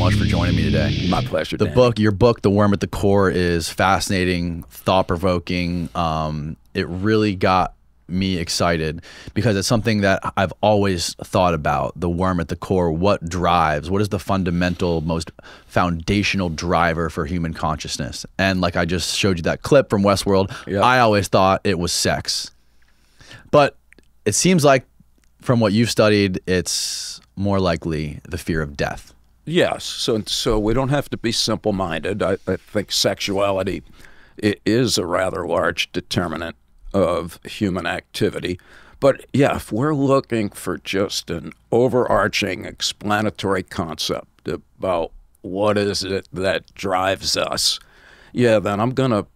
much for joining me today. My pleasure, The Dan. book, your book, The Worm at the Core, is fascinating, thought-provoking. It really got me excited because it's something that I've always thought about. The worm at the core. What is the fundamental, most foundational driver for human consciousness? And like I just showed you that clip from Westworld, Yep. I always thought it was sex. But it seems like from what you've studied, it's more likely the fear of death. Yes, so we don't have to be simple-minded. I think sexuality is a rather large determinant of human activity. But yeah, if we're looking for just an overarching explanatory concept about what is it that drives us, yeah, then I'm going to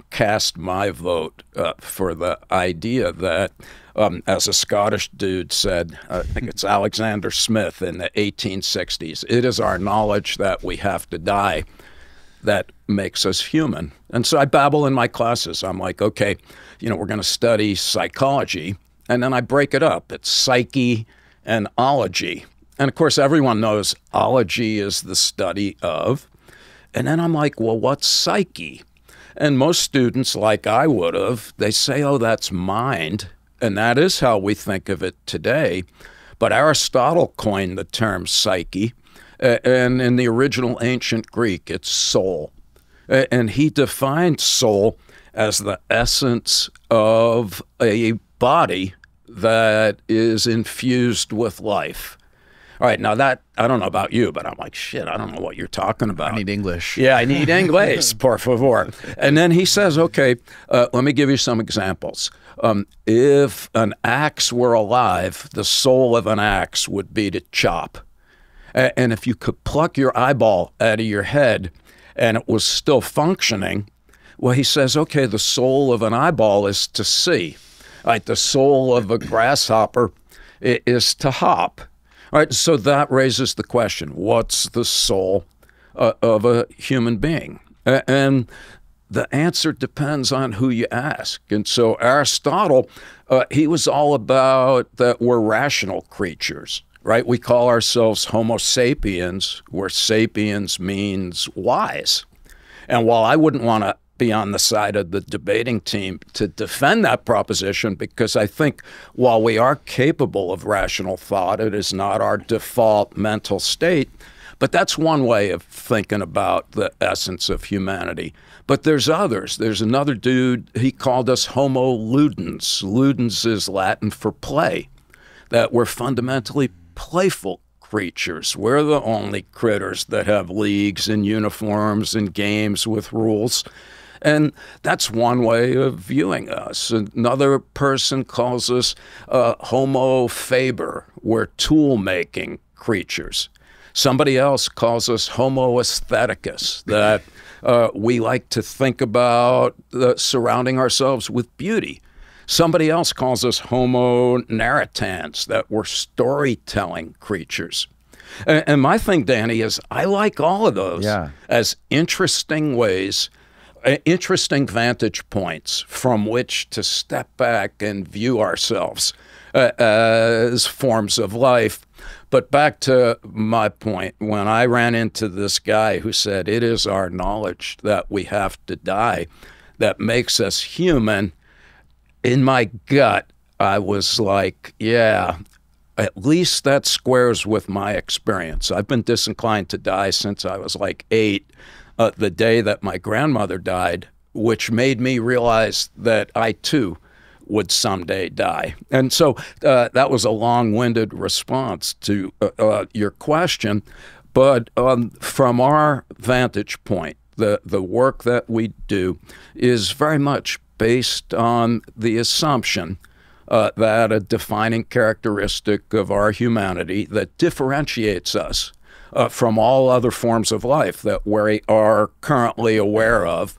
cast my vote for the idea that, as a Scottish dude said, I think it's Alexander Smith in the 1860s, it is our knowledge that we have to die that makes us human. And so I babble in my classes. I'm like, okay, we're going to study psychology. And then I break it up. It's psyche and ology. And of course, everyone knows ology is the study of. And then I'm like, well, what's psyche? And most students, like I would have, they say, oh, that's mind. And that is how we think of it today. But Aristotle coined the term psyche. And in the original ancient Greek, it's soul. And he defined soul as the essence of a body that is infused with life. All right, now that, I don't know about you, but I'm like, shit, I don't know what you're talking about. I need English. Yeah, I need English, por favor. And then he says, okay, let me give you some examples. If an axe were alive, the soul of an axe would be to chop. And if you could pluck your eyeball out of your head and it was still functioning, well, he says, okay, the soul of an eyeball is to see. Right? The soul of a grasshopper is to hop. All right, so that raises the question, what's the soul of a human being? And the answer depends on who you ask. And so Aristotle, he was all about that we're rational creatures. Right? We call ourselves Homo sapiens, where sapiens means wise. And while I wouldn't want to be on the side of the debating team to defend that proposition, because I think while we are capable of rational thought, it is not our default mental state. But that's one way of thinking about the essence of humanity. But there's others. There's another dude, he called us Homo ludens. Ludens is Latin for play, that we're fundamentally playful creatures. We're the only critters that have leagues and uniforms and games with rules. And that's one way of viewing us. Another person calls us Homo faber. We're tool-making creatures. Somebody else calls us Homo aestheticus, that we like to think about surrounding ourselves with beauty. Somebody else calls us Homo narratans, that we're storytelling creatures. And my thing, Danny, is I like all of those as interesting ways, interesting vantage points from which to step back and view ourselves as forms of life. But back to my point, when I ran into this guy who said, it is our knowledge that we have to die that makes us human, in my gut, I was like, yeah, at least that squares with my experience. I've been disinclined to die since I was like 8, the day that my grandmother died, which made me realize that I too would someday die. And so that was a long-winded response to your question. But from our vantage point, the work that we do is very much based on the assumption that a defining characteristic of our humanity that differentiates us from all other forms of life that we are currently aware of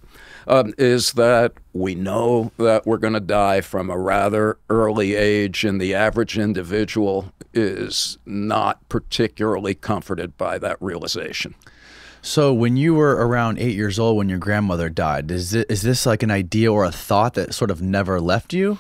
is that we know that we're going to die from a rather early age, and the average individual is not particularly comforted by that realization. So when you were around 8 years old when your grandmother died, is this like an idea or a thought that sort of never left you?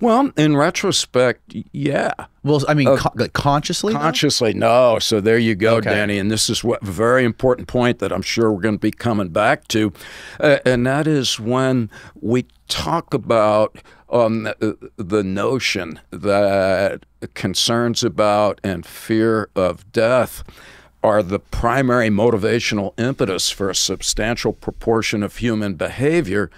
Well, in retrospect, yeah. Well, I mean, like consciously? Consciously, no. So there you go, Okay. Danny. And this is a very important point that I'm sure we're going to be coming back to. And that is when we talk about the notion that concerns about and fear of death are the primary motivational impetus for a substantial proportion of human behavior,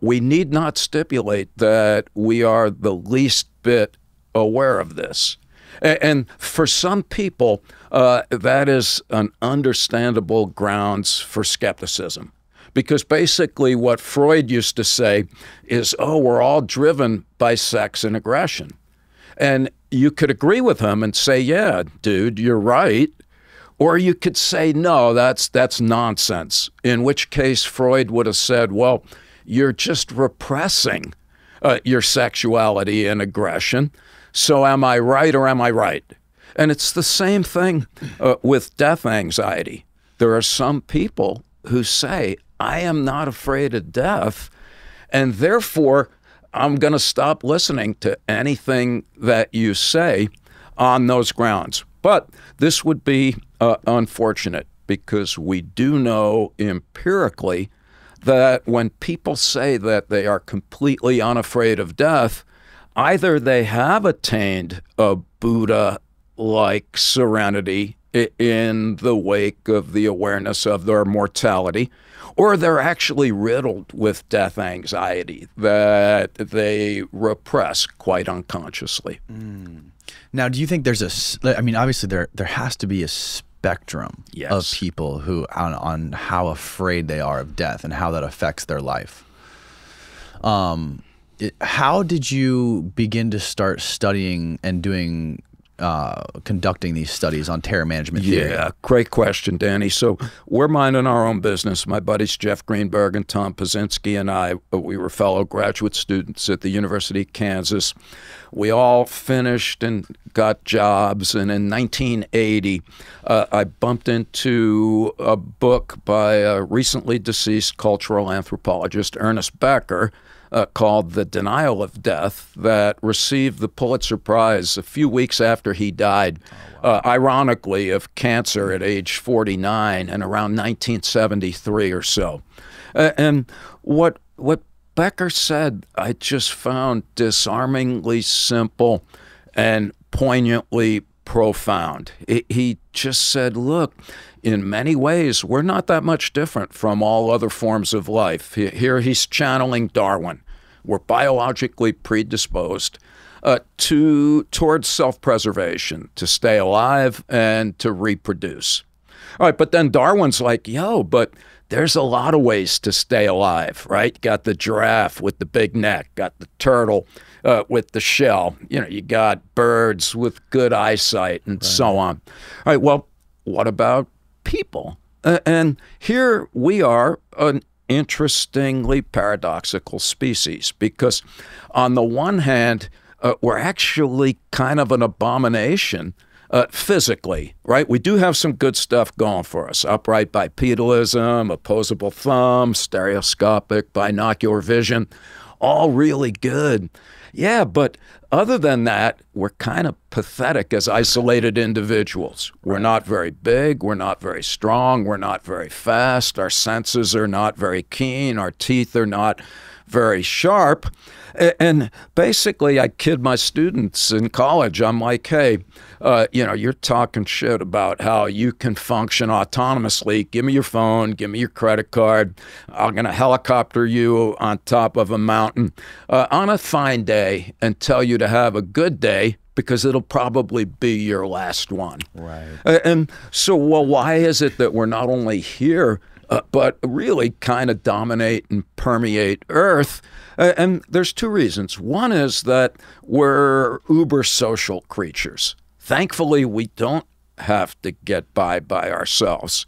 we need not stipulate that we are the least bit aware of this. And for some people, that is an understandable grounds for skepticism. Because basically what Freud used to say is, oh, we're all driven by sex and aggression. And you could agree with him and say, yeah, dude, you're right. Or you could say, no, that's nonsense, in which case Freud would have said, well, you're just repressing your sexuality and aggression. So am I right or am I right? And it's the same thing with death anxiety. There are some people who say, I am not afraid of death, and therefore I'm going to stop listening to anything that you say on those grounds. But this would be unfortunate, because we do know empirically that when people say that they are completely unafraid of death, either they have attained a Buddha-like serenity in the wake of the awareness of their mortality, or they're actually riddled with death anxiety that they repress quite unconsciously. Now, do you think there's I mean, obviously there has to be a spectrum Yes. of people who on how afraid they are of death and how that affects their life. How did you begin to start studying and doing conducting these studies on terror management theory? Yeah, great question, Danny. So we're minding our own business. My buddies Jeff Greenberg and Tom Pazinski and I, we were fellow graduate students at the University of Kansas. We all finished and got jobs, and in 1980, I bumped into a book by a recently deceased cultural anthropologist, Ernest Becker, called The Denial of Death, that received the Pulitzer Prize a few weeks after he died, ironically, of cancer at age 49 and around 1973 or so. And what Becker said, I just found disarmingly simple and poignantly profound. He just said, look, in many ways, we're not that much different from all other forms of life. Here he's channeling Darwin. We're biologically predisposed towards self-preservation, to stay alive and to reproduce. All right, but then Darwin's like, yo, but there's a lot of ways to stay alive, right? Got the giraffe with the big neck, got the turtle with the shell. You know, you got birds with good eyesight and so on. All right, well, what about people? And here we are, an interestingly paradoxical species, because on the one hand, we're actually kind of an abomination physically, right? We do have some good stuff going for us. Upright bipedalism, opposable thumb, stereoscopic binocular vision, all really good. Yeah, but other than that, we're kind of pathetic as isolated individuals. We're not very big, we're not very strong, we're not very fast, our senses are not very keen, our teeth are not very sharp. And basically, I kid my students in college. I'm like, hey, you know, you're talking shit about how you can function autonomously. Give me your phone, give me your credit card. I'm going to helicopter you on top of a mountain on a fine day and tell you to have a good day, because it'll probably be your last one. Right. And so, well, why is it that we're not only here, but really kind of dominate and permeate Earth? And there's two reasons. One is that we're uber social creatures. Thankfully, we don't have to get by ourselves.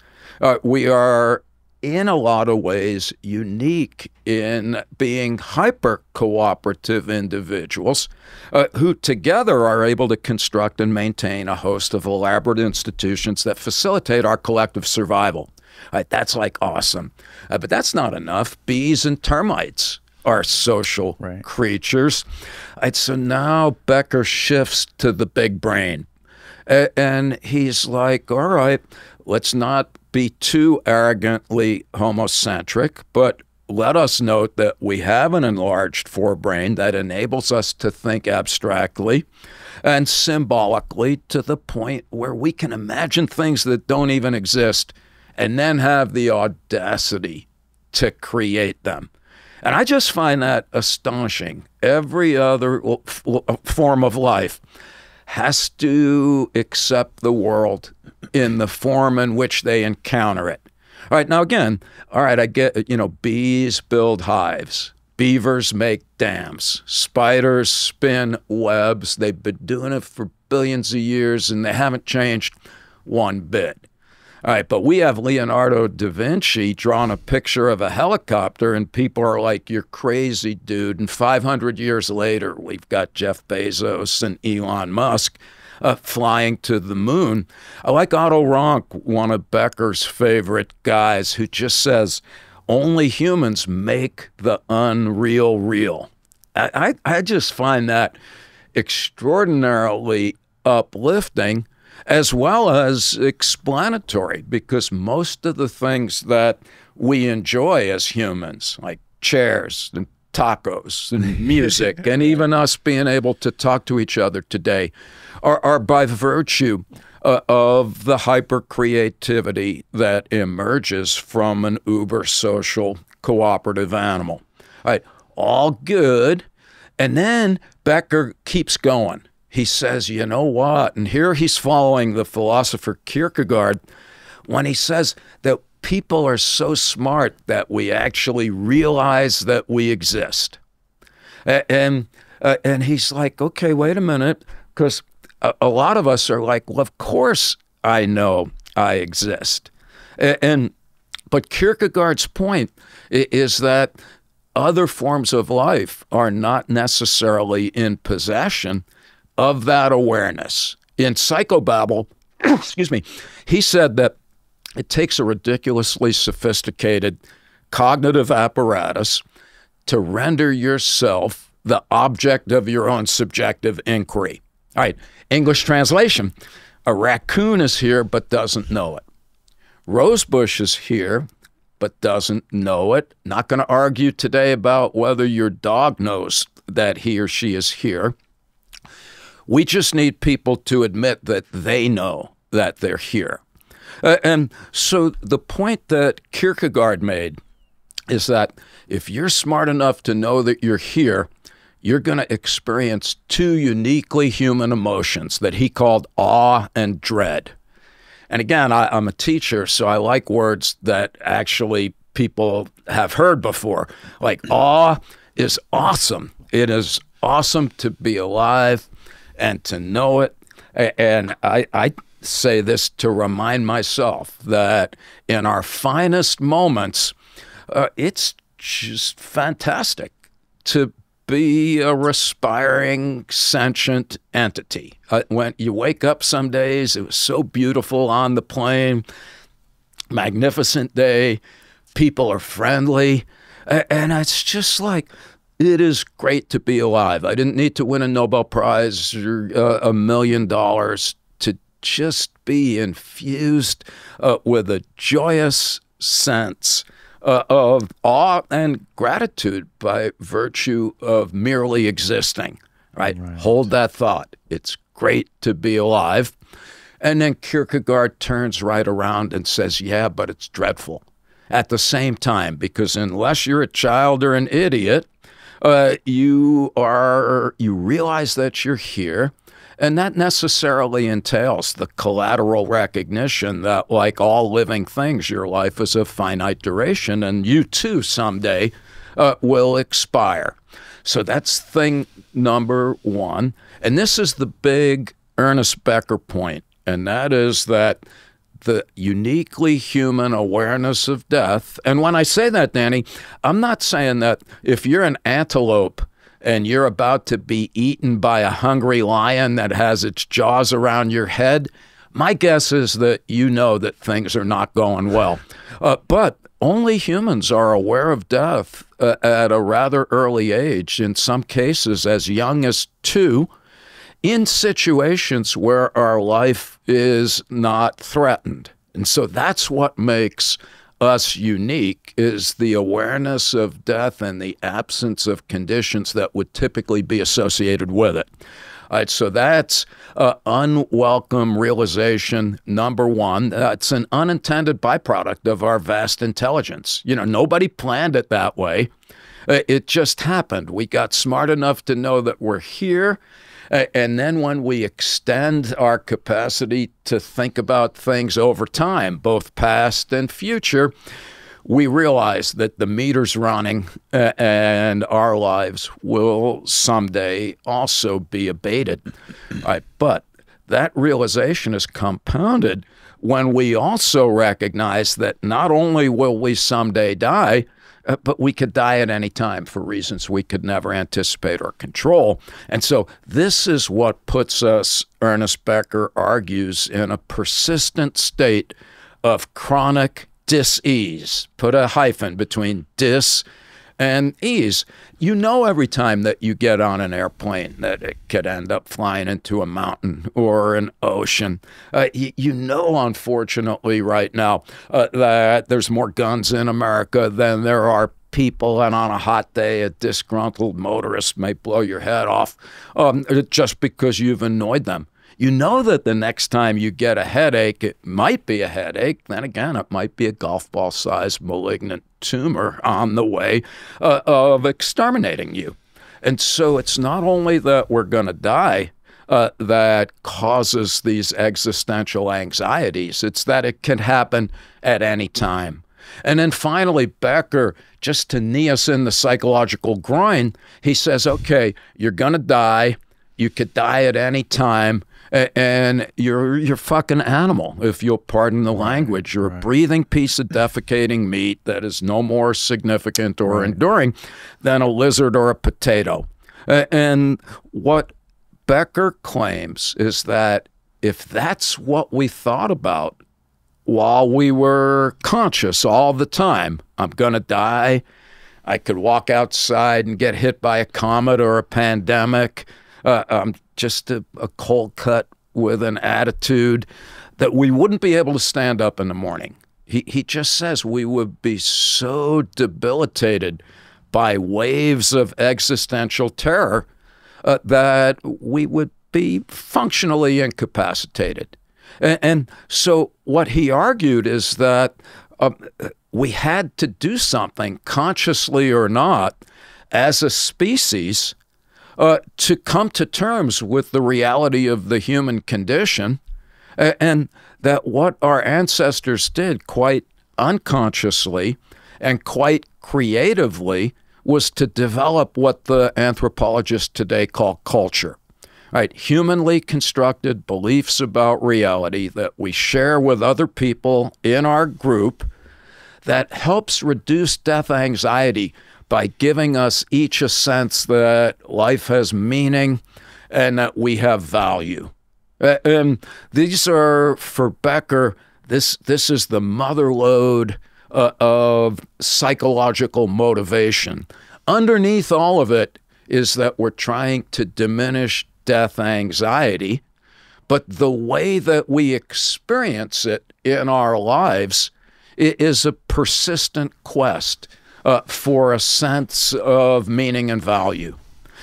We are, in a lot of ways, unique in being hyper-cooperative individuals who together are able to construct and maintain a host of elaborate institutions that facilitate our collective survival. Right, that's like awesome. But that's not enough. Bees and termites are social Right. creatures. So now Becker shifts to the big brain. And he's like, all right, let's not be too arrogantly homocentric, but let us note that we have an enlarged forebrain that enables us to think abstractly and symbolically to the point where we can imagine things that don't even exist and then have the audacity to create them. And I just find that astonishing. Every other form of life has to accept the world in the form in which they encounter it. All right, now again, all right, I get, bees build hives, beavers make dams, spiders spin webs. They've been doing it for billions of years and they haven't changed one bit. All right, but we have Leonardo da Vinci drawing a picture of a helicopter and people are like, you're crazy, dude. And 500 years later, we've got Jeff Bezos and Elon Musk flying to the moon. I like Otto Rank, one of Becker's favorite guys, who just says, only humans make the unreal real. I just find that extraordinarily uplifting as well as explanatory, because most of the things that we enjoy as humans, like chairs and tacos and music, and even us being able to talk to each other today, are by virtue of the hyper-creativity that emerges from an uber-social cooperative animal. All right, all good. And then Becker keeps going. He says, you know what? And here he's following the philosopher Kierkegaard when he says that people are so smart that we actually realize that we exist. And he's like, okay, wait a minute, because a lot of us are like, well, of course I know I exist. But Kierkegaard's point is that other forms of life are not necessarily in possession of that awareness. In Psychobabble, excuse me, he said that it takes a ridiculously sophisticated cognitive apparatus to render yourself the object of your own subjective inquiry. All right, English translation. A raccoon is here but doesn't know it. Rosebush is here but doesn't know it. Not going to argue today about whether your dog knows that he or she is here. We just need people to admit that they know that they're here. And so the point that Kierkegaard made is that if you're smart enough to know that you're here, you're going to experience two uniquely human emotions that he called awe and dread. And again, I'm a teacher, so I like words that actually people have heard before. Like awe is awesome. It is awesome to be alive and to know it. And I say this to remind myself that in our finest moments, it's just fantastic to be a respiring, sentient entity. When you wake up some days, it was so beautiful on the plane, magnificent day, people are friendly, and it's just like, it is great to be alive. I didn't need to win a Nobel Prize or $1 million to just be infused with a joyous sense of awe and gratitude by virtue of merely existing, right? Hold that thought. It's great to be alive. And then Kierkegaard turns right around and says, yeah, but it's dreadful at the same time, because unless you're a child or an idiot, you realize that you're here. And that necessarily entails the collateral recognition that, like all living things, your life is of finite duration, and you too someday will expire. So that's thing number one. And this is the big Ernest Becker point, and that is that the uniquely human awareness of death. And when I say that, Danny, I'm not saying that if you're an antelope and you're about to be eaten by a hungry lion that has its jaws around your head, my guess is that you know that things are not going well. But only humans are aware of death at a rather early age, in some cases as young as 2, in situations where our life is not threatened. And so that's what makes us unique, is the awareness of death and the absence of conditions that would typically be associated with it. All right, so that's unwelcome realization number 1. It's an unintended byproduct of our vast intelligence. You know, nobody planned it that way. It just happened. We got smart enough to know that we're here. And then when we extend our capacity to think about things over time, both past and future, we realize that the meter's running and our lives will someday also be abated. Right? But that realization is compounded when we also recognize that not only will we someday die, but we could die at any time for reasons we could never anticipate or control. And so this is what puts us, Ernest Becker argues, in a persistent state of chronic dis-ease. Put a hyphen between dis and ease. You know, every time that you get on an airplane that it could end up flying into a mountain or an ocean. You know, unfortunately, right now that there's more guns in America than there are people, and on a hot day, a disgruntled motorist may blow your head off just because you've annoyed them. You know that the next time you get a headache, it might be a headache. Then again, it might be a golf ball-sized malignant tumor on the way of exterminating you. And so it's not only that we're going to die that causes these existential anxieties. It's that it can happen at any time. And then finally, Becker, just to knee us in the psychological grind, he says, okay, you're going to die. You could die at any time. And you're fucking animal, if you'll pardon the language. You're a breathing piece of defecating meat that is no more significant or enduring than a lizard or a potato. And what Becker claims is that if that's what we thought about while we were conscious all the time, I'm going to die, I could walk outside and get hit by a comet or a pandemic, I'm just a cold cut with an attitude, that we wouldn't be able to stand up in the morning. He just says we would be so debilitated by waves of existential terror that we would be functionally incapacitated. And so what he argued is that we had to do something, consciously or not, as a species, to come to terms with the reality of the human condition, and that what our ancestors did quite unconsciously and quite creatively was to develop what the anthropologists today call culture. Right, humanly constructed beliefs about reality that we share with other people in our group that helps reduce death anxiety by giving us each a sense that life has meaning and that we have value. And these are, for Becker, this is the mother lode of psychological motivation. Underneath all of it is that we're trying to diminish death anxiety, but the way that we experience it in our lives is a persistent quest for a sense of meaning and value.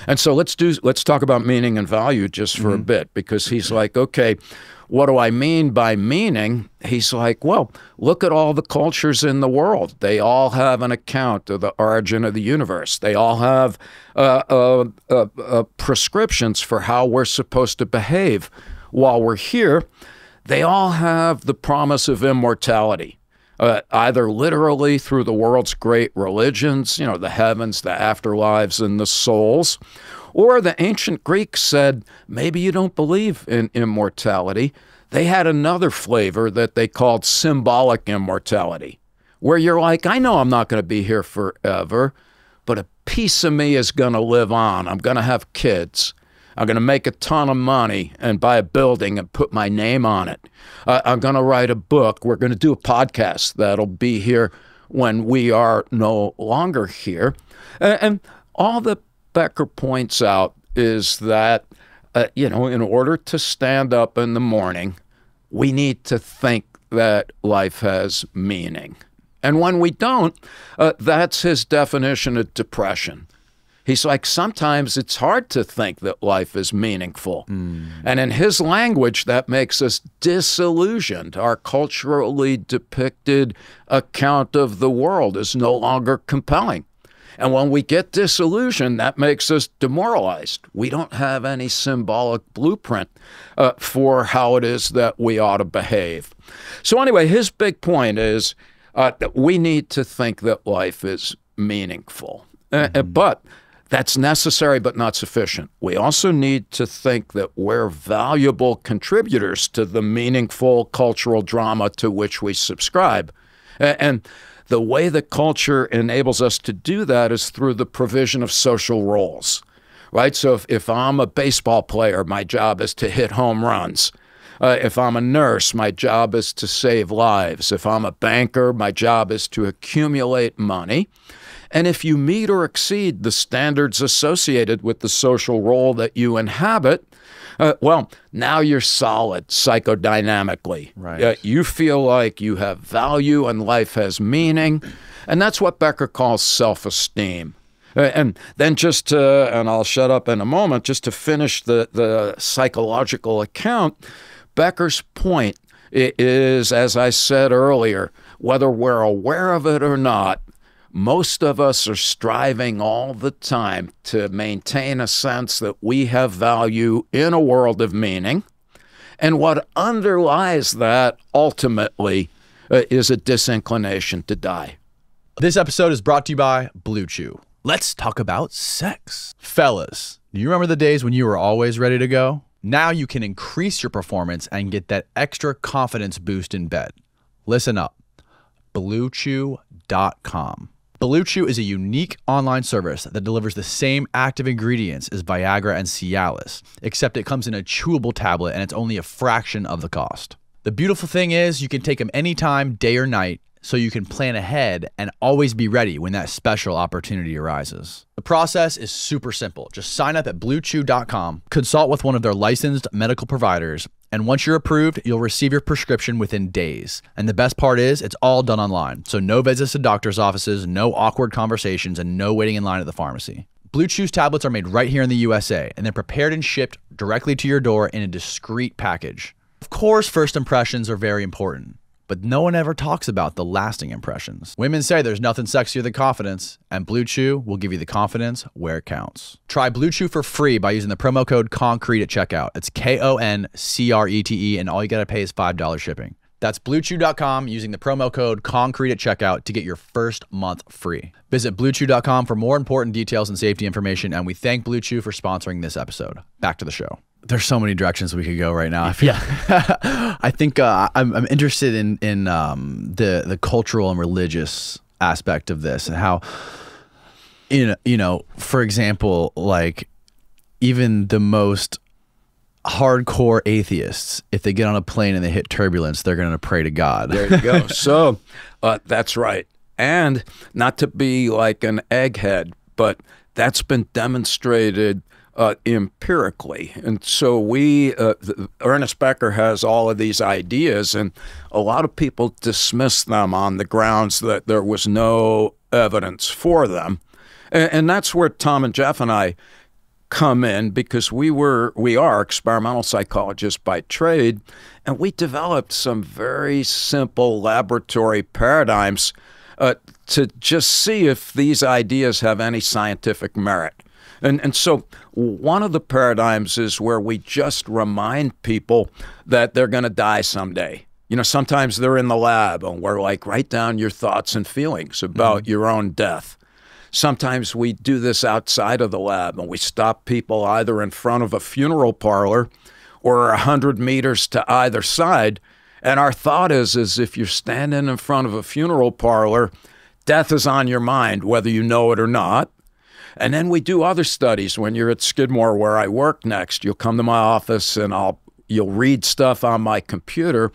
And so let's talk about meaning and value just for a bit, because he's like, okay, what do I mean by meaning? He's like, well, look at all the cultures in the world. They all have an account of the origin of the universe. They all have prescriptions for how we're supposed to behave while we're here. They all have the promise of immortality. Either literally through the world's great religions, you know, the heavens, the afterlives, and the souls, or the ancient Greeks said, maybe you don't believe in immortality. They had another flavor that they called symbolic immortality, where you're like, I know I'm not going to be here forever, but a piece of me is going to live on. I'm going to have kids. I'm going to make a ton of money and buy a building and put my name on it. I'm going to write a book. We're going to do a podcast that'll be here when we are no longer here. And all that Becker points out is that, in order to stand up in the morning, we need to think that life has meaning. And when we don't, that's his definition of depression. He's like, sometimes it's hard to think that life is meaningful. And in his language, that makes us disillusioned. Our culturally depicted account of the world is no longer compelling. And when we get disillusioned, that makes us demoralized. We don't have any symbolic blueprint for how it is that we ought to behave. So anyway, his big point is that we need to think that life is meaningful. But that's necessary but not sufficient. We also need to think that we're valuable contributors to the meaningful cultural drama to which we subscribe. And the way that culture enables us to do that is through the provision of social roles, right? So if I'm a baseball player, my job is to hit home runs. If I'm a nurse, my job is to save lives. If I'm a banker, my job is to accumulate money. And if you meet or exceed the standards associated with the social role that you inhabit, well, now you're solid psychodynamically. Right. You feel like you have value and life has meaning. And that's what Becker calls self-esteem. And then and I'll shut up in a moment, just to finish the psychological account, Becker's point is, as I said earlier, whether we're aware of it or not, most of us are striving all the time to maintain a sense that we have value in a world of meaning. And what underlies that ultimately is a disinclination to die. This episode is brought to you by Blue Chew. Let's talk about sex. Fellas, do you remember the days when you were always ready to go? Now you can increase your performance and get that extra confidence boost in bed. Listen up. BlueChew.com. Blue Chew is a unique online service that delivers the same active ingredients as Viagra and Cialis, except it comes in a chewable tablet and it's only a fraction of the cost. The beautiful thing is you can take them anytime, day or night, so you can plan ahead and always be ready when that special opportunity arises. The process is super simple. Just sign up at BlueChew.com, consult with one of their licensed medical providers, and once you're approved, you'll receive your prescription within days. And the best part is it's all done online. So no visits to doctor's offices, no awkward conversations, and no waiting in line at the pharmacy. Blue Chew's tablets are made right here in the USA, and they're prepared and shipped directly to your door in a discreet package. Of course, first impressions are very important, but no one ever talks about the lasting impressions. Women say there's nothing sexier than confidence, and Blue Chew will give you the confidence where it counts. Try Blue Chew for free by using the promo code CONCRETE at checkout. It's KONCRETE, and all you gotta pay is $5 shipping. That's BlueChew.com using the promo code CONCRETE at checkout to get your first month free. Visit BlueChew.com for more important details and safety information, and we thank Blue Chew for sponsoring this episode. Back to the show. There's so many directions we could go right now. I think I'm interested in the cultural and religious aspect of this, and how, for example, like even the most hardcore atheists, if they get on a plane and they hit turbulence, they're going to pray to God. There you go. So that's right. And not to be like an egghead, but that's been demonstrated empirically. And so Ernest Becker has all of these ideas, and a lot of people dismiss them on the grounds that there was no evidence for them. And that's where Tom and Jeff and I come in, because we are experimental psychologists by trade, and we developed some very simple laboratory paradigms to just see if these ideas have any scientific merit. And so one of the paradigms is where we just remind people that they're going to die someday. Sometimes they're in the lab and we're like, write down your thoughts and feelings about your own death. Sometimes we do this outside of the lab, and we stop people either in front of a funeral parlor or 100 meters to either side. And our thought is if you're standing in front of a funeral parlor, death is on your mind, whether you know it or not. And then we do other studies. When you're at Skidmore, where I work next, you'll come to my office and you'll read stuff on my computer.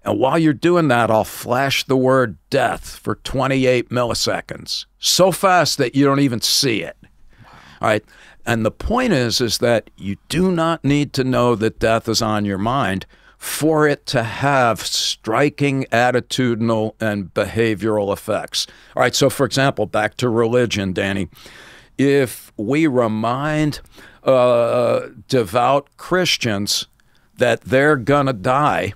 And while you're doing that, I'll flash the word death for 28 milliseconds, so fast that you don't even see it. All right. And the point is that you do not need to know that death is on your mind for it to have striking attitudinal and behavioral effects. All right. So, for example, back to religion, Danny, if we remind devout Christians that they're going to die,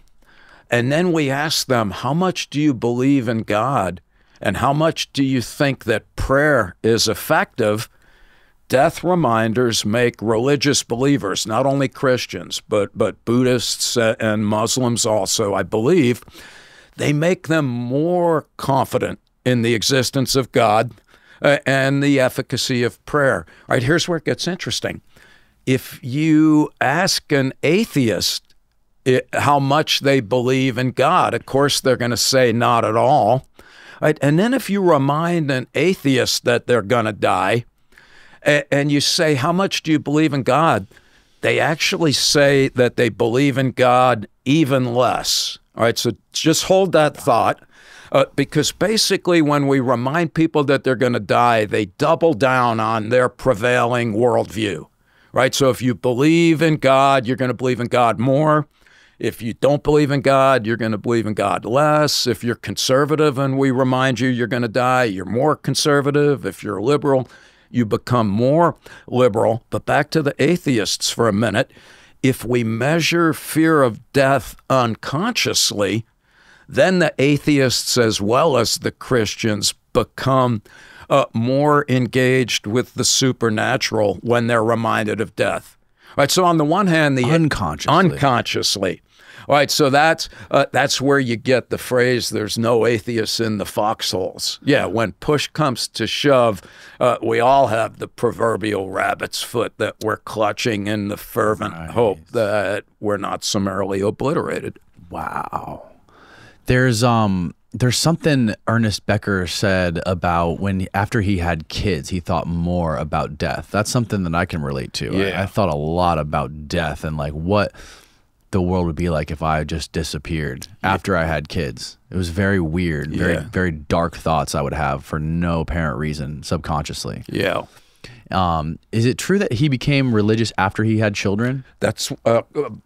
and then we ask them, how much do you believe in God? And how much do you think that prayer is effective? Death reminders make religious believers, not only Christians, but Buddhists and Muslims also, I believe, they make them more confident in the existence of God and the efficacy of prayer. All right, here's where it gets interesting. If you ask an atheist how much they believe in God, of course, they're going to say not at all. Right? And then if you remind an atheist that they're going to die, and you say, how much do you believe in God? They actually say that they believe in God even less. All right, so just hold that thought, because basically when we remind people that they're going to die, they double down on their prevailing worldview. Right? So if you believe in God, you're going to believe in God more. If you don't believe in God, you're going to believe in God less. If you're conservative and we remind you you're going to die, you're more conservative. If you're liberal, you become more liberal. But back to the atheists for a minute. If we measure fear of death unconsciously, then the atheists as well as the Christians become more engaged with the supernatural when they're reminded of death. All right, so on the one hand, the unconsciously. All right, so that's where you get the phrase, there's no atheists in the foxholes. Yeah, when push comes to shove, we all have the proverbial rabbit's foot that we're clutching in the fervent hope that we're not summarily obliterated. Wow. There's something Ernest Becker said about after he had kids, he thought more about death. That's something that I can relate to. Yeah. I thought a lot about death and like what the world would be like if I just disappeared after I had kids. It was very weird, very dark thoughts I would have for no apparent reason, subconsciously. Yeah. Is it true that he became religious after he had children? That's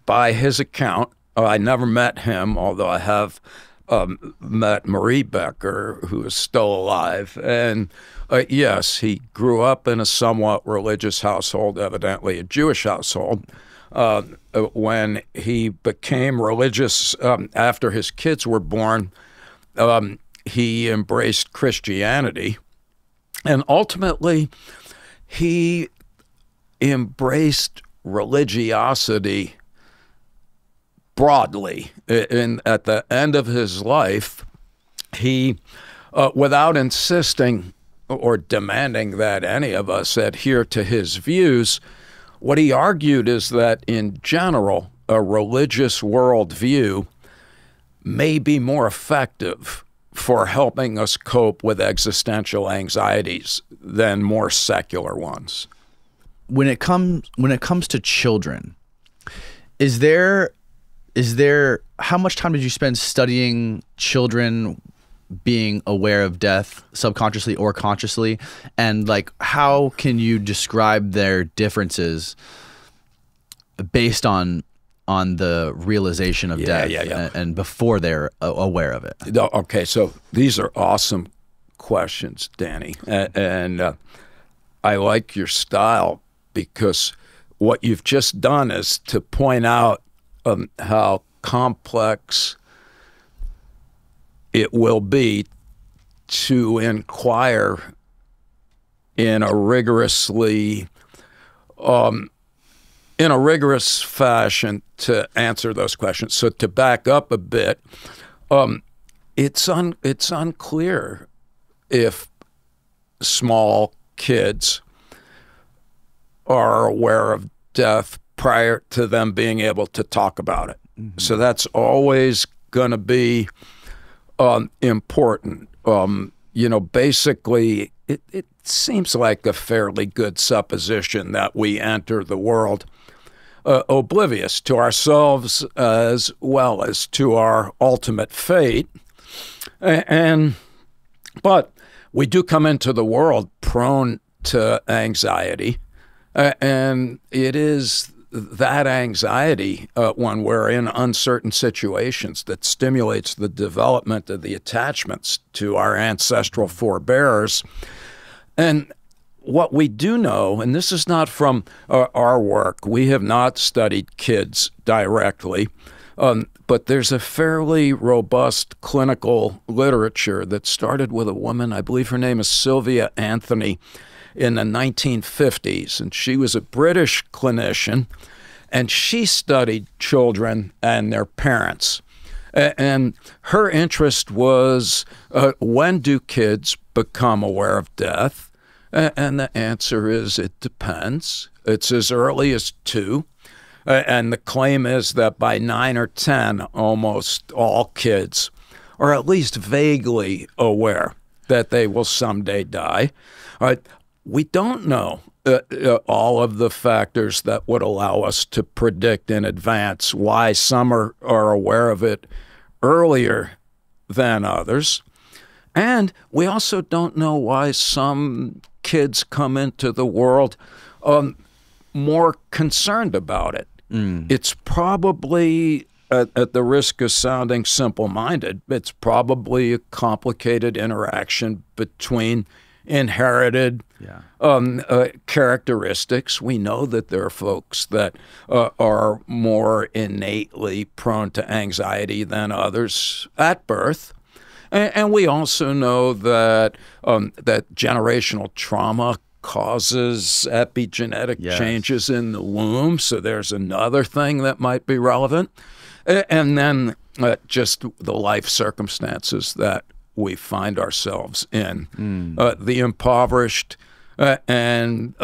by his account. I never met him, although I have met Marie Becker, who is still alive. And yes, he grew up in a somewhat religious household, evidently a Jewish household. When he became religious after his kids were born, he embraced Christianity. And ultimately, he embraced religiosity broadly. At the end of his life, he, without insisting or demanding that any of us adhere to his views, what he argued is that in general, a religious worldview may be more effective for helping us cope with existential anxieties than more secular ones. When it comes to children, is there how much time did you spend studying children being aware of death subconsciously or consciously, and like how can you describe their differences based on the realization of death and before they're aware of it? Okay, so these are awesome questions, Danny, and I like your style because what you've just done is to point out how complex it will be to inquire in a rigorous fashion to answer those questions. So to back up a bit, it's unclear if small kids are aware of death prior to them being able to talk about it. Mm-hmm. So that's always going to be important. Basically, it seems like a fairly good supposition that we enter the world oblivious to ourselves as well as to our ultimate fate. But we do come into the world prone to anxiety, and it is that anxiety when we're in uncertain situations that stimulates the development of the attachments to our ancestral forebears. And what we do know, and this is not from our work, we have not studied kids directly, but there's a fairly robust clinical literature that started with a woman, I believe her name is Sylvia Anthony, in the 1950s. And she was a British clinician, and she studied children and their parents. And her interest was, when do kids become aware of death? And the answer is, it depends. It's as early as 2. And the claim is that by 9 or 10, almost all kids are at least vaguely aware that they will someday die. We don't know all of the factors that would allow us to predict in advance why some are aware of it earlier than others. And we also don't know why some kids come into the world more concerned about it. It's probably, at the risk of sounding simple-minded, it's probably a complicated interaction between inherited characteristics. We know that there are folks that are more innately prone to anxiety than others at birth. And we also know that that generational trauma causes epigenetic changes in the womb, so there's another thing that might be relevant. And then just the life circumstances that we find ourselves in, the impoverished and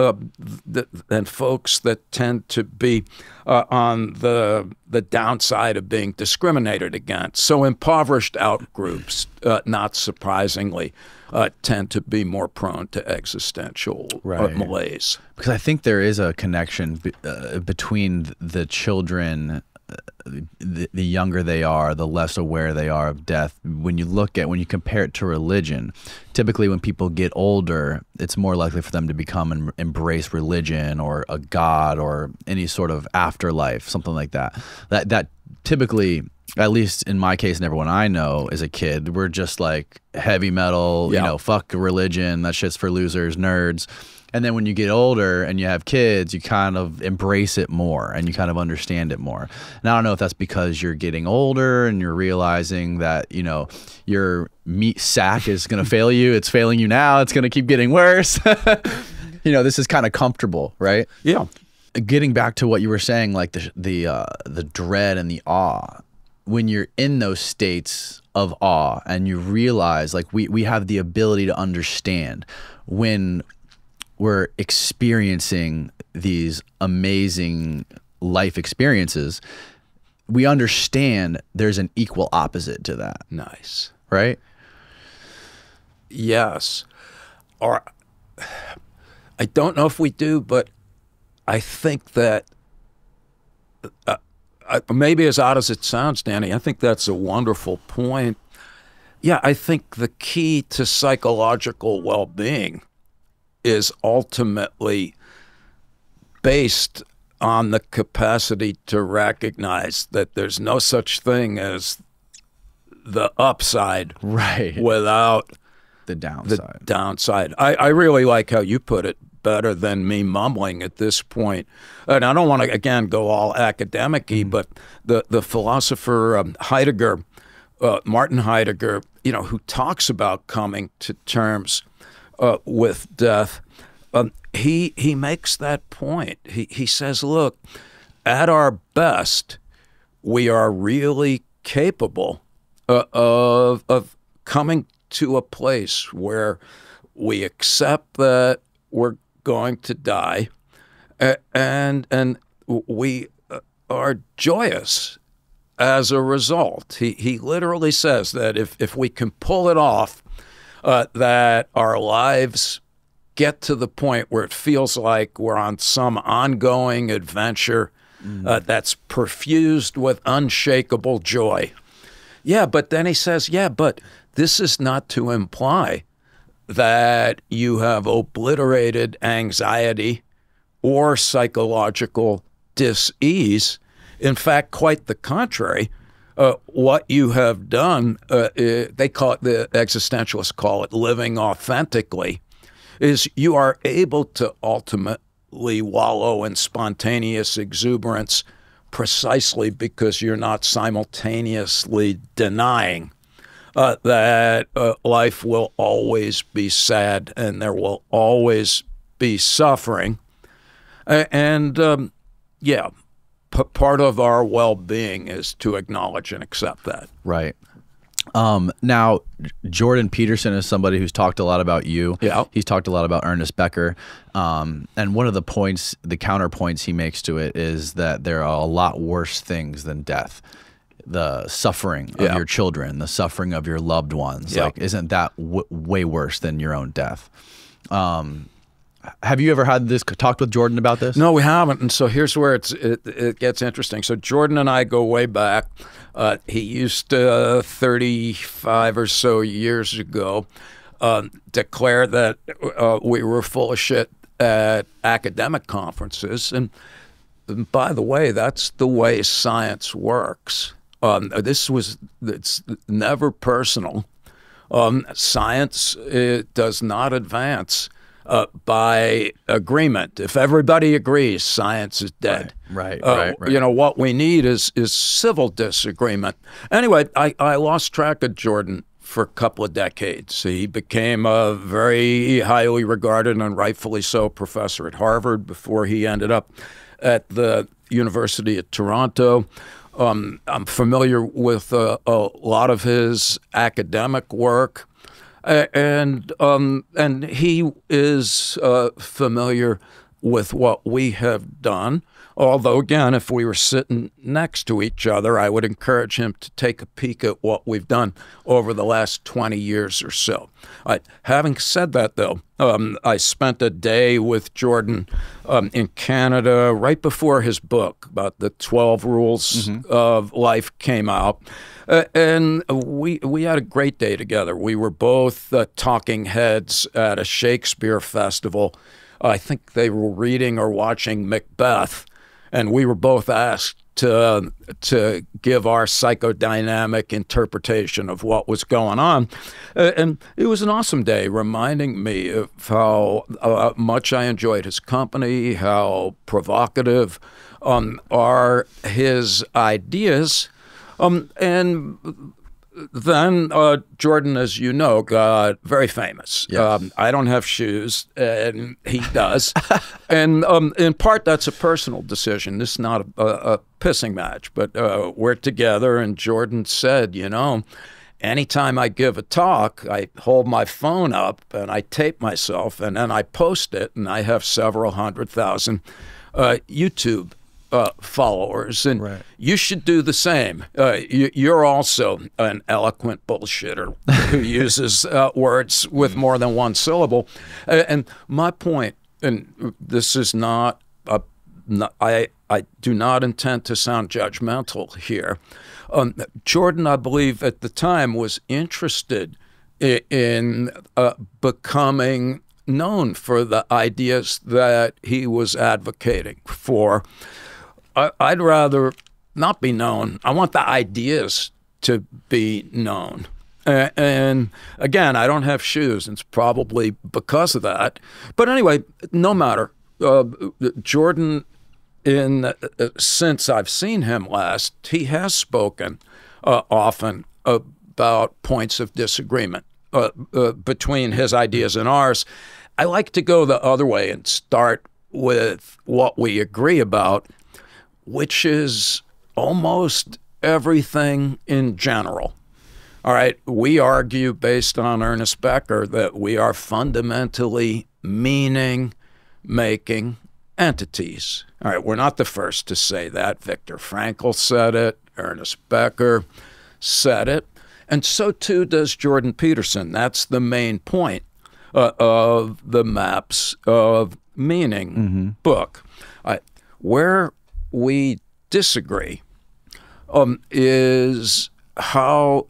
folks that tend to be on the downside of being discriminated against. So impoverished outgroups, not surprisingly, tend to be more prone to existential malaise. Because I think there is a connection between the children. The younger they are, the less aware they are of death. When you compare it to religion, typically when people get older, it's more likely for them to become and embrace religion or a god or any sort of afterlife, something like that. That typically, at least in my case and everyone I know as a kid, we're just like heavy metal, you know, fuck religion, that shit's for losers, nerds. And then when you get older and you have kids, you kind of embrace it more and you kind of understand it more. And I don't know if that's because you're getting older and you're realizing that, you know, your meat sack is going to fail you. It's failing you now. It's going to keep getting worse. You know, this is kind of comfortable, right? Yeah. Getting back to what you were saying, like the dread and the awe. When you're in those states of awe and you realize, like, we have the ability to understand when we're experiencing these amazing life experiences, we understand there's an equal opposite to that. Nice. Right? Yes. Or I don't know if we do, but I think that maybe as odd as it sounds, Danny, I think that's a wonderful point. Yeah, I think the key to psychological well-being is ultimately based on the capacity to recognize that there's no such thing as the upside without the downside. I really like how you put it, better than me mumbling at this point. And I don't want to, again, go all academic-y, but the philosopher Heidegger, Martin Heidegger, you know, who talks about coming to terms with death, he makes that point. He says, look, at our best, we are really capable of coming to a place where we accept that we're going to die, and we are joyous as a result. He literally says that if we can pull it off, that our lives get to the point where it feels like we're on some ongoing adventure that's perfused with unshakable joy. Yeah, but then he says, yeah, but this is not to imply that you have obliterated anxiety or psychological dis-ease. In fact, quite the contrary. What you have done, they call it, the existentialists call it living authentically, is you are able to ultimately wallow in spontaneous exuberance precisely because you're not simultaneously denying that life will always be sad and there will always be suffering. Yeah, part of our well-being is to acknowledge and accept that. Right. Now, Jordan Peterson is somebody who's talked a lot about you. Yeah. He's talked a lot about Ernest Becker. And one of the points, the counterpoints he makes to it is that there are a lot worse things than death. The suffering of your children, the suffering of your loved ones. Like, isn't that way worse than your own death? Have you ever had this talked with Jordan about this? No, we haven't. And so here's where it gets interesting. So Jordan and I go way back. He used to, 35 or so years ago, declare that we were full of shit at academic conferences. And by the way, that's the way science works. It's never personal. Science does not advance by agreement. If everybody agrees, science is dead. Right. You know, what we need is civil disagreement. Anyway, I lost track of Jordan for a couple of decades. He became a very highly regarded and rightfully so professor at Harvard before he ended up at the University of Toronto. I'm familiar with a lot of his academic work. And he is familiar with what we have done. Although, again, if we were sitting next to each other, I would encourage him to take a peek at what we've done over the last 20 years or so. Having said that, though, I spent a day with Jordan in Canada right before his book about the 12 Rules of Life came out. And we had a great day together. We were both talking heads at a Shakespeare festival. I think they were reading or watching Macbeth, and we were both asked to give our psychodynamic interpretation of what was going on. And it was an awesome day, reminding me of how much I enjoyed his company, how provocative are his ideas. And then Jordan, as you know, got very famous. Yes. I don't have shoes, and he does. And in part, that's a personal decision. This is not a pissing match, but we're together, and Jordan said, you know, anytime I give a talk, I hold my phone up, and I tape myself, and then I post it, and I have several 100,000 YouTube followers, and you should do the same. You're also an eloquent bullshitter who uses words with more than one syllable. And my point, and this is not, I do not intend to sound judgmental here. Jordan, I believe at the time, was interested in becoming known for the ideas that he was advocating for. I'd rather not be known. I want the ideas to be known. And again, I don't have shoes. It's probably because of that. But anyway, no matter. Jordan, since I've seen him last, he has spoken often about points of disagreement between his ideas and ours. I like to go the other way and start with what we agree about, which is almost everything in general. All right, we argue based on Ernest Becker that we are fundamentally meaning-making entities. All right, we're not the first to say that. Viktor Frankl said it. Ernest Becker said it. And so too does Jordan Peterson. That's the main point of the Maps of Meaning book. Where we disagree is how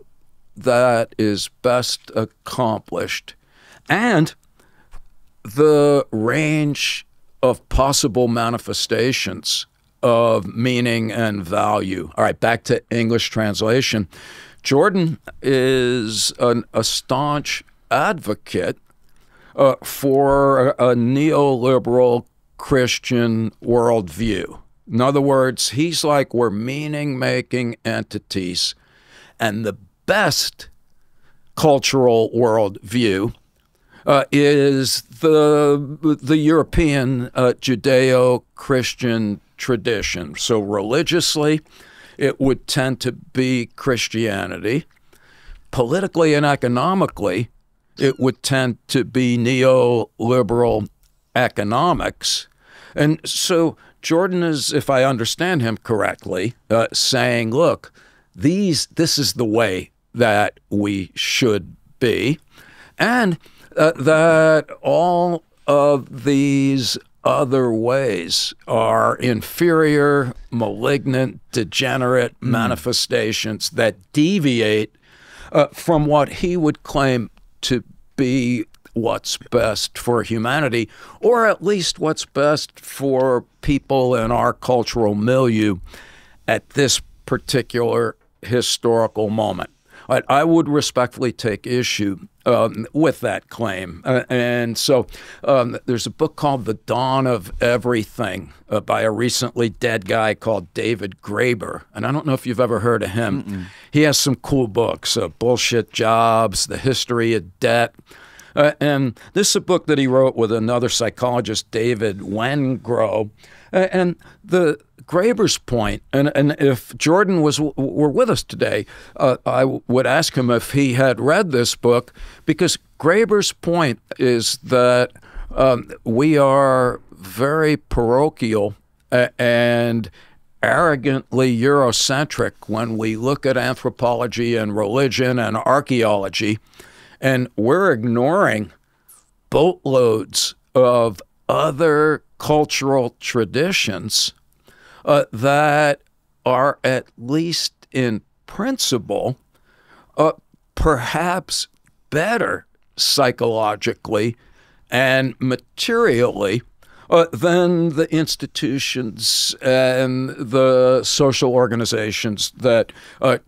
that is best accomplished and the range of possible manifestations of meaning and value. All right, back to English translation. Jordan is a staunch advocate for a neoliberal Christian worldview. In other words, he's like, we're meaning-making entities, and the best cultural worldview is the European Judeo-Christian tradition. So religiously, it would tend to be Christianity. Politically and economically, it would tend to be neoliberal economics. And so Jordan is, if I understand him correctly, saying, look, this is the way that we should be, and that all of these other ways are inferior, malignant, degenerate manifestations that deviate from what he would claim to be what's best for humanity, or at least what's best for people in our cultural milieu at this particular historical moment. I would respectfully take issue with that claim. And so there's a book called The Dawn of Everything by a recently dead guy called David Graeber. And I don't know if you've ever heard of him. He has some cool books, Bullshit Jobs, The History of Debt. And this is a book that he wrote with another psychologist, David Wengrow. And the Graeber's point, and if Jordan were with us today, I would ask him if he had read this book, because Graeber's point is that we are very parochial and arrogantly Eurocentric when we look at anthropology and religion and archaeology, and we're ignoring boatloads of other cultural traditions that are, at least in principle, perhaps better psychologically and materially than the institutions and the social organizations that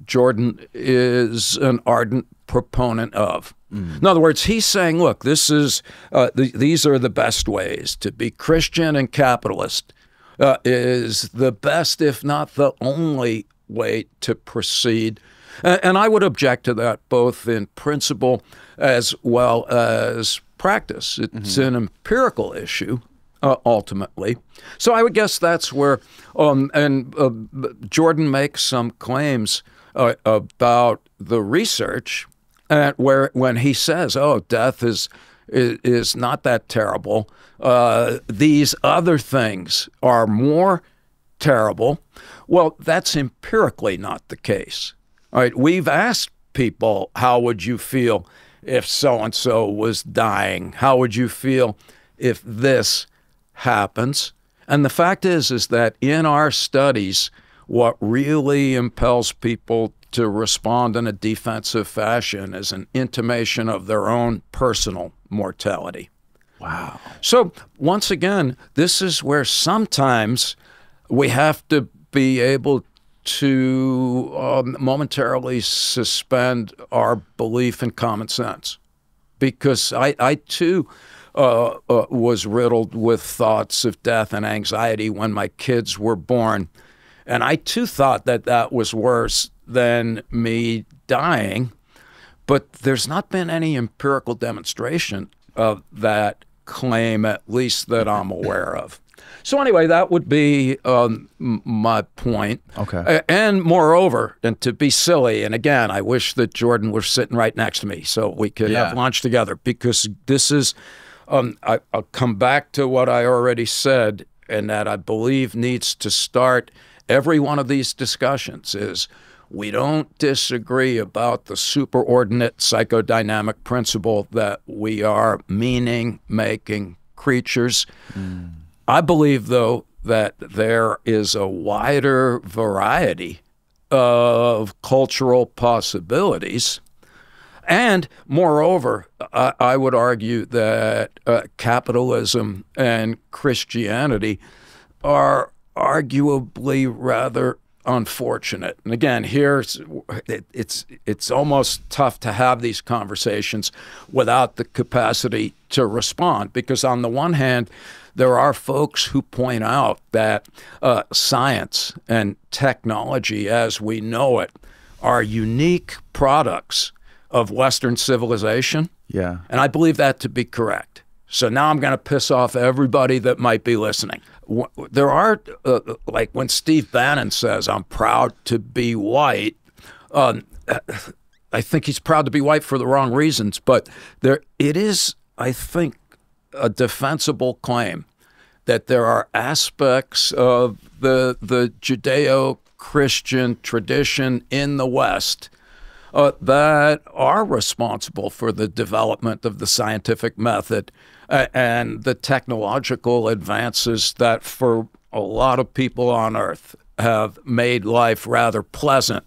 Jordan is an ardent proponent of. In other words, he's saying, look, these are the best ways to be Christian and capitalist. Is the best, if not the only, way to proceed. And I would object to that both in principle as well as practice. It's an empirical issue, ultimately. So I would guess that's where, Jordan makes some claims about the research, when he says, oh, death is not that terrible. These other things are more terrible. Well, that's empirically not the case. All right, we've asked people, how would you feel if so-and-so was dying? How would you feel if this happens? And the fact is that in our studies, what really impels people to respond in a defensive fashion is an intimation of their own personal mortality. Wow. So once again, this is where sometimes we have to be able to momentarily suspend our belief in common sense. Because I too was riddled with thoughts of death and anxiety when my kids were born. And I too thought that that was worse than me dying. But there's not been any empirical demonstration of that claim, at least that I'm aware of. So anyway, that would be my point. Okay. And moreover, and to be silly, and again, I wish that Jordan were sitting right next to me so we could have lunch together, because this is, I'll come back to what I already said, and that I believe needs to start every one of these discussions is, we don't disagree about the superordinate psychodynamic principle that we are meaning-making creatures. I believe, though, that there is a wider variety of cultural possibilities. And moreover, I would argue that capitalism and Christianity are arguably rather unfortunate. And again, it's almost tough to have these conversations without the capacity to respond, because on the one hand, there are folks who point out that science and technology as we know it are unique products of Western civilization. Yeah. And I believe that to be correct. So now I'm going to piss off everybody that might be listening. There are, like when Steve Bannon says, I'm proud to be white, I think he's proud to be white for the wrong reasons, but it is, I think, a defensible claim that there are aspects of the Judeo-Christian tradition in the West that are responsible for the development of the scientific method and the technological advances that for a lot of people on Earth have made life rather pleasant.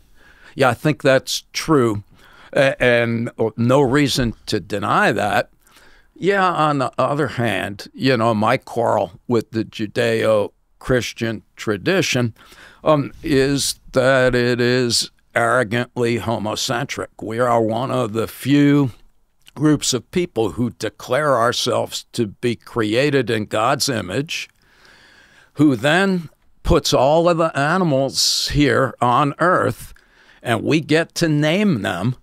Yeah, I think that's true, and no reason to deny that. Yeah, on the other hand, my quarrel with the Judeo-Christian tradition is that it is arrogantly homocentric. We are one of the few groups of people who declare ourselves to be created in God's image, who then puts all of the animals here on Earth, and we get to name them.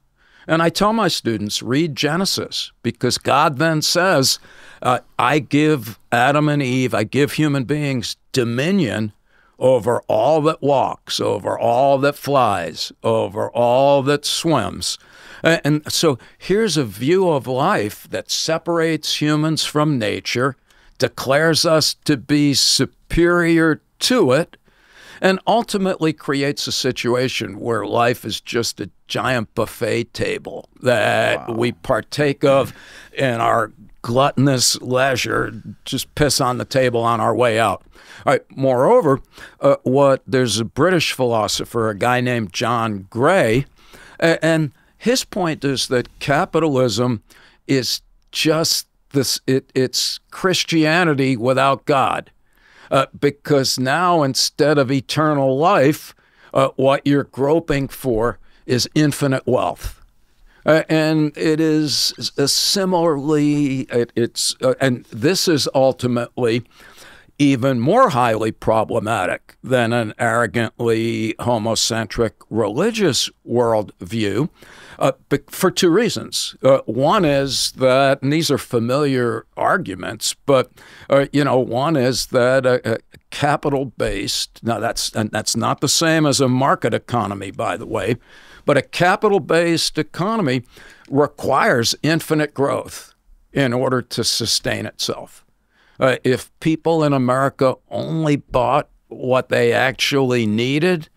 And I tell my students, read Genesis, because God then says, I give Adam and Eve, I give human beings dominion over all that walks, over all that flies, over all that swims. And so here's a view of life that separates humans from nature, declares us to be superior to it, and ultimately creates a situation where life is just a giant buffet table that we partake of in our gluttonous leisure, just piss on the table on our way out. All right. Moreover, there's a British philosopher, a guy named John Gray, and his point is that capitalism is just this, it's Christianity without God. Because now instead of eternal life, what you're groping for is infinite wealth. And it is similarly, and this is ultimately even more highly problematic than an arrogantly homocentric religious worldview, for two reasons. One is that, and these are familiar arguments, but one is that a capital-based, now that's not the same as a market economy, by the way, but a capital-based economy requires infinite growth in order to sustain itself. If people in America only bought what they actually needed,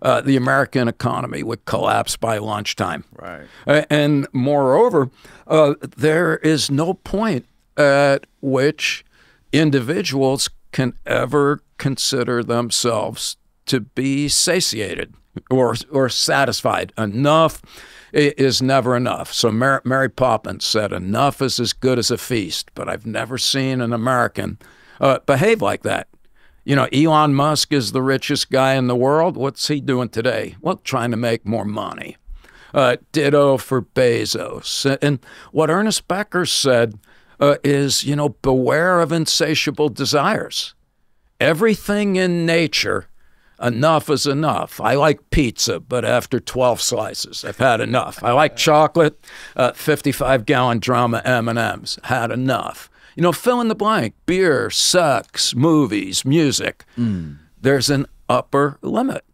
the American economy would collapse by lunchtime. Right. And moreover, there is no point at which individuals can ever consider themselves to be satiated or satisfied. Enough is never enough. So Mary Poppins said, enough is as good as a feast, but I've never seen an American behave like that. Elon Musk is the richest guy in the world. What's he doing today? Well, trying to make more money. Ditto for Bezos. And what Ernest Becker said is, beware of insatiable desires. Everything in nature, enough is enough. I like pizza, but after 12 slices, I've had enough. I like chocolate, 55-gallon drum of M&Ms, had enough. Fill in the blank, beer, sex, movies, music. There's an upper limit,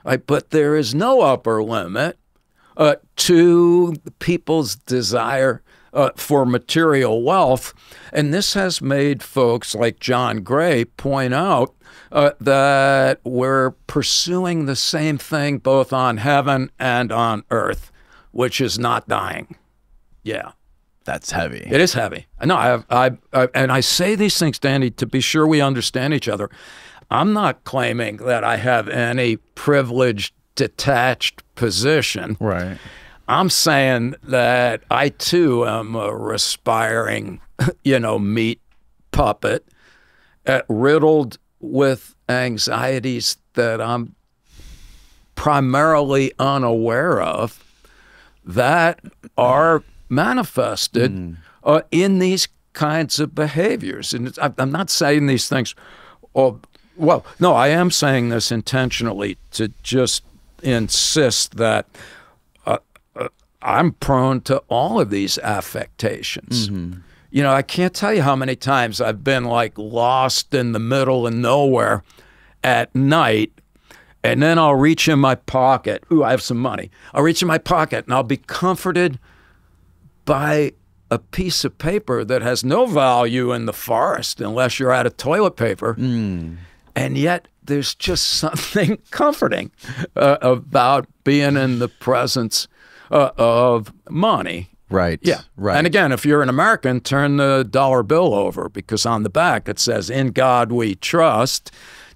right? But there is no upper limit to people's desire for material wealth. And this has made folks like John Gray point out that we're pursuing the same thing both on heaven and on earth, which is not dying. Yeah. That's heavy. It is heavy. No, and I say these things, Danny, to be sure we understand each other. I'm not claiming that I have any privileged, detached position. Right. I'm saying that I too am a respiring, meat puppet, riddled with anxieties that I'm primarily unaware of that are manifested in these kinds of behaviors. And I'm not saying these things, well, no, I am saying this intentionally to just insist that I'm prone to all of these affectations. I can't tell you how many times I've been like lost in the middle of nowhere at night, and then I'll reach in my pocket. Ooh, I have some money. I'll reach in my pocket and I'll be comforted by a piece of paper that has no value in the forest unless you're out of toilet paper. And yet there's just something comforting about being in the presence of money. Right. Yeah. Right. And again, if you're an American, turn the dollar bill over, because on the back it says, "In God we trust,"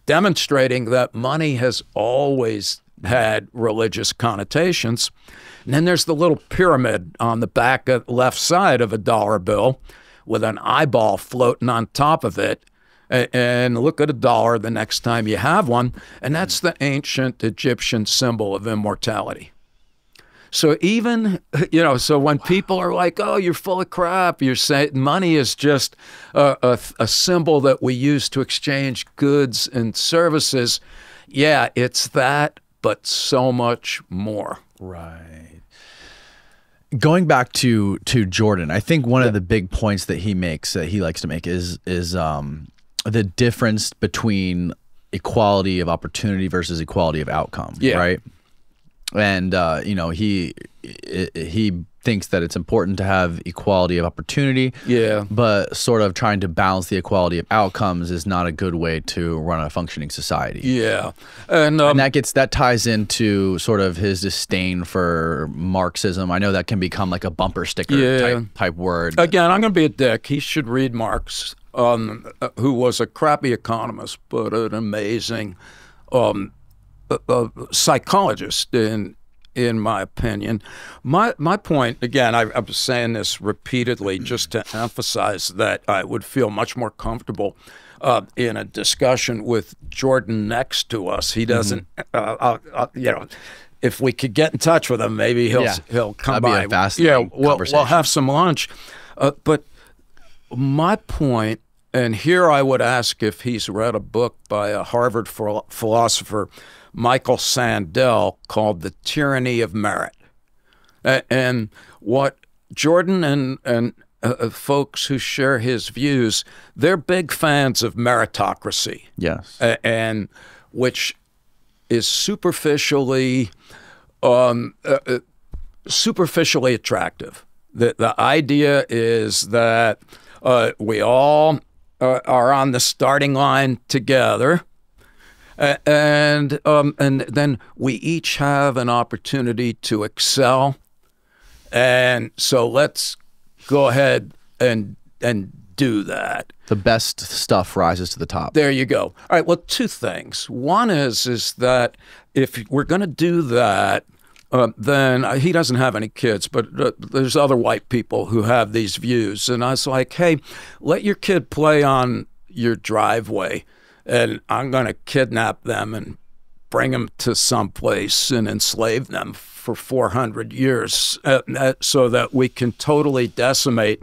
demonstrating that money has always had religious connotations. And then there's the little pyramid on the back left side of a dollar bill with an eyeball floating on top of it. And look at a dollar the next time you have one. And that's the ancient Egyptian symbol of immortality. So even, so when people are like, "Oh, you're full of crap," you're saying money is just a symbol that we use to exchange goods and services. Yeah, it's that, but so much more. Right. Going back to Jordan, I think one of the big points that he makes, that he likes to make, is the difference between equality of opportunity versus equality of outcome. Yeah. Right. And he thinks that it's important to have equality of opportunity. Yeah. But sort of trying to balance the equality of outcomes is not a good way to run a functioning society. Yeah. And that ties into sort of his disdain for Marxism. I know that can become like a bumper sticker type word. Again, I'm going to be a dick. He should read Marx, who was a crappy economist, but an amazing psychologist, in my opinion. My point, again, I'm saying this repeatedly just to emphasize that I would feel much more comfortable in a discussion with Jordan next to us. He doesn't, if we could get in touch with him, maybe he'll come That'd by. Be a fascinating conversation. We'll have some lunch. But my point, and here I would ask if he's read a book by a Harvard philosopher, Michael Sandel, called The Tyranny of Merit. And what Jordan and folks who share his views, they're big fans of meritocracy. Yes. And which is superficially attractive. The idea is that we all are on the starting line together, and then we each have an opportunity to excel, and so let's go ahead and do that. The best stuff rises to the top. There you go. All right. Well, two things. One is that if we're going to do that, then he doesn't have any kids, but there's other white people who have these views. And I was like, hey, let your kid play on your driveway, and I'm going to kidnap them and bring them to some place and enslave them for 400 years so that we can totally decimate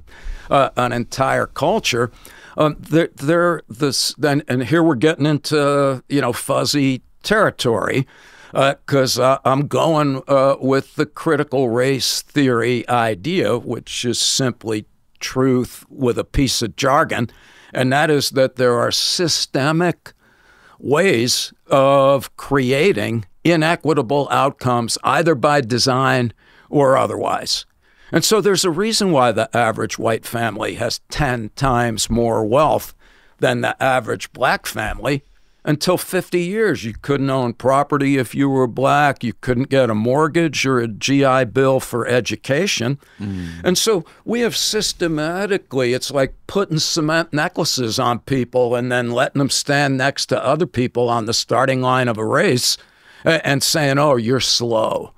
an entire culture. And here we're getting into, fuzzy territory. Because I'm going with the critical race theory idea, which is simply truth with a piece of jargon, and that is that there are systemic ways of creating inequitable outcomes, either by design or otherwise. And so there's a reason why the average white family has 10 times more wealth than the average black family. until 50 years. You couldn't own property if you were black. You couldn't get a mortgage or a GI Bill for education. And so we have systematically, it's like putting cement necklaces on people and then letting them stand next to other people on the starting line of a race and saying, oh, you're slow.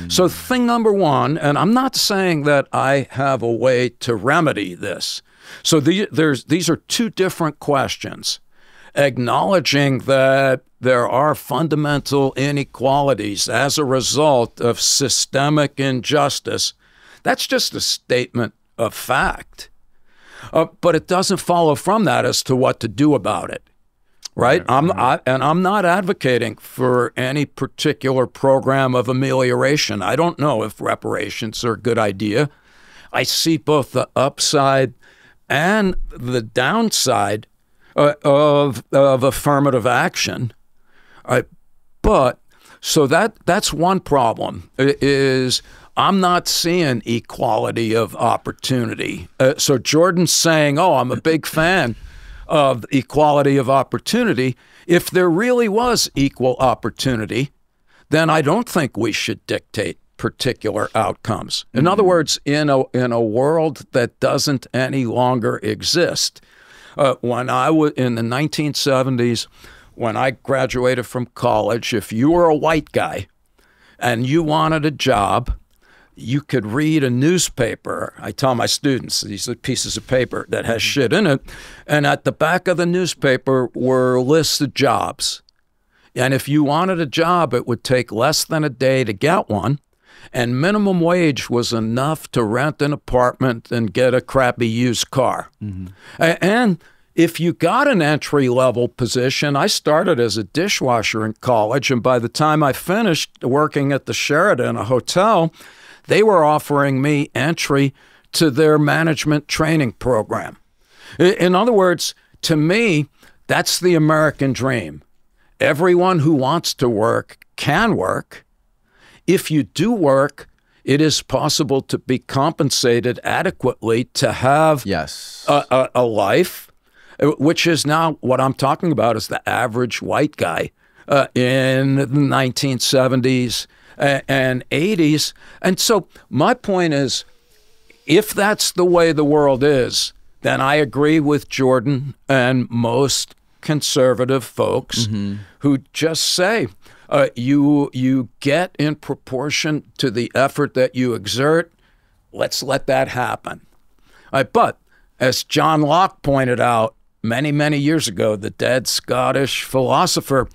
So thing number one, and I'm not saying that I have a way to remedy this. So these are two different questions. Acknowledging that there are fundamental inequalities as a result of systemic injustice, that's just a statement of fact. But it doesn't follow from that as to what to do about it, right? I'm not advocating for any particular program of amelioration. I don't know if reparations are a good idea. I see both the upside and the downside of affirmative action. But so that's one problem, is I'm not seeing equality of opportunity. So Jordan's saying, oh, I'm a big fan of equality of opportunity. If there really was equal opportunity, then I don't think we should dictate particular outcomes. In other words, in a world that doesn't any longer exist, when I was in the 1970s, when I graduated from college, if you were a white guy and you wanted a job, you could read a newspaper. I tell my students, these are pieces of paper that has shit in it, and at the back of the newspaper were lists of jobs. And if you wanted a job, it would take less than a day to get one, and minimum wage was enough to rent an apartment and get a crappy used car. And if you got an entry-level position, I started as a dishwasher in college, and by the time I finished working at the Sheraton, a hotel, they were offering me entry to their management training program. In other words, to me, that's the American dream. Everyone who wants to work can work. If you do work, it is possible to be compensated adequately to have a life, which is now what I'm talking about is the average white guy in the 1970s and 80s. And so my point is, if that's the way the world is, then I agree with Jordan and most conservative folks who just say, you get in proportion to the effort that you exert. Let's let that happen. But as John Locke pointed out many, many years ago, the dead Scottish philosopher,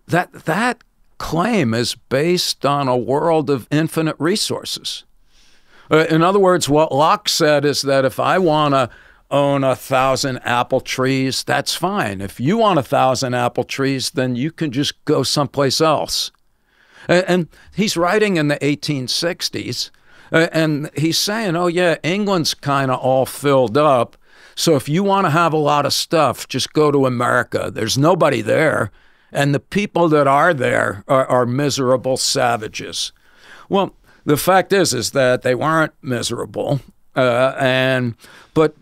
that claim is based on a world of infinite resources. In other words, what Locke said is that if I want to own 1,000 apple trees, that's fine. If you want 1,000 apple trees, then you can just go someplace else. And he's writing in the 1860s, and he's saying, oh yeah, England's kind of all filled up, so if you want to have a lot of stuff, just go to America. There's nobody there, and the people that are there are miserable savages. Well, the fact is that they weren't miserable, but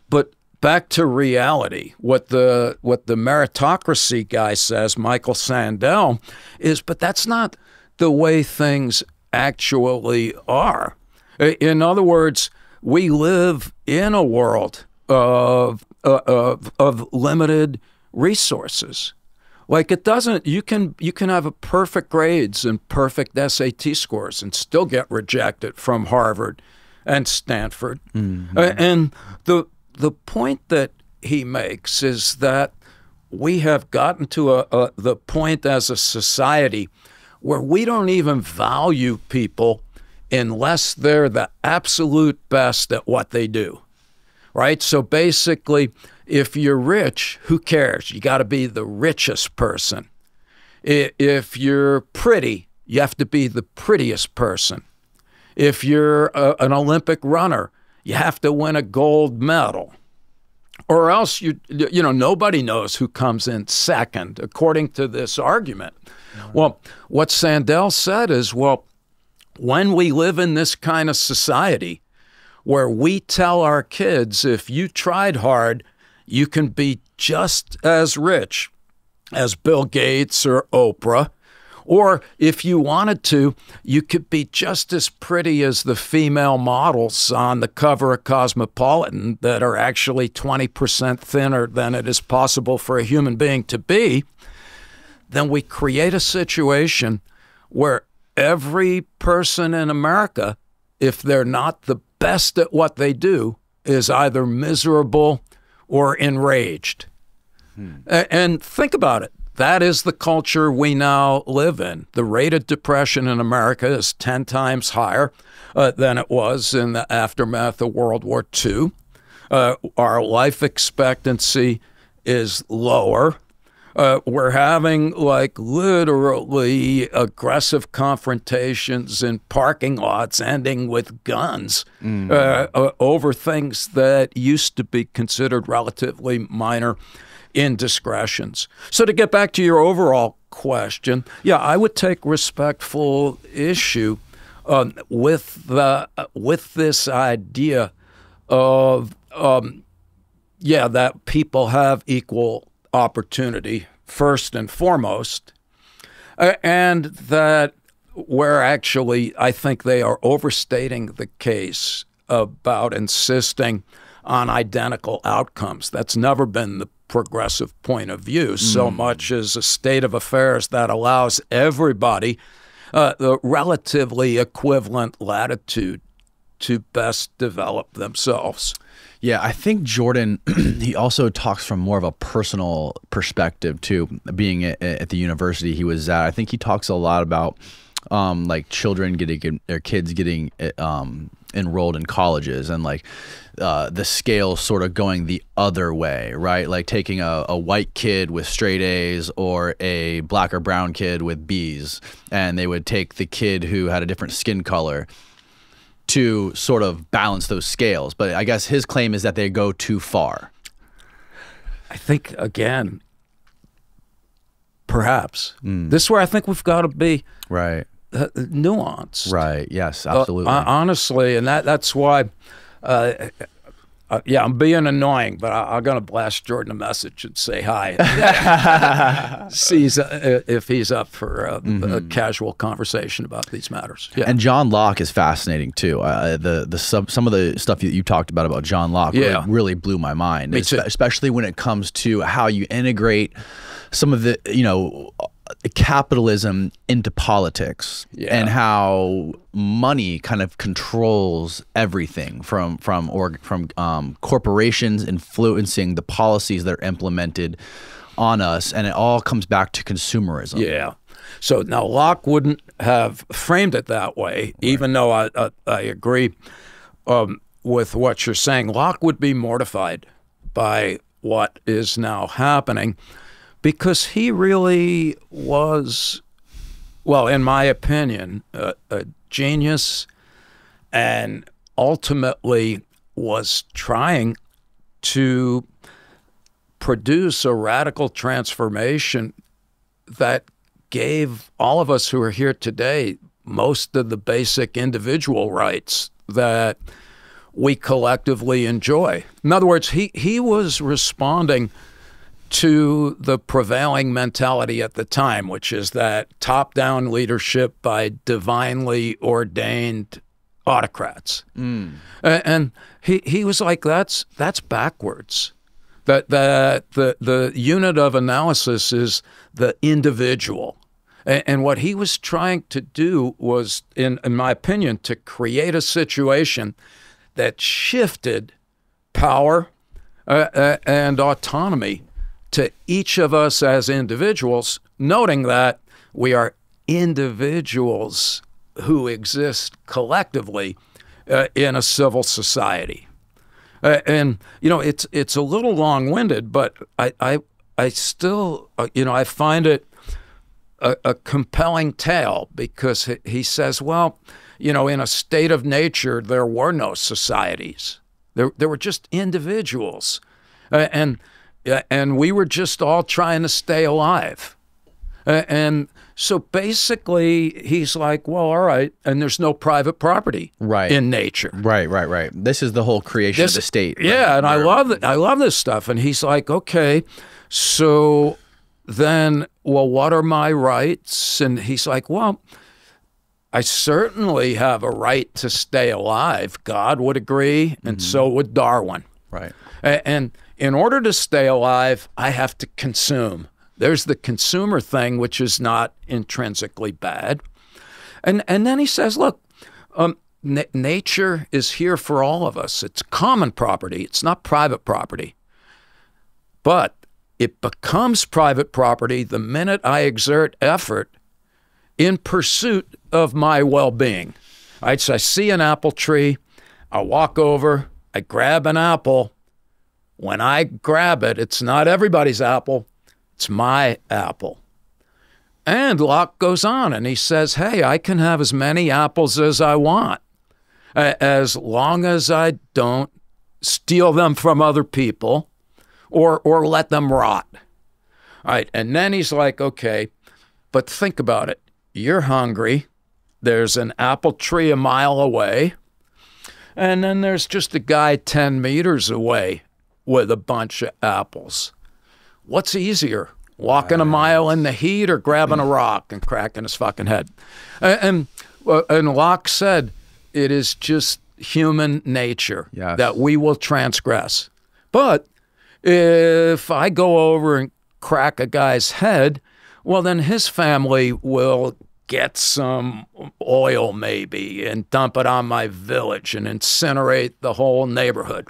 back to reality, what the meritocracy guy says, Michael Sandel, is, but that's not the way things actually are. In other words, we live in a world of limited resources. Like it doesn't, you can have a perfect grades and perfect SAT scores and still get rejected from Harvard and Stanford. And the point that he makes is that we have gotten to the point as a society where we don't even value people unless they're the absolute best at what they do, right? So basically, if you're rich, who cares? You got to be the richest person. If you're pretty, you have to be the prettiest person. If you're an Olympic runner, you have to win a gold medal. Or else, nobody knows who comes in second, according to this argument. Well, what Sandel said is, well, when we live in this kind of society where we tell our kids, if you tried hard, you can be just as rich as Bill Gates or Oprah. Or if you wanted to, you could be just as pretty as the female models on the cover of Cosmopolitan that are actually 20% thinner than it is possible for a human being to be. Then we create a situation where every person in America, if they're not the best at what they do, is either miserable or enraged. And think about it. That is the culture we now live in. The rate of depression in America is 10 times higher than it was in the aftermath of World War II. Our life expectancy is lower. We're having like literally aggressive confrontations in parking lots ending with guns over things that used to be considered relatively minor indiscretions. So to get back to your overall question, yeah, I would take respectful issue with this idea of that people have equal opportunity first and foremost, and that I think they are overstating the case about insisting on identical outcomes. That's never been the progressive point of view so much as a state of affairs that allows everybody the relatively equivalent latitude to best develop themselves. Yeah, I think Jordan, he also talks from more of a personal perspective too, being at the university he was at. I think he talks a lot about like children getting, or kids getting enrolled in colleges, and like the scale sort of going the other way, right? Like taking a white kid with straight A's or a black or brown kid with B's, and they would take the kid who had a different skin color to sort of balance those scales. But I guess his claim is that they go too far. I think, again, perhaps. This is where I think we've got to be nuanced. Right, yes, absolutely. Honestly, and that's why, I'm being annoying, but I'm going to blast Jordan a message and say hi. See if he's up for a casual conversation about these matters. Yeah. And John Locke is fascinating too. Some of the stuff you talked about John Locke really blew my mind. Me too. Especially when it comes to how you integrate some of the, capitalism into politics, and how money kind of controls everything from corporations influencing the policies that are implemented on us, and it all comes back to consumerism. Yeah. So now Locke wouldn't have framed it that way, even though I agree with what you're saying. Locke would be mortified by what is now happening, because he really was, well, in my opinion, a genius, and ultimately was trying to produce a radical transformation that gave all of us who are here today most of the basic individual rights that we collectively enjoy. In other words, he was responding to the prevailing mentality at the time, which is that top-down leadership by divinely ordained autocrats. And he was like, that's backwards. That the unit of analysis is the individual. And what he was trying to do was, in my opinion, to create a situation that shifted power and autonomy to each of us as individuals, noting that we are individuals who exist collectively in a civil society. And it's a little long-winded, but I still I find it a compelling tale, because he says, well, in a state of nature there were no societies. There were just individuals, and we were just all trying to stay alive. And so basically he's like, well, all right, and there's no private property in nature. Right. This is the whole creation of the state. Yeah, and I love this stuff. And he's like, okay, so then, well, what are my rights? And he's like, well, I certainly have a right to stay alive. God would agree, and so would Darwin. Right. And in order to stay alive, I have to consume. There's the consumer thing, which is not intrinsically bad. And then he says, look, nature is here for all of us. It's common property. It's not private property. But it becomes private property the minute I exert effort in pursuit of my well-being. Right? So I see an apple tree, I walk over, I grab an apple. When I grab it, it's not everybody's apple, it's my apple. And Locke goes on and he says, hey, I can have as many apples as I want, as long as I don't steal them from other people or let them rot. All right, and then he's like, okay, but think about it. You're hungry. There's an apple tree a mile away. And then there's just a guy 10 meters away with a bunch of apples. What's easier, walking a mile in the heat or grabbing a rock and cracking his fucking head? And Locke said, it is just human nature that we will transgress. But if I go over and crack a guy's head, well, then his family will get some oil maybe and dump it on my village and incinerate the whole neighborhood.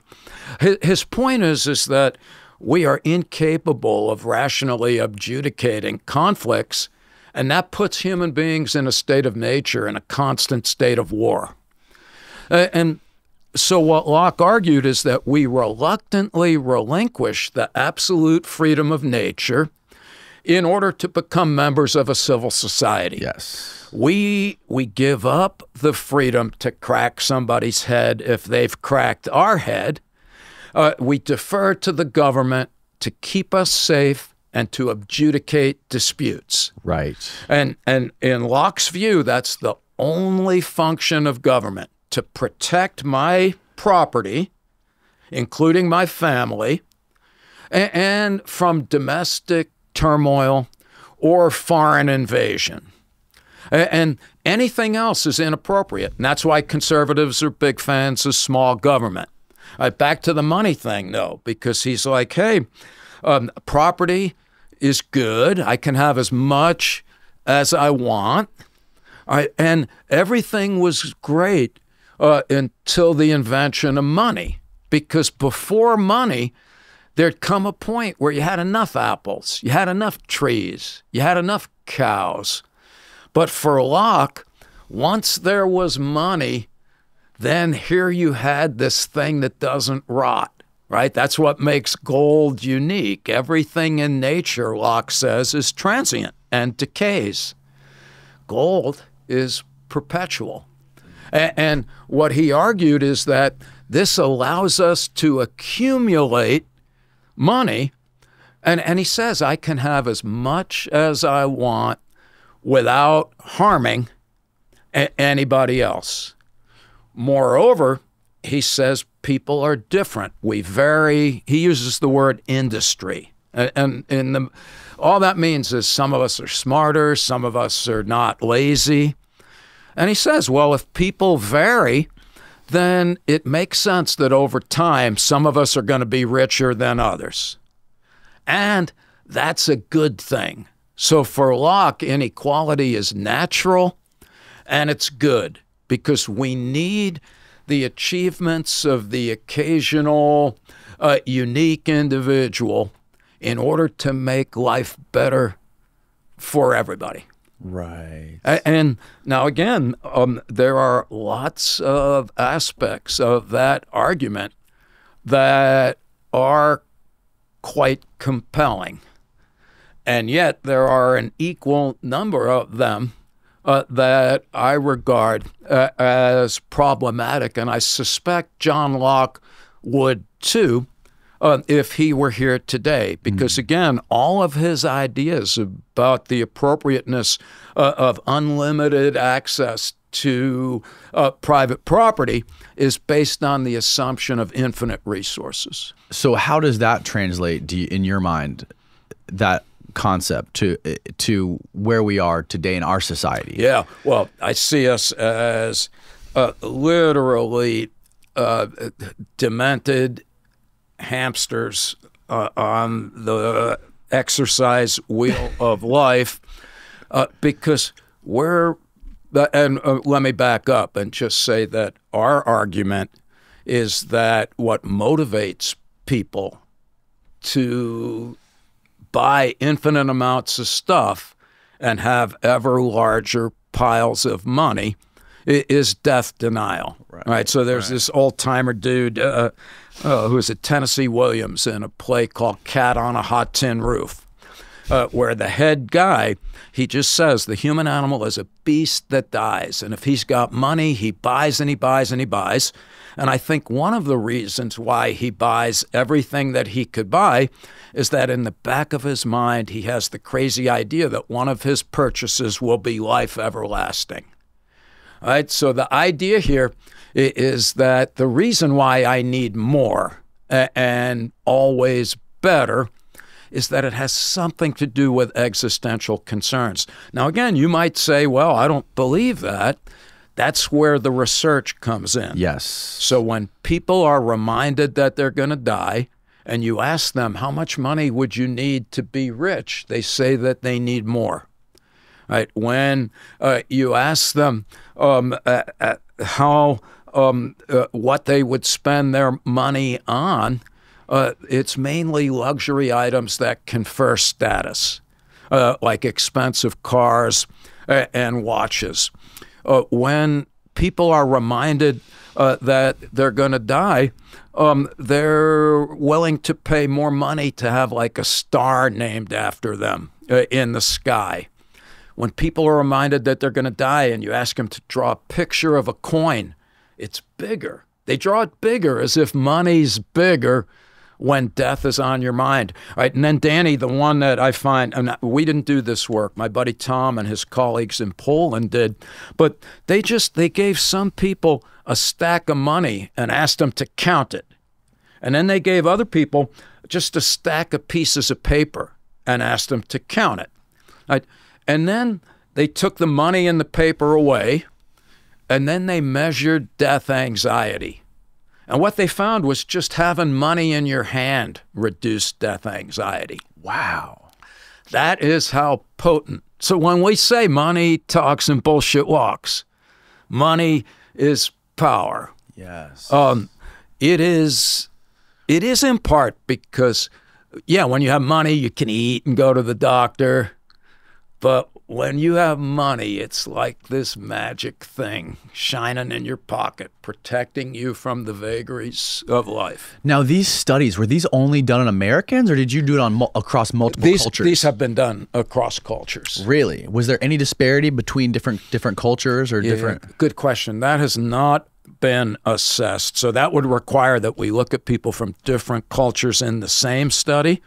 His point is that we are incapable of rationally adjudicating conflicts, and that puts human beings in a state of nature, in a constant state of war. And so what Locke argued is that we reluctantly relinquish the absolute freedom of nature in order to become members of a civil society. Yes. We give up the freedom to crack somebody's head if they've cracked our head. We defer to the government to keep us safe and to adjudicate disputes. Right. And in Locke's view, that's the only function of government, to protect my property, including my family, and from domestic turmoil or foreign invasion. And anything else is inappropriate. And that's why conservatives are big fans of small government. Back to the money thing, though, because he's like, hey, property is good. I can have as much as I want. And everything was great until the invention of money. Because before money, there'd come a point where you had enough apples, you had enough trees, you had enough cows. But for Locke, once there was money, then here you had this thing that doesn't rot, right? That's what makes gold unique. Everything in nature, Locke says, is transient and decays. Gold is perpetual. And what he argued is that this allows us to accumulate money, and he says, I can have as much as I want without harming anybody else. Moreover, he says people are different. We vary. He uses the word industry. And all that means is some of us are smarter, some of us are not lazy. And he says, well, if people vary, then it makes sense that over time, some of us are going to be richer than others. And that's a good thing. So for Locke, inequality is natural and it's good because we need the achievements of the occasional unique individual in order to make life better for everybody. Right. And now, again, there are lots of aspects of that argument that are quite compelling. And yet there are an equal number of them that I regard as problematic. And I suspect John Locke would too if he were here today. Because again, all of his ideas about the appropriateness of unlimited access to private property is based on the assumption of infinite resources. So how does that translate in your mind, that concept to where we are today in our society? Yeah, well, I see us as literally demented hamsters on the exercise wheel of life, because let me back up and just say that our argument is that what motivates people to buy infinite amounts of stuff and have ever larger piles of money is death denial. Right? So there's this old-timer dude who is at Tennessee Williams in a play called Cat on a Hot Tin Roof, where the head guy, he just says the human animal is a beast that dies. And if he's got money, he buys and he buys and he buys. And I think one of the reasons why he buys everything that he could buy is that in the back of his mind, he has the crazy idea that one of his purchases will be life everlasting. All right? So the idea here is that the reason why I need more and always better is that it has something to do with existential concerns. Now, again, you might say, well, I don't believe that. That's where the research comes in. Yes. So when people are reminded that they're going to die, and you ask them, how much money would you need to be rich? They say that they need more. Right? When you ask them what they would spend their money on, it's mainly luxury items that confer status, like expensive cars and watches. When people are reminded that they're going to die, they're willing to pay more money to have like a star named after them in the sky. When people are reminded that they're going to die and you ask them to draw a picture of a coin, it's bigger. They draw it bigger as if money's bigger when death is on your mind. All right, and then Danny, the one that I find, and we didn't do this work, my buddy Tom and his colleagues in Poland did, but they gave some people a stack of money and asked them to count it. And then they gave other people just a stack of pieces of paper and asked them to count it. All right, and then they took the money and the paper away, and then they measured death anxiety. And what they found was just having money in your hand reduced death anxiety. Wow. That is how potent. So when we say money talks and bullshit walks, money is power. Yes. It is in part because, yeah, when you have money, you can eat and go to the doctor. But when you have money, it's like this magic thing shining in your pocket, protecting you from the vagaries of life. Now, these studies, were these only done on Americans, or did you do it across multiple cultures? These have been done across cultures. Really? Was there any disparity between different cultures or different? Good question. That has not been assessed. So that would require that we look at people from different cultures in the same study.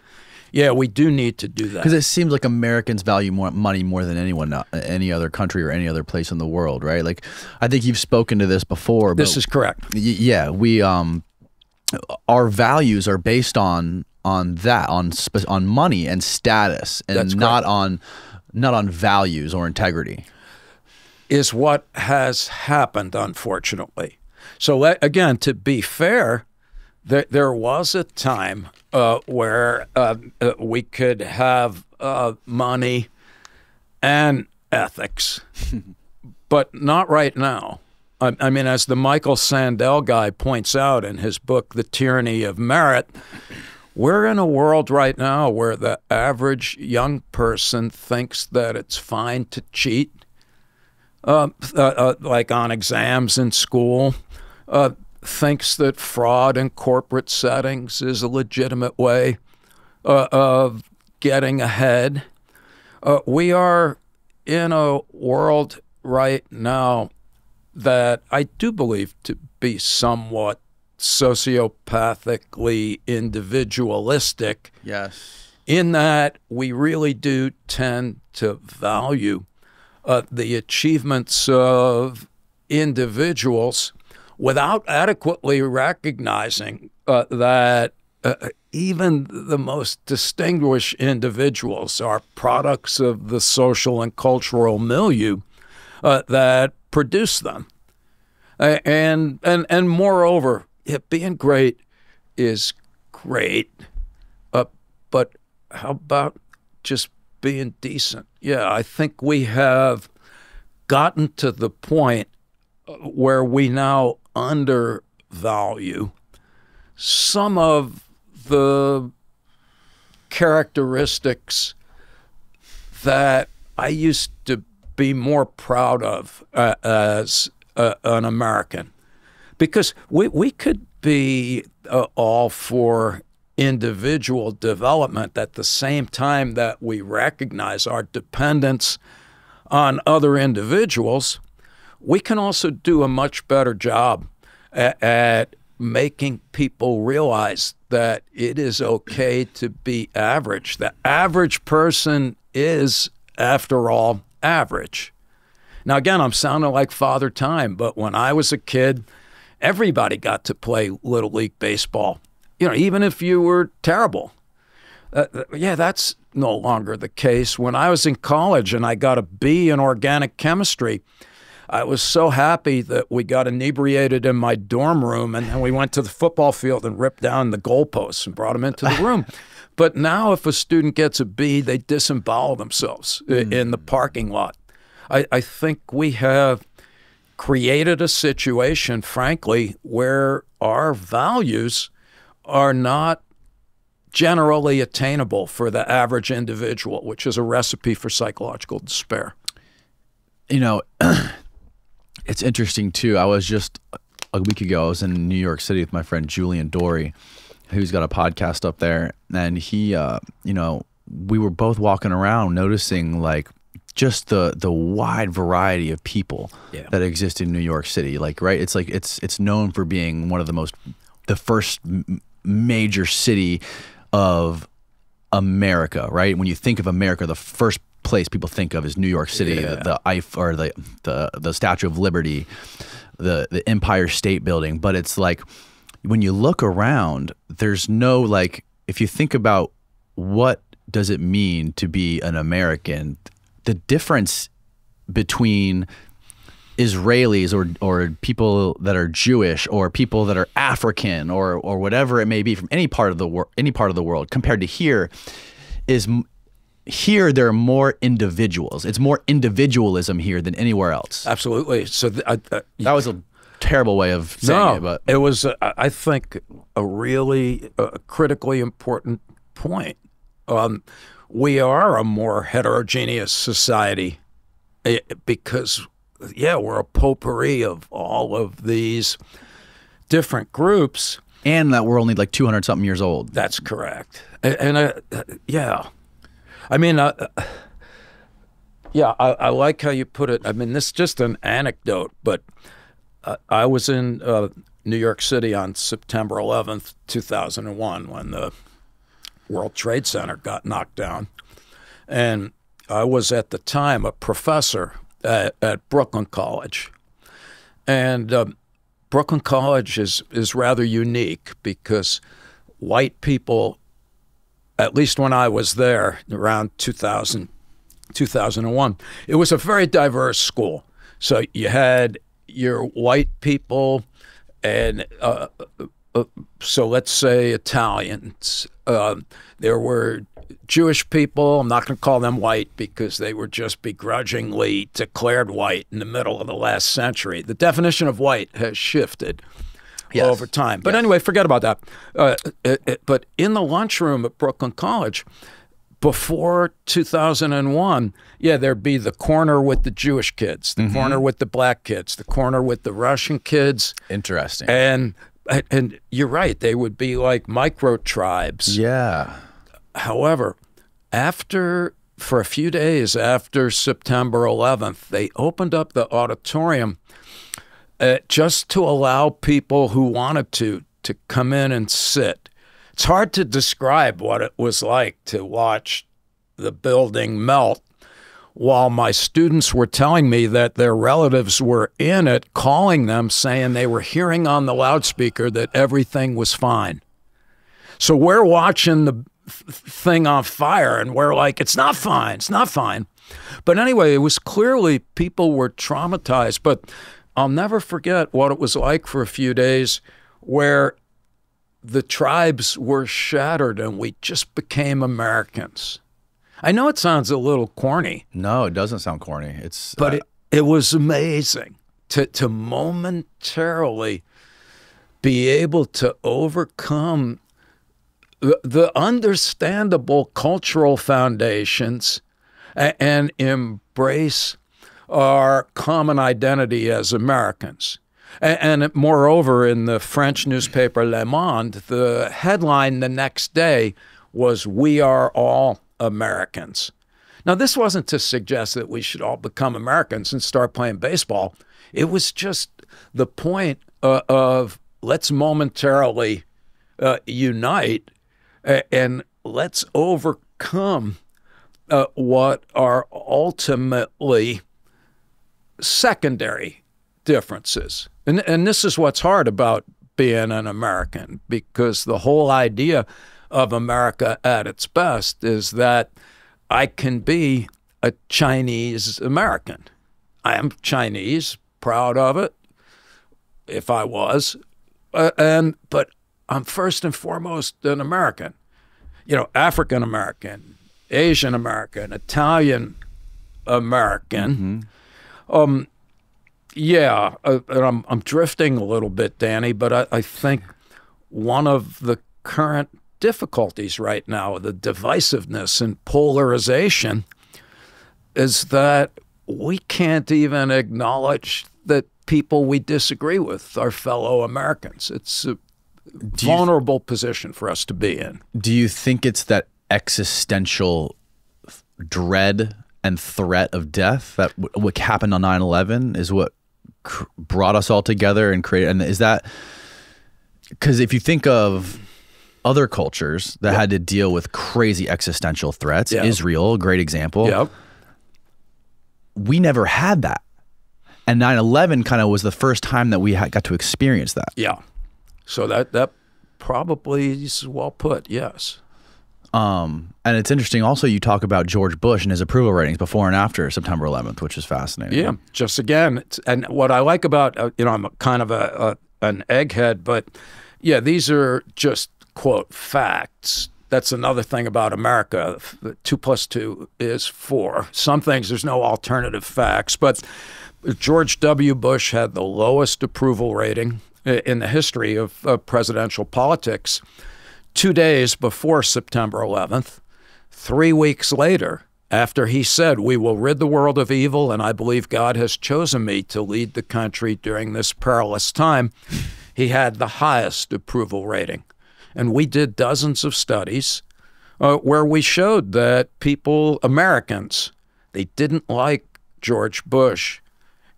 Yeah, we do need to do that. Because it seems like Americans value money more than anyone, any other country or any other place in the world, right? Like, I think you've spoken to this before. This is correct. Yeah, we our values are based on that, on money and status, and not on values or integrity. Is what has happened, unfortunately. So again, to be fair, there was a time where we could have money and ethics, but not right now. I mean, as the Michael Sandel guy points out in his book, The Tyranny of Merit, we're in a world right now where the average young person thinks that it's fine to cheat, like on exams in school, thinks that fraud in corporate settings is a legitimate way of getting ahead. We are in a world right now that I do believe to be somewhat sociopathically individualistic. Yes. In that we really do tend to value the achievements of individuals without adequately recognizing that even the most distinguished individuals are products of the social and cultural milieu that produce them. And moreover, being great is great, but how about just being decent? Yeah, I think we have gotten to the point where we now undervalue some of the characteristics that I used to be more proud of as an American. Because we could be all for individual development at the same time that we recognize our dependence on other individuals. We can also do a much better job at making people realize that it is okay to be average. The average person is, after all, average. Now, again, I'm sounding like Father Time, but when I was a kid, everybody got to play Little League Baseball, even if you were terrible. That's no longer the case. When I was in college and I got a B in organic chemistry, I was so happy that we got inebriated in my dorm room, and then we went to the football field and ripped down the goalposts and brought them into the room. But now if a student gets a B, they disembowel themselves in the parking lot. I think we have created a situation, frankly, where our values are not generally attainable for the average individual, which is a recipe for psychological despair. It's interesting, too. I was just a week ago, I was in New York City with my friend Julian Dory, who's got a podcast up there. And he, we were both walking around noticing like just the wide variety of people that exist in New York City. Like, right? It's like it's known for being one of the first major city of America, right? When you think of America, the first place people think of is New York City, the Statue of Liberty, the Empire State Building. But it's like when you look around, there's no like, if you think about what does it mean to be an American, the difference between Israelis or people that are Jewish or people that are African or whatever it may be from any part of the world compared to here is. Here, there are more individuals. It's more individualism here than anywhere else. Absolutely. So that was a terrible way of saying it, but it was, I think, a really critically important point. We are a more heterogeneous society because, we're a potpourri of all of these different groups, and that we're only like 200-something years old. That's correct. And I mean, I like how you put it. I mean, this is just an anecdote, but I was in New York City on September 11th, 2001, when the World Trade Center got knocked down. And I was at the time a professor at Brooklyn College. And Brooklyn College is rather unique because white people, at least when I was there around 2001, it was a very diverse school. So you had your white people and so let's say Italians. There were Jewish people. I'm not going to call them white because they were just begrudgingly declared white in the middle of the last century. The definition of white has shifted over time. But anyway, forget about that. But in the lunchroom at Brooklyn College, before 2001, there'd be the corner with the Jewish kids, the corner with the black kids, the corner with the Russian kids. Interesting. And you're right, they would be like micro tribes. Yeah. However, for a few days after September 11th, they opened up the auditorium just to allow people who wanted to come in and sit. It's hard to describe what it was like to watch the building melt while my students were telling me that their relatives were in it, calling them, saying they were hearing on the loudspeaker that everything was fine. So we're watching the thing on fire and we're like, it's not fine, it's not fine. But anyway, it was clearly people were traumatized. But I'll never forget what it was like for a few days where the tribes were shattered and we just became Americans. I know it sounds a little corny. No, it doesn't sound corny. But it was amazing to momentarily be able to overcome the understandable cultural foundations and embrace our common identity as Americans. And moreover, in the French newspaper Le Monde, the headline the next day was, "We are all Americans." Now, this wasn't to suggest that we should all become Americans and start playing baseball. It was just the point of let's momentarily unite and let's overcome what are ultimately secondary differences. And this is what's hard about being an American, because the whole idea of America at its best is that I can be a Chinese American. I am Chinese, proud of it, if I was, but I'm first and foremost an American. You know, African American, Asian American, Italian American. Yeah, and I'm drifting a little bit, Danny, but I think one of the current difficulties right now, the divisiveness and polarization, is that we can't even acknowledge that people we disagree with are fellow Americans. It's a vulnerable position for us to be in. Do you think it's that existential dread and threat of death that what happened on 9/11 is what brought us all together and created? And is that because if you think of other cultures that had to deal with crazy existential threats, Israel, a great example, we never had that. And 9/11 kind of was the first time that we got to experience that. Yeah. So that probably is well put, yes. And it's interesting also you talk about George Bush and his approval ratings before and after September 11th, which is fascinating. Yeah, just again, and what I like about, I'm kind of an egghead, but yeah, these are just, quote, facts. That's another thing about America. 2 + 2 is 4. Some things, there's no alternative facts, but George W. Bush had the lowest approval rating in the history of presidential politics 2 days before September 11th. 3 weeks later, after he said, "We will rid the world of evil, and I believe God has chosen me to lead the country during this perilous time," he had the highest approval rating. And we did dozens of studies where we showed that people, Americans, they didn't like George Bush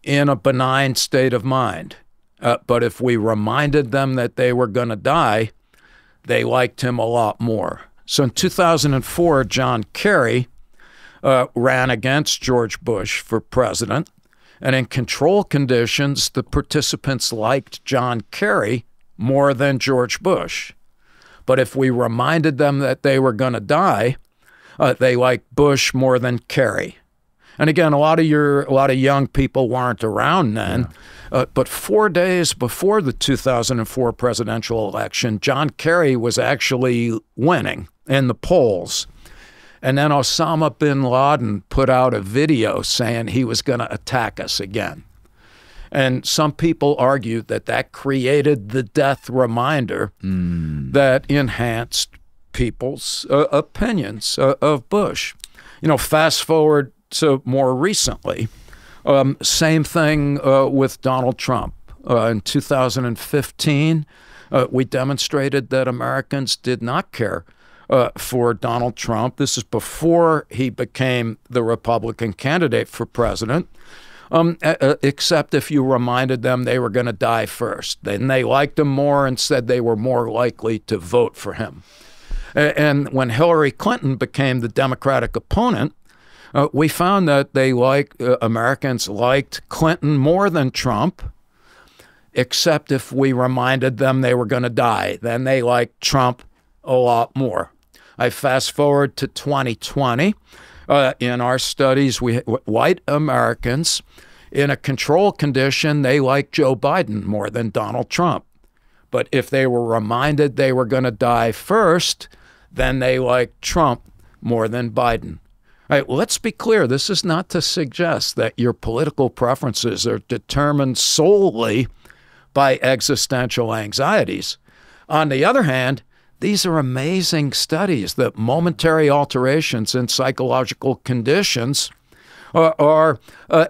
in a benign state of mind. But if we reminded them that they were going to die, they liked him a lot more. So in 2004, John Kerry ran against George Bush for president. And in control conditions, the participants liked John Kerry more than George Bush. But if we reminded them that they were going to die, they liked Bush more than Kerry. And again, a lot of young people weren't around then. But 4 days before the 2004 presidential election, John Kerry was actually winning in the polls. And then Osama bin Laden put out a video saying he was going to attack us again. And some people argued that that created the death reminder that enhanced people's opinions of Bush. You know, fast forward to more recently, same thing with Donald Trump. In 2015, we demonstrated that Americans did not care for Donald Trump. This is before he became the Republican candidate for president, except if you reminded them they were going to die first. Then they liked him more and said they were more likely to vote for him. And when Hillary Clinton became the Democratic opponent, we found that Americans liked Clinton more than Trump, except if we reminded them they were going to die. Then they liked Trump a lot more. I fast forward to 2020. In our studies, white Americans, in a control condition, they like Joe Biden more than Donald Trump. But if they were reminded they were going to die first, then they like Trump more than Biden. All right, well, let's be clear. This is not to suggest that your political preferences are determined solely by existential anxieties. On the other hand, these are amazing studies that momentary alterations in psychological conditions are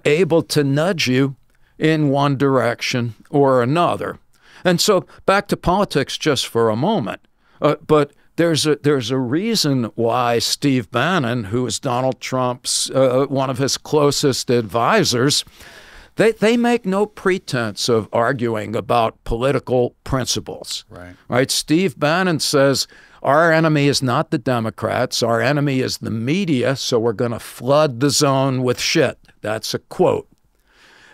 able to nudge you in one direction or another. And so back to politics just for a moment. But there's a reason why Steve Bannon, who is Donald Trump's one of his closest advisors, they make no pretense of arguing about political principles. Right? Steve Bannon says, our enemy is not the Democrats. Our enemy is the media, so we're going to flood the zone with shit. That's a quote.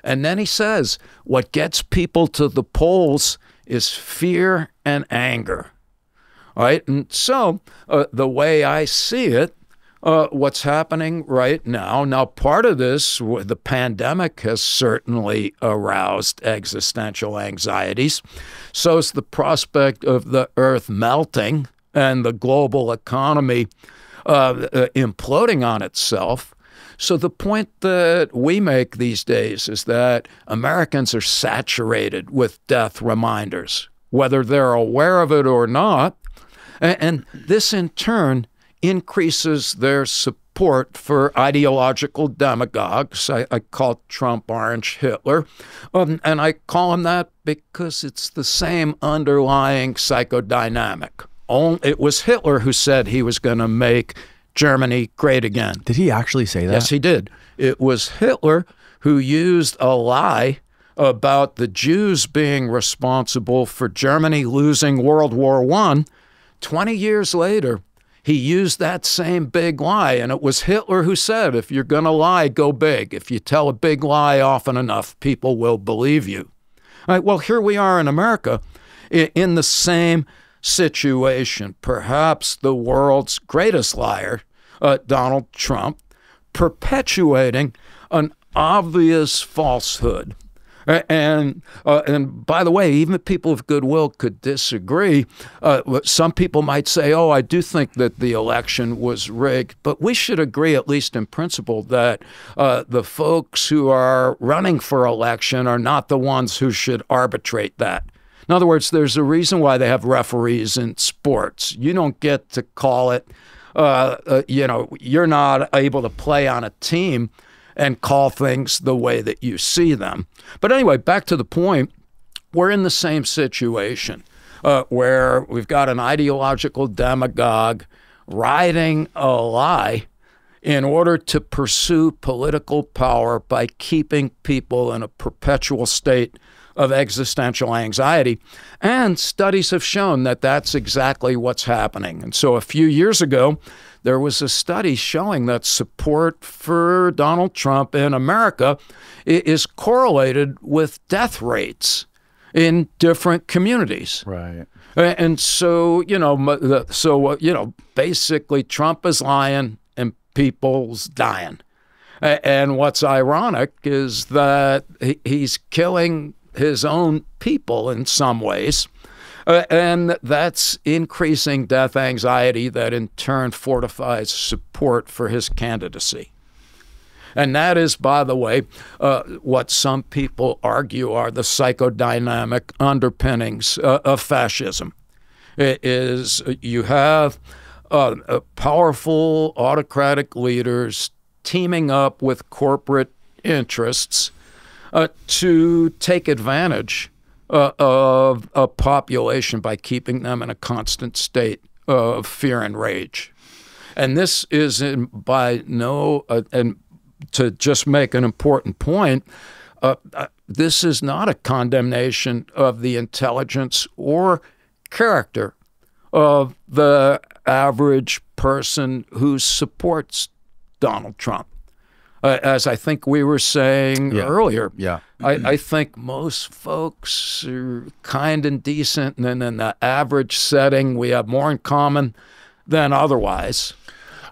And then he says, what gets people to the polls is fear and anger. All right? And so the way I see it, what's happening right now, part of this, the pandemic has certainly aroused existential anxieties. So is the prospect of the earth melting and the global economy imploding on itself. So the point that we make these days is that Americans are saturated with death reminders, whether they're aware of it or not. And this, in turn, increases their support for ideological demagogues. I call Trump Orange Hitler. And I call him that because it's the same underlying psychodynamic. It was Hitler who said he was going to make Germany great again. Did he actually say that? Yes, he did. It was Hitler who used a lie about the Jews being responsible for Germany losing World War I. 20 years later, he used that same big lie, and it was Hitler who said, if you're going to lie, go big. If you tell a big lie often enough, people will believe you. All right, well, here we are in America in the same situation. Perhaps the world's greatest liar, Donald Trump, perpetuating an obvious falsehood. And by the way, even people of goodwill could disagree. Some people might say, oh, I do think that the election was rigged. But we should agree, at least in principle, that the folks who are running for election are not the ones who should arbitrate that. In other words, there's a reason why they have referees in sports. You don't get to call it, you're not able to play on a team and call things the way that you see them. But anyway, back to the point, we're in the same situation where we've got an ideological demagogue riding a lie in order to pursue political power by keeping people in a perpetual state of existential anxiety. And studies have shown that that's exactly what's happening. And so a few years ago, there was a study showing that support for Donald Trump in America is correlated with death rates in different communities. Right. And so, basically Trump is lying and people's dying. And what's ironic is that he's killing his own people in some ways. And that's increasing death anxiety that in turn fortifies support for his candidacy. And that is, by the way, what some people argue are the psychodynamic underpinnings of fascism. It is you have powerful autocratic leaders teaming up with corporate interests to take advantage of a population by keeping them in a constant state of fear and rage. And this is and to just make an important point, this is not a condemnation of the intelligence or character of the average person who supports Donald Trump. As I think we were saying earlier, I think most folks are kind and decent, and in the average setting, we have more in common than otherwise.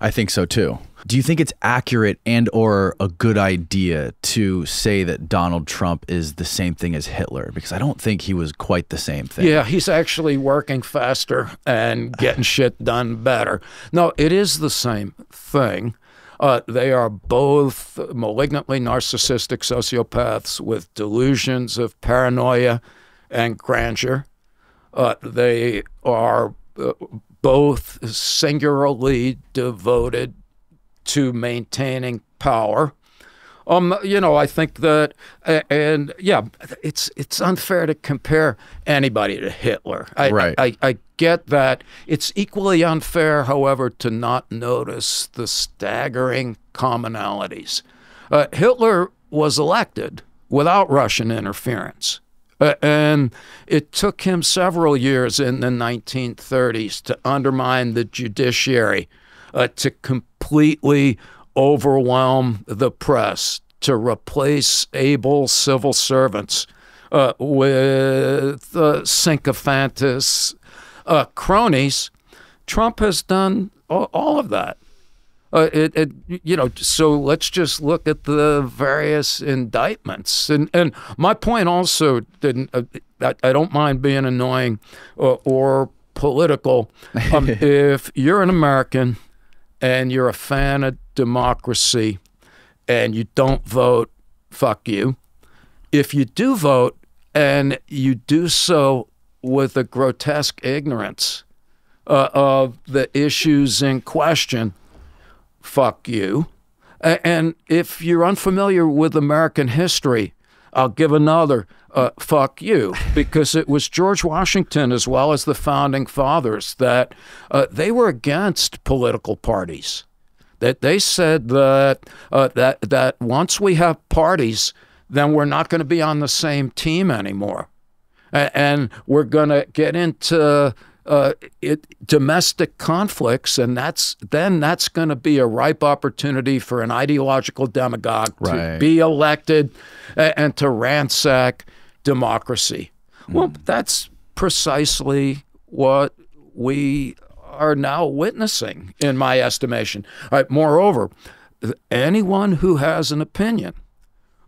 I think so too. Do you think it's accurate and or a good idea to say that Donald Trump is the same thing as Hitler? Because I don't think he was quite the same thing. Yeah, he's actually working faster and getting shit done better. No, it is the same thing. They are both malignantly narcissistic sociopaths with delusions of paranoia and grandeur. They are both singularly devoted to maintaining power. I think that, and yeah, it's unfair to compare anybody to Hitler. I get that. It's equally unfair, however, to not notice the staggering commonalities. Hitler was elected without Russian interference. And it took him several years in the 1930s to undermine the judiciary, to completely overwhelm the press, to replace able civil servants with sycophantous cronies. Trump has done all of that. So let's just look at the various indictments. And my point also I don't mind being annoying or political. If you're an American and you're a fan of democracy and you don't vote, fuck you. If you do vote and you do so with a grotesque ignorance of the issues in question, fuck you. And if you're unfamiliar with American history, I'll give another fuck you, because it was George Washington as well as the founding fathers that they were against political parties. That they said that once we have parties, then we're not going to be on the same team anymore, and we're going to get into domestic conflicts, and that's going to be a ripe opportunity for an ideological demagogue to be elected and to ransack democracy. Well, that's precisely what we are now witnessing, in my estimation. Moreover, anyone who has an opinion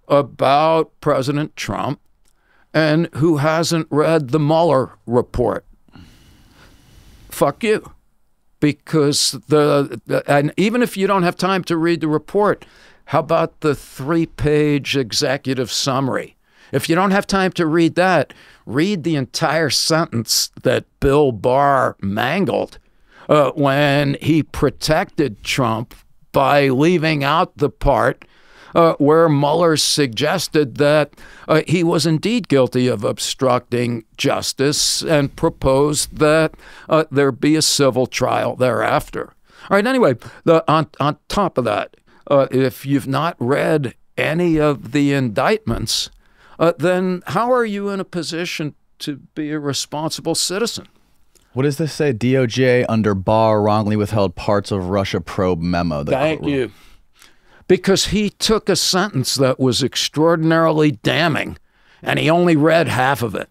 about President Trump and who hasn't read the Mueller report, fuck you. Because and even if you don't have time to read the report, how about the 3-page executive summary? If you don't have time to read that, read the entire sentence that Bill Barr mangled when he protected Trump by leaving out the part where Mueller suggested that he was indeed guilty of obstructing justice and proposed that there be a civil trial thereafter. All right, anyway, on top of that, if you've not read any of the indictments, then how are you in a position to be a responsible citizen? What does this say? DOJ under Barr wrongly withheld parts of Russia probe memo. Thank you. Because he took a sentence that was extraordinarily damning, and he only read half of it.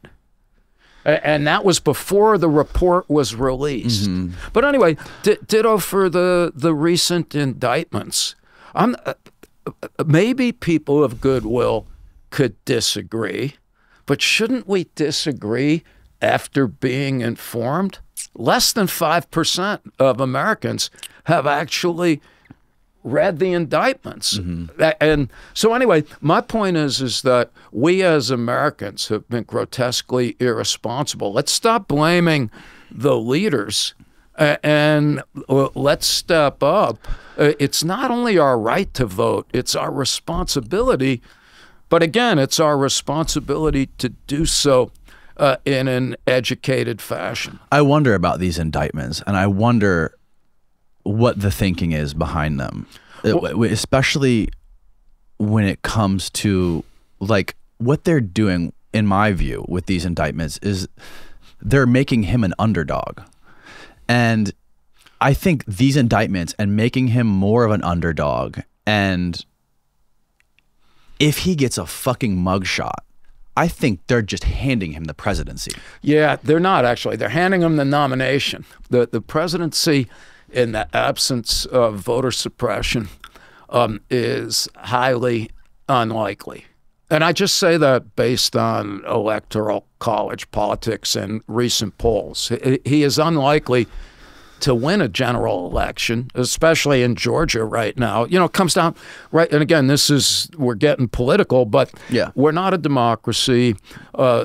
And that was before the report was released. Mm-hmm. But anyway, ditto for the recent indictments. Maybe people of goodwill could disagree, but shouldn't we disagree after being informed? Less than 5% of Americans have actually read the indictments. Mm-hmm. And so anyway, my point is that we as Americans have been grotesquely irresponsible. Let's stop blaming the leaders and let's step up. It's not only our right to vote, it's our responsibility. But again, it's our responsibility to do so in an educated fashion. I wonder about these indictments, and I wonder what the thinking is behind them, especially when it comes to like what they're doing, in my view, with these indictments is they're making him an underdog. And I think these indictments and making him more of an underdog and if he gets a fucking mugshot, I think they're just handing him the presidency. Yeah, they're not actually. They're handing him the nomination. The presidency, in the absence of voter suppression, is highly unlikely. And I just say that based on electoral college politics and recent polls. He is unlikely to win a general election, especially in Georgia right now. You know, it comes down, right, and again, we're getting political, but we're not a democracy.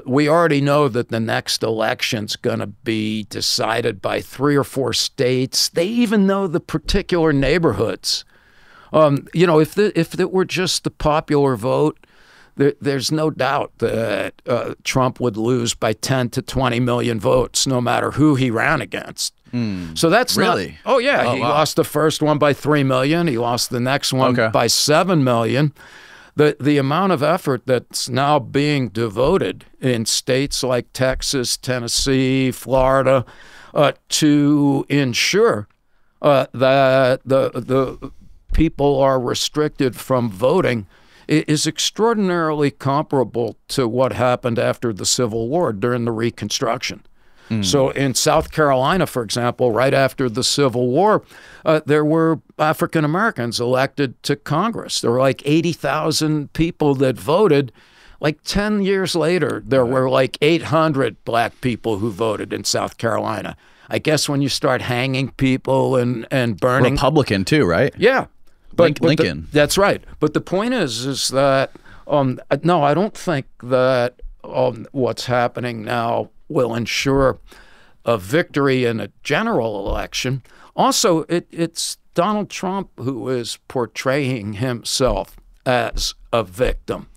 We already know that the next election's going to be decided by 3 or 4 states. They even know the particular neighborhoods. You know, if it were just the popular vote, there's no doubt that Trump would lose by 10 to 20 million votes, no matter who he ran against. So that's really? Not, oh, yeah. He lost the first one by 3 million. He lost the next one by 7 million. The amount of effort that's now being devoted in states like Texas, Tennessee, Florida, to ensure that the people are restricted from voting is extraordinarily comparable to what happened after the Civil War during the Reconstruction. So in South Carolina, for example, right after the Civil War, there were African Americans elected to Congress. There were like 80,000 people that voted. Like 10 years later, there were like 800 black people who voted in South Carolina. I guess when you start hanging people and burning. Republican too, right? Yeah. Lincoln. That's right. But the point is that, no, I don't think that what's happening now will ensure a victory in a general election. Also, it's Donald Trump who is portraying himself as a victim.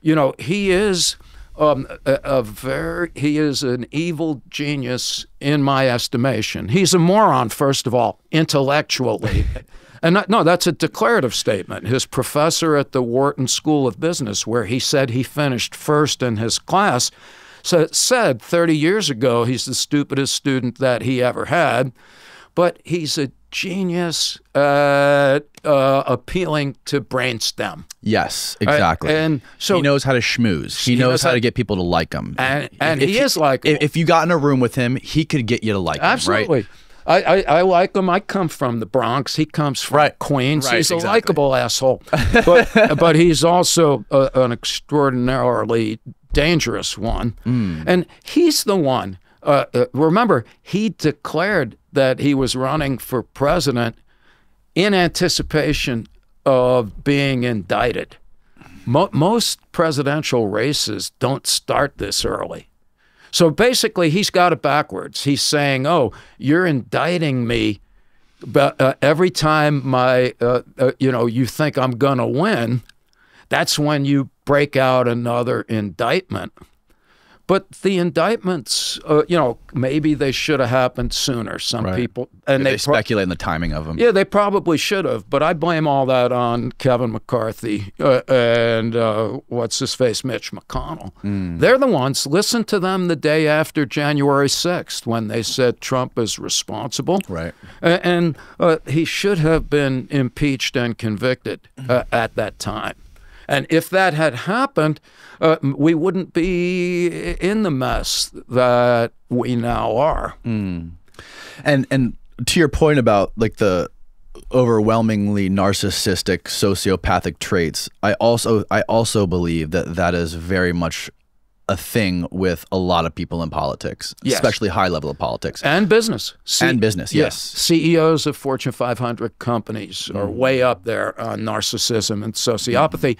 You know, he is he is an evil genius in my estimation. He's a moron, first of all, intellectually. And no, that's a declarative statement. His professor at the Wharton School of Business, where he said he finished first in his class, said 30 years ago he's the stupidest student that he ever had, but he's a genius at appealing to brainstem. Yes, exactly. And so he knows how to schmooze. He knows how to get people to like him. And he is likable. If you got in a room with him, he could get you to like him, right? Absolutely. I like him. I come from the Bronx. He comes from Queens. Right, he's a exactly. likable asshole. But he's also an extraordinarily dangerous one. And he's the one. Remember, he declared that he was running for president in anticipation of being indicted. Most presidential races don't start this early. So basically, he's got it backwards. He's saying, "Oh, you're indicting me, but every time you think I'm gonna win, that's when you break out another indictment." But the indictments, maybe they should have happened sooner. Some people, and they speculate on the timing of them. Yeah, they probably should have. But I blame all that on Kevin McCarthy and what's his face, Mitch McConnell. They're the ones. Listen to them the day after January 6th when they said Trump is responsible. Right. And he should have been impeached and convicted at that time. And if that had happened, we wouldn't be in the mess that we now are. And to your point about like the overwhelmingly narcissistic sociopathic traits, I also believe that is very much a thing with a lot of people in politics, especially high level of politics. And business. Yes. CEOs of Fortune 500 companies are way up there on narcissism and sociopathy.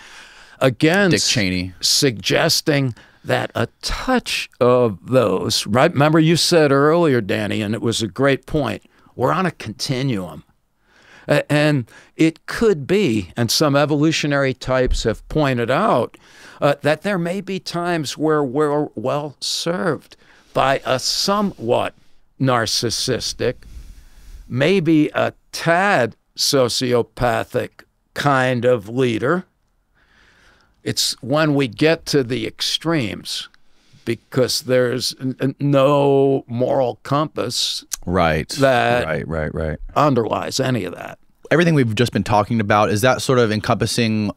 Again, Dick Cheney. Suggesting that a touch of those, right? Remember you said earlier, Danny, and it was a great point, we're on a continuum. And it could be, and some evolutionary types have pointed out, that there may be times where we're well served by a somewhat narcissistic, maybe a tad sociopathic kind of leader. It's when we get to the extremes, because there's no moral compass that underlies any of that. Everything we've just been talking about, is that sort of encompassing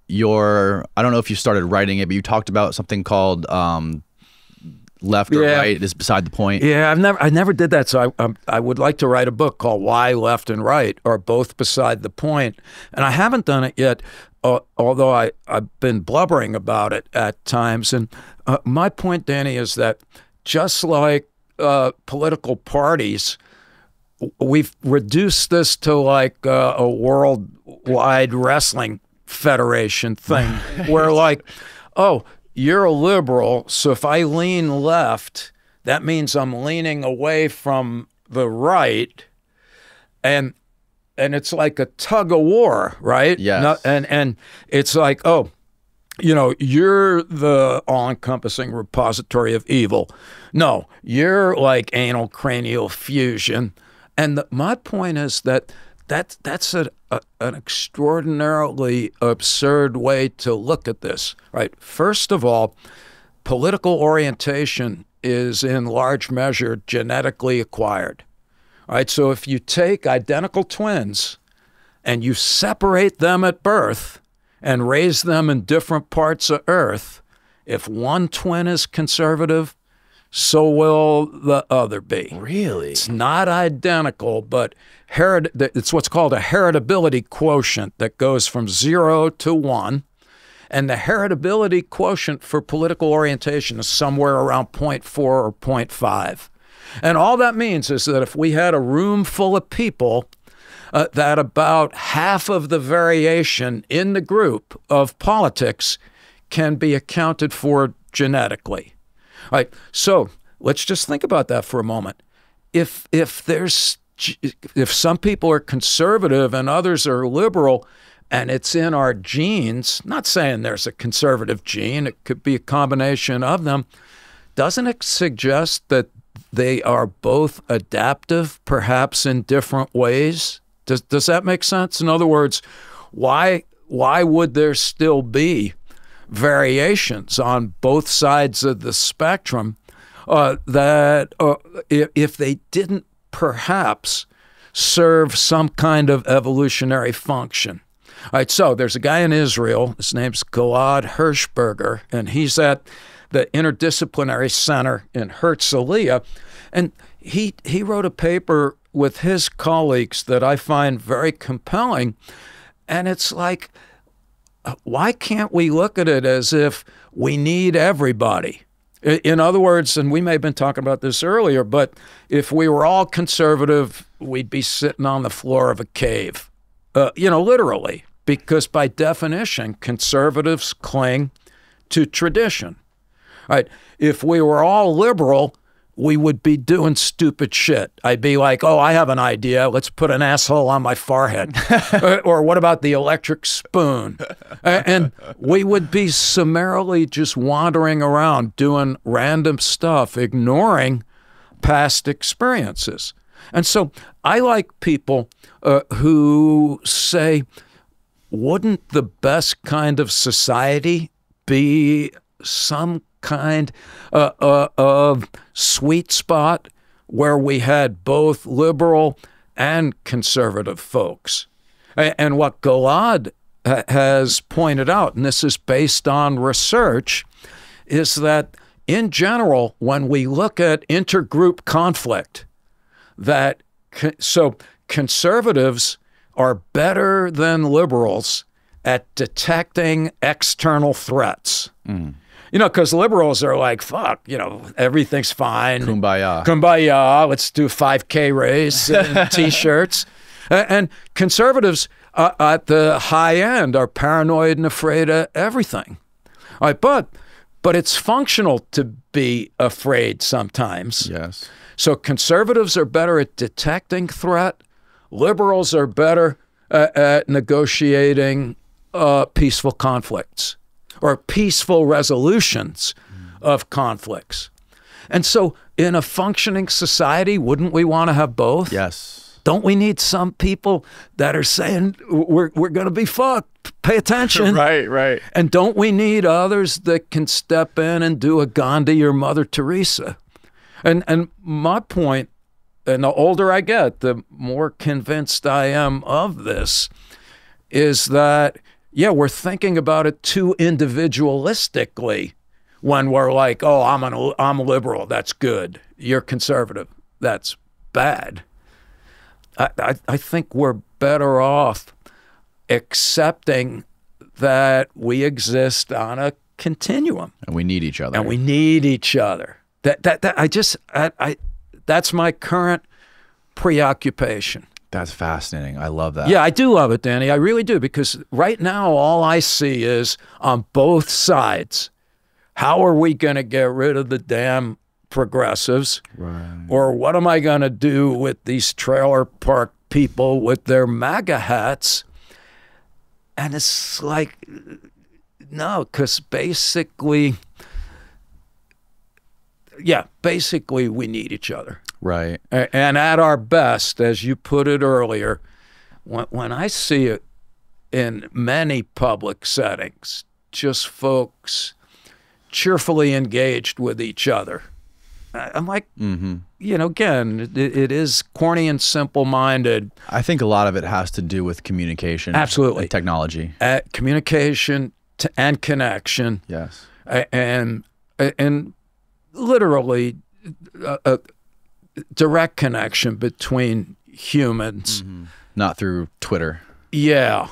I don't know if you started writing it, but you talked about something called left or right is beside the point. Yeah, I never did that. So I would like to write a book called Why Left and Right Are Both Beside the Point. And I haven't done it yet, although I've been blubbering about it at times. And my point, Danny, is that just like political parties, we've reduced this to like a worldwide wrestling federation thing where like, oh, you're a liberal, so if I lean left, that means I'm leaning away from the right, and it's like a tug of war, right? Yes. And it's like, oh, you know, you're the all-encompassing repository of evil. No, you're like anal cranial fusion. And my point is that's an extraordinarily absurd way to look at this, right? First of all, political orientation is in large measure genetically acquired, right? So if you take identical twins and you separate them at birth and raise them in different parts of Earth, if one twin is conservative, so will the other be. Really? It's not identical, but it's what's called a heritability quotient that goes from 0 to 1. And the heritability quotient for political orientation is somewhere around 0.4 or 0.5. And all that means is that if we had a room full of people, that about half of the variation in the group of politics can be accounted for genetically. All right, so let's just think about that for a moment. If some people are conservative and others are liberal, and it's in our genes, not saying there's a conservative gene, it could be a combination of them, doesn't it suggest that they are both adaptive, perhaps in different ways? Does that make sense? In other words, why would there still be variations on both sides of the spectrum if they didn't perhaps serve some kind of evolutionary function? All right, so there's a guy in Israel, his name's Gilad Hirschberger, and he's at the Interdisciplinary Center in Herzliya, and he wrote a paper with his colleagues that I find very compelling, and it's like, why can't we look at it as if we need everybody? In other words, and we may have been talking about this earlier, but if we were all conservative, we'd be sitting on the floor of a cave, literally, because by definition, conservatives cling to tradition. All right, if we were all liberal, we would be doing stupid shit. I'd be like, oh, I have an idea. Let's put an asshole on my forehead. Or what about the electric spoon? And we would be summarily just wandering around doing random stuff, ignoring past experiences. And so I like people who say, wouldn't the best kind of society be some kind of sweet spot where we had both liberal and conservative folks? And what Gilad has pointed out, and this is based on research, is that in general, when we look at intergroup conflict, so conservatives are better than liberals at detecting external threats. Mm. Because liberals are like, fuck, everything's fine. Kumbaya. Kumbaya, let's do a 5K race and T-shirts. And conservatives at the high end are paranoid and afraid of everything. All right, but it's functional to be afraid sometimes. Yes. So conservatives are better at detecting threat. Liberals are better at negotiating peaceful conflicts or peaceful resolutions of conflicts. And so in a functioning society, wouldn't we want to have both? Yes. Don't we need some people that are saying, we're going to be fucked, pay attention? Right. And don't we need others that can step in and do a Gandhi or Mother Teresa? And my point, and the older I get, the more convinced I am of this, is that yeah, we're thinking about it too individualistically when we're like, oh, I'm a liberal, that's good. You're conservative, that's bad. I think we're better off accepting that we exist on a continuum. And we need each other. And we need each other. That's my current preoccupation. That's fascinating. I love that. Yeah, I do love it, Danny. I really do, because right now all I see is on both sides, how are we going to get rid of the damn progressives? Right. Or what am I going to do with these trailer park people with their MAGA hats? And it's like, no, because basically we need each other. Right. And at our best, as you put it earlier, when I see it in many public settings, just folks cheerfully engaged with each other, I'm like, you know, again, it is corny and simple-minded. I think a lot of it has to do with communication. Absolutely. And technology. Communication and connection. Yes. And literally a direct connection between humans. Not through Twitter. Yeah,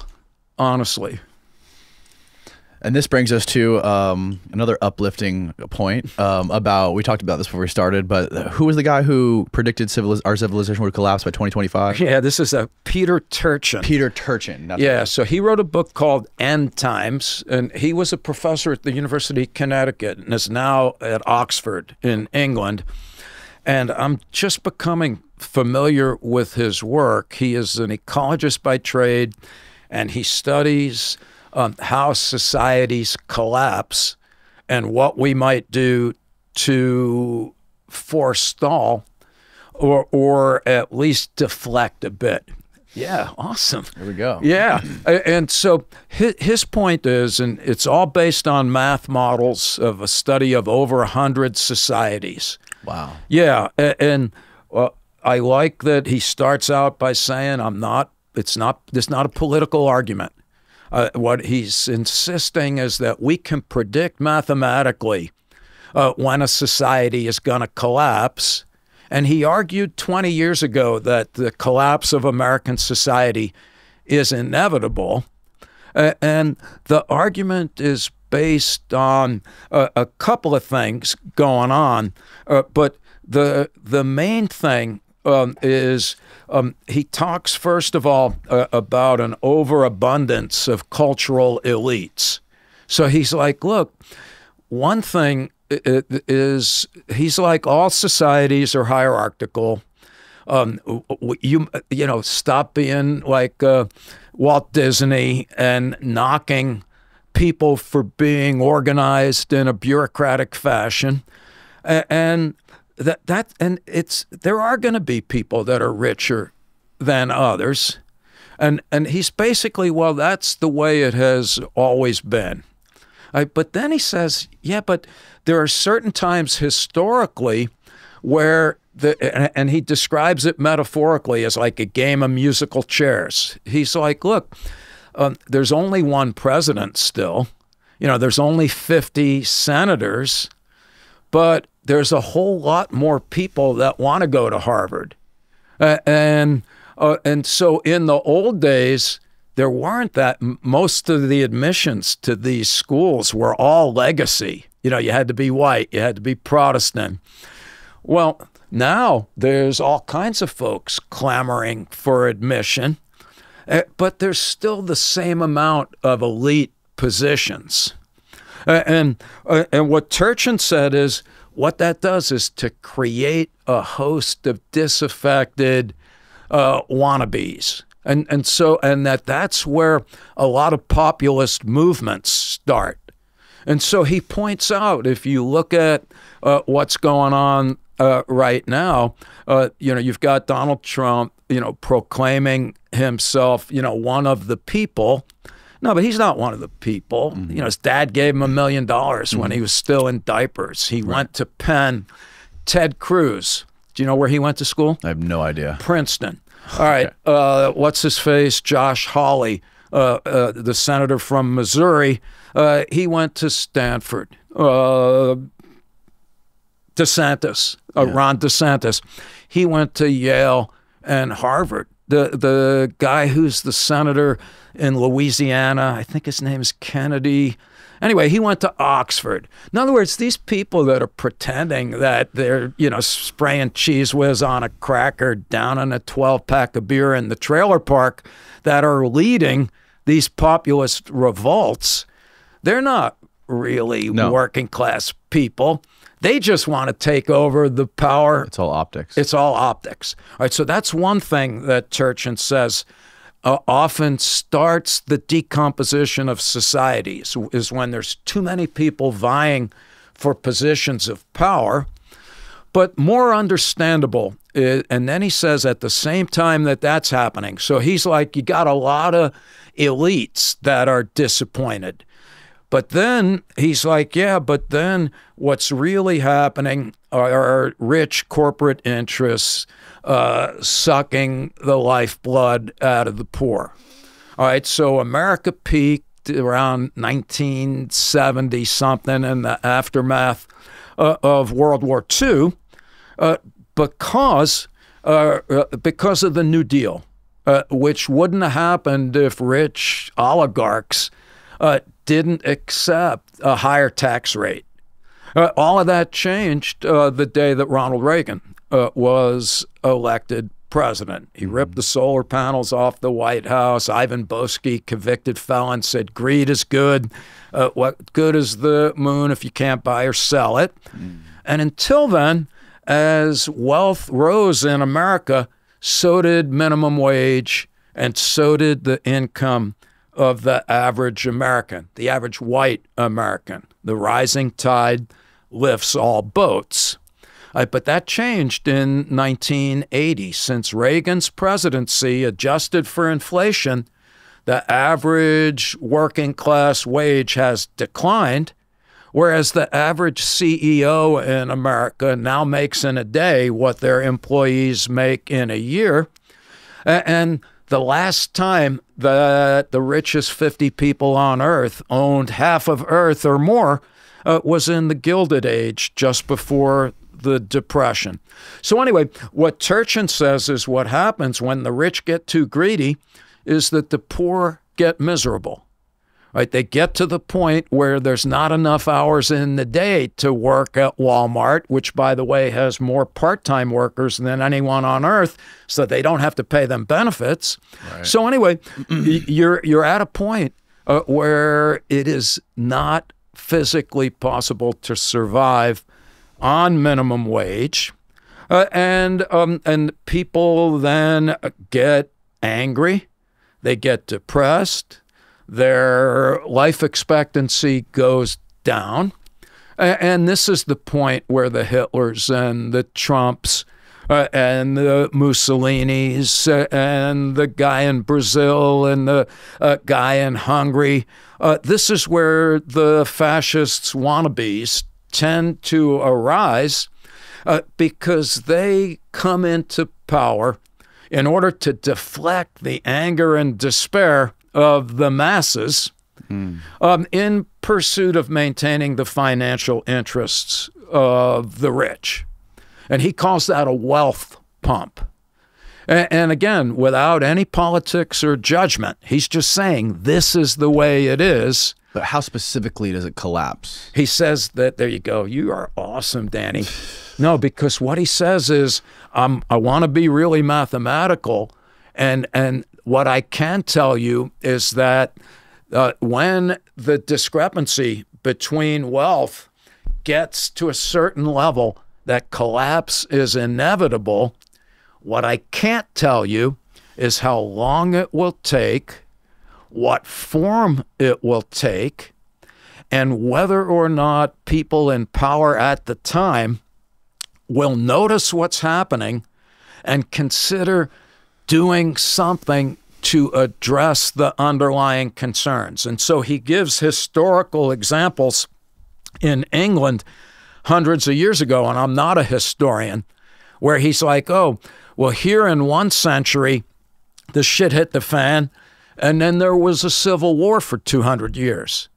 honestly. And this brings us to another uplifting point about, we talked about this before we started, but who was the guy who predicted our civilization would collapse by 2025? Yeah, this is Peter Turchin. Peter Turchin. That's yeah, so he wrote a book called End Times, and he was a professor at the University of Connecticut and is now at Oxford in England. And I'm just becoming familiar with his work. He is an ecologist by trade, and he studies how societies collapse and what we might do to forestall or at least deflect a bit. Yeah, awesome. There we go. Yeah, and so his point is, and it's all based on math models of a study of over 100 societies. Wow. Yeah, and I like that he starts out by saying, this is not a political argument. What he's insisting is that we can predict mathematically when a society is going to collapse. And he argued 20 years ago that the collapse of American society is inevitable. And the argument is based on a couple of things going on. But the main thing is he talks, first of all, about an overabundance of cultural elites. So he's like, look, one thing is, he's like, all societies are hierarchical. You know, stop being like Walt Disney and knocking people for being organized in a bureaucratic fashion. And there are going to be people that are richer than others, and he's basically, well, that's the way it has always been. But then he says, yeah, but there are certain times historically where and he describes it metaphorically as like a game of musical chairs. He's like, look, there's only one president still, you know, there's only 50 senators, but there's a whole lot more people that want to go to Harvard. And so in the old days, there weren't that. Most of the admissions to these schools were all legacy. You know, you had to be white, you had to be Protestant. Well, now there's all kinds of folks clamoring for admission, but there's still the same amount of elite positions. And what Turchin said is, what that does is to create a host of disaffected wannabes. And that's where a lot of populist movements start. And so he points out, if you look at what's going on right now, you know, you've got Donald Trump, you know, proclaiming himself, you know, one of the people. No, but he's not one of the people. You know, his dad gave him $1 million when he was still in diapers. He went to Penn. Ted Cruz, do you know where he went to school? I have no idea. Princeton. All right, what's his face? Josh Hawley, the senator from Missouri, he went to Stanford. Ron DeSantis, he went to Yale and Harvard. The guy who's the senator in Louisiana, I think his name is Kennedy. Anyway, he went to Oxford. In other words, these people that are pretending that they're, spraying Cheese Whiz on a cracker down in a 12-pack of beer in the trailer park that are leading these populist revolts, they're not really working class people. They just want to take over the power. It's all optics. It's all optics. All right, so that's one thing that Turchin says often starts the decomposition of societies, is when there's too many people vying for positions of power. But more understandable, and then he says at the same time that that's happening, so he's like, you got a lot of elites that are disappointed. But then he's like, yeah, but then what's really happening are rich corporate interests sucking the lifeblood out of the poor. All right, so America peaked around 1970-something in the aftermath of World War II because of the New Deal, which wouldn't have happened if rich oligarchs didn't accept a higher tax rate. All of that changed the day that Ronald Reagan was elected president. He ripped the solar panels off the White House. Ivan Boesky, convicted felon, said greed is good. What good is the moon if you can't buy or sell it? And until then, as wealth rose in America, so did minimum wage, and so did the income of the average American, the average white American. The rising tide lifts all boats. But that changed in 1980. Since Reagan's presidency adjusted for inflation, the average working class wage has declined, whereas the average CEO in America now makes in a day what their employees make in a year. And the last time that the richest 50 people on Earth owned half of Earth or more was in the Gilded Age, just before the Depression. So anyway, what Turchin says is what happens when the rich get too greedy is that the poor get miserable. Right? They get to the point where there's not enough hours in the day to work at Walmart, which, by the way, has more part-time workers than anyone on Earth, so they don't have to pay them benefits. Right. So anyway, you're at a point where it is not physically possible to survive on minimum wage, and people then get angry, they get depressed. Their life expectancy goes down. And this is the point where the Hitlers and the Trumps and the Mussolinis and the guy in Brazil and the guy in Hungary, this is where the fascists' wannabes tend to arise because they come into power in order to deflect the anger and despair of the masses in pursuit of maintaining the financial interests of the rich. And he calls that a wealth pump. And again, without any politics or judgment, he's just saying this is the way it is. But how specifically does it collapse? He says that, there you go, you are awesome, Danny. No, because what he says is, I want to be really mathematical, and what I can tell you is that when the discrepancy between wealth gets to a certain level, that collapse is inevitable. What I can't tell you is how long it will take, what form it will take, and whether or not people in power at the time will notice what's happening and consider doing something to address the underlying concerns. And so he gives historical examples in England hundreds of years ago, and I'm not a historian, where he's like, oh, well, here in one century, the shit hit the fan, And then there was a civil war for 200 years.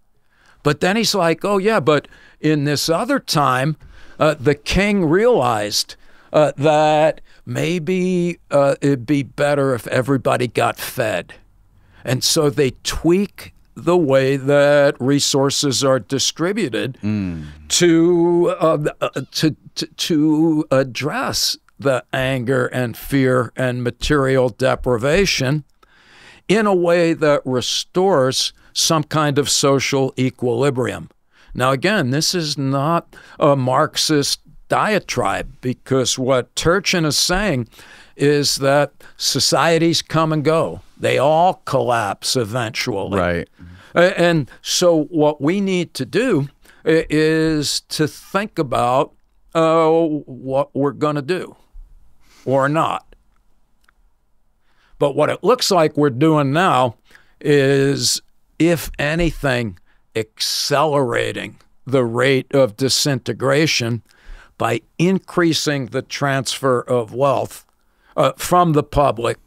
But then he's like, oh, yeah, but in this other time, the king realized that maybe it'd be better if everybody got fed. And so they tweak the way that resources are distributed to address the anger and fear and material deprivation in a way that restores some kind of social equilibrium. Now, again, this is not a Marxist diatribe, because what Turchin is saying is that societies come and go. They all collapse eventually. Right. And so what we need to do is to think about what we're going to do or not. But what it looks like we're doing now is, if anything, accelerating the rate of disintegration by increasing the transfer of wealth from the public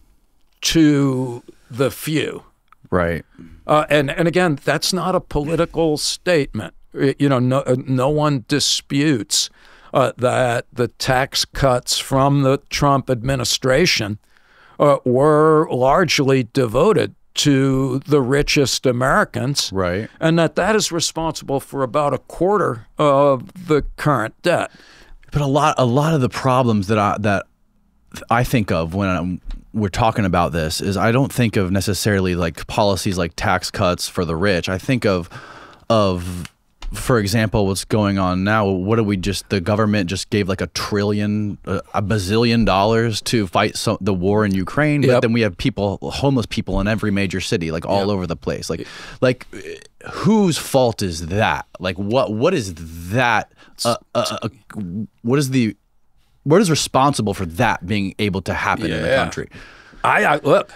to the few. Right. And again, that's not a political statement. You know, no one disputes that the tax cuts from the Trump administration were largely devoted to the richest Americans, Right. and that is responsible for about a quarter of the current debt. But a lot of the problems that I think of when we're talking about this is, I don't think of necessarily like policies like tax cuts for the rich. I think of for example, what's going on now. What do we just, the government just gave like a bazillion dollars to fight the war in Ukraine, but then we have homeless people in every major city, like all over the place. Like whose fault is that? Like what is that? What is responsible for that being able to happen in the country? I look,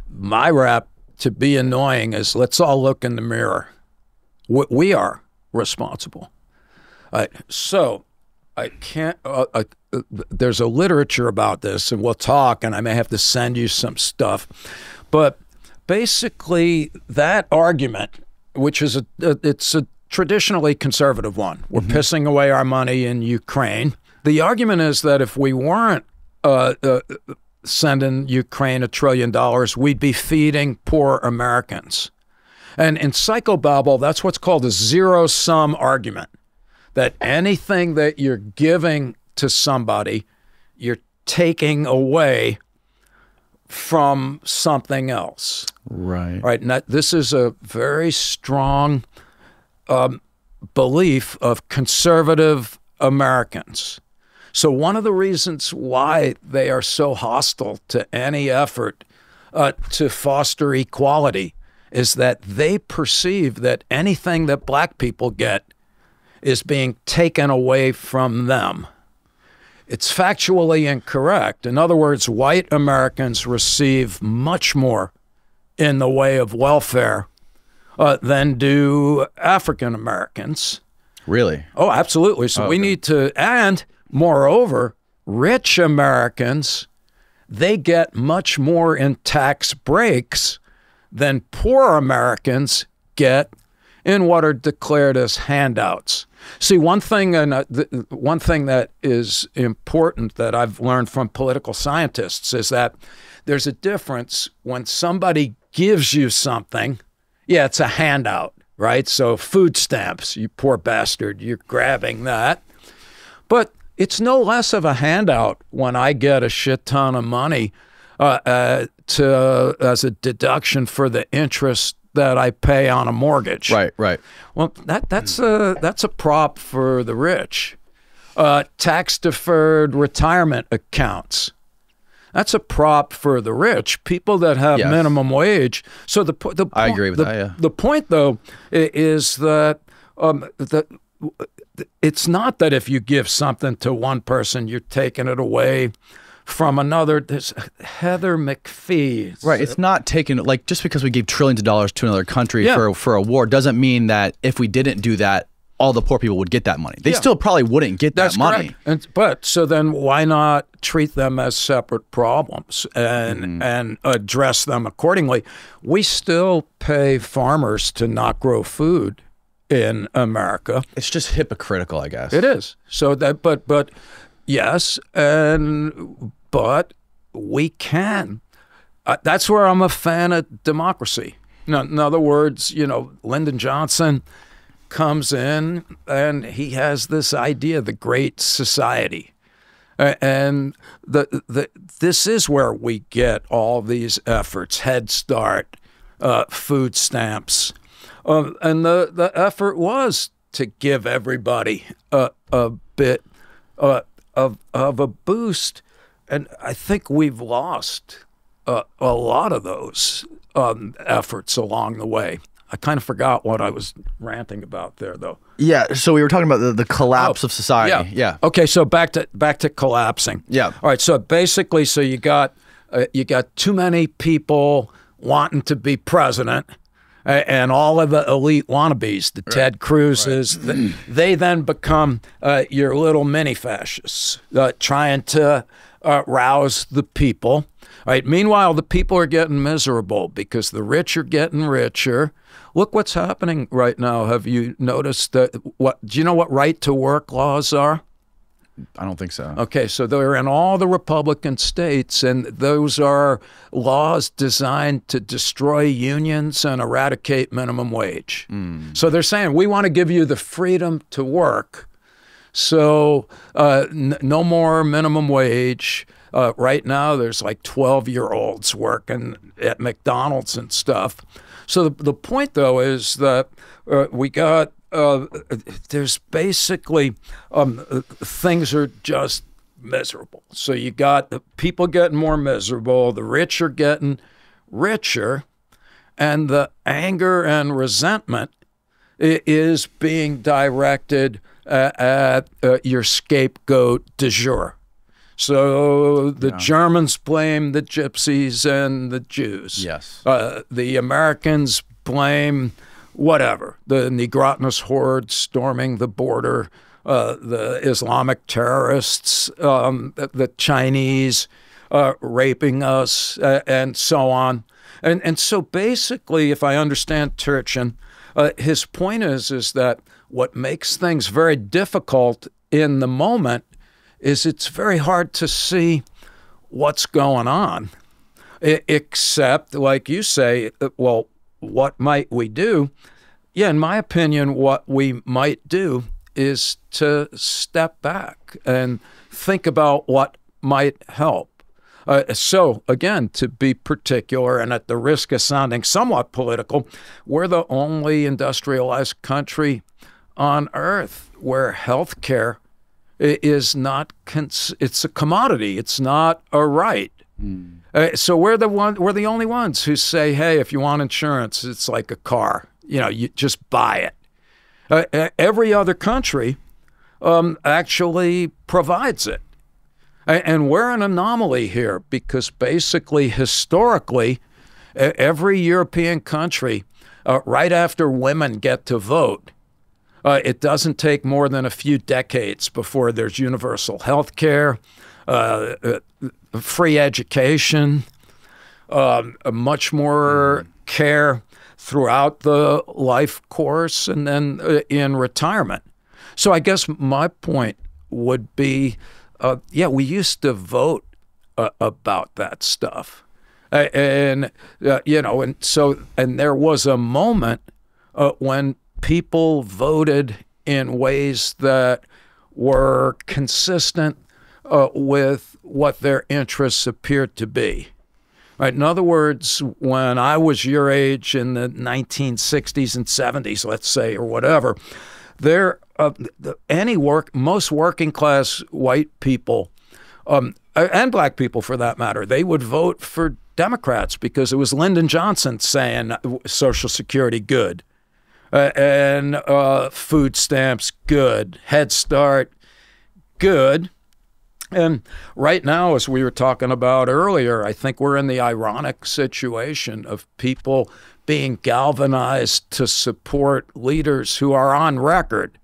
my rap to be annoying is, let's all look in the mirror. We are responsible. So I can't, there's a literature about this, and we'll talk, and I may have to send you some stuff. But basically that argument, which is it's a traditionally conservative one. We're pissing away our money in Ukraine. The argument is that if we weren't sending Ukraine $1 trillion, we'd be feeding poor Americans. And in psychobabble, that's what's called a zero-sum argument, that anything that you're giving to somebody, you're taking away from something else. Right. Right. And this is a very strong belief of conservative Americans. So one of the reasons why they are so hostile to any effort to foster equality is that they perceive that anything that black people get is being taken away from them. It's factually incorrect. In other words, white Americans receive much more in the way of welfare than do African Americans. Really? Oh, absolutely. So we need to, and moreover, rich Americans, they get much more in tax breaks than poor Americans get in what are declared as handouts. See, one thing that is important that I've learned from political scientists is that there's a difference when somebody gives you something. Yeah, it's a handout, right? So food stamps, you poor bastard, you're grabbing that. But it's no less of a handout when I get a shit ton of money as a deduction for the interest that I pay on a mortgage. Right, right. Well, that's a prop for the rich. Tax-deferred retirement accounts. That's a prop for the rich, people that have minimum wage. So I agree with that. Yeah. The point, though, is that it's not that if you give something to one person, you're taking it away from another. There's Heather McPhee. Right. It's not taken, like, just because we gave trillions of dollars to another country for a war doesn't mean that if we didn't do that, all the poor people would get that money. They Yeah. still probably wouldn't get That's that money. correct. But so then why not treat them as separate problems and address them accordingly? We still pay farmers to not grow food in America. It's just hypocritical, I guess. It is. So that, but yes, but we can. That's where I'm a fan of democracy. In other words, Lyndon Johnson comes in and he has this idea, the Great Society. And this is where we get all these efforts, Head Start, food stamps. And the effort was to give everybody a bit of a boost. And I think we've lost a lot of those efforts along the way. I kind of forgot what I was ranting about there, though. Yeah, so we were talking about the collapse of society. Yeah. Okay, so back to collapsing. Yeah. All right. So basically, you got too many people wanting to be president, and all of the elite wannabes, the Ted Cruzes, they then become your little mini fascists, trying to rouse the people. All right. Meanwhile, the people are getting miserable because the rich are getting richer. Look what's happening right now. Have you noticed that? Do you know what right to work laws are? I don't think so. Okay, so they're in all the Republican states, and those are laws designed to destroy unions and eradicate minimum wage. So they're saying, we want to give you the freedom to work, so no more minimum wage. Right now, there's like 12-year-olds working at McDonald's and stuff. So the point, though, is that we got there's basically things are just miserable. So you got the people getting more miserable, the rich are getting richer, and the anger and resentment is being directed at your scapegoat du jour. So the Germans blame the gypsies and the Jews. Yes. The Americans blame whatever, the Negrotinous horde storming the border, the Islamic terrorists, the Chinese raping us, and so on. And so basically, if I understand Turchin, his point is that what makes things very difficult in the moment is it's very hard to see what's going on, except, like you say, well, what might we do? Yeah, in my opinion, what we might do is to step back and think about what might help. So, again, to be particular and at the risk of sounding somewhat political, we're the only industrialized country on Earth where health care is not, it's a commodity. It's not a right. So we're the only ones who say, hey, if you want insurance, it's like a car. You just buy it. Every other country actually provides it. And we're an anomaly here because basically, historically, every European country, right after women get to vote, it doesn't take more than a few decades before there's universal health care, free education, much more care throughout the life course, and then in retirement. So I guess my point would be, we used to vote about that stuff. And there was a moment when people voted in ways that were consistent with what their interests appeared to be. Right. In other words, when I was your age in the 1960s and 70s, let's say, or whatever, most working class white people, and black people for that matter, they would vote for Democrats because it was Lyndon Johnson saying Social Security good, and food stamps good, Head Start good. And right now, as we were talking about earlier, I think we're in the ironic situation of people being galvanized to support leaders who are on record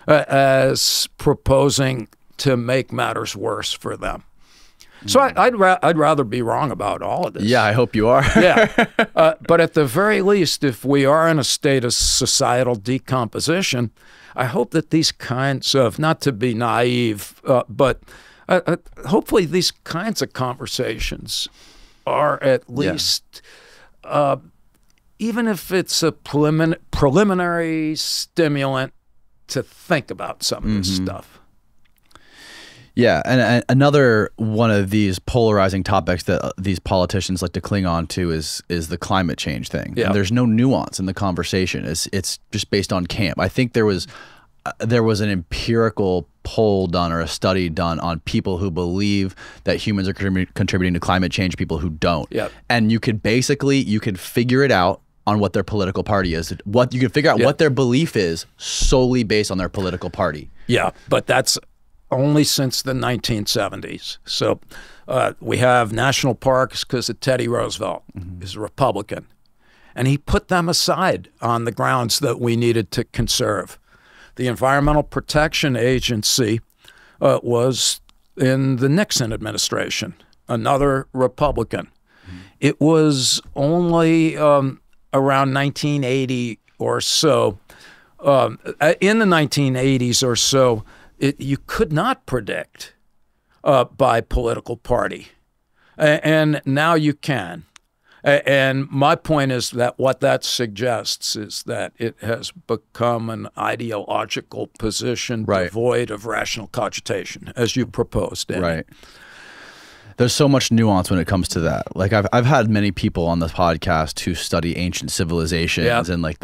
as proposing to make matters worse for them. So I'd rather be wrong about all of this. Yeah, I hope you are. Yeah. But at the very least, if we are in a state of societal decomposition, I hope that these kinds of, not to be naive, but hopefully these kinds of conversations are at least, even if it's a preliminary stimulant to think about some of this stuff. Yeah, and another one of these polarizing topics that these politicians like to cling on to is the climate change thing. Yeah. And there's no nuance in the conversation. It's just based on camp. I think there was an empirical poll done or a study done on people who believe that humans are contributing to climate change, people who don't. Yep. And you could figure it out on what their political party is. You can figure out what their belief is solely based on their political party. Yeah, but that's only since the 1970s. So we have national parks because of Teddy Roosevelt is a Republican. And he put them aside on the grounds that we needed to conserve. The Environmental Protection Agency was in the Nixon administration, another Republican. It was only around 1980 or so, in the 1980s or so, you could not predict by political party. And now you can. And my point is that what that suggests is that it has become an ideological position devoid of rational cogitation, as you proposed, Danny. Right. There's so much nuance when it comes to that. Like I've had many people on this podcast who study ancient civilizations and like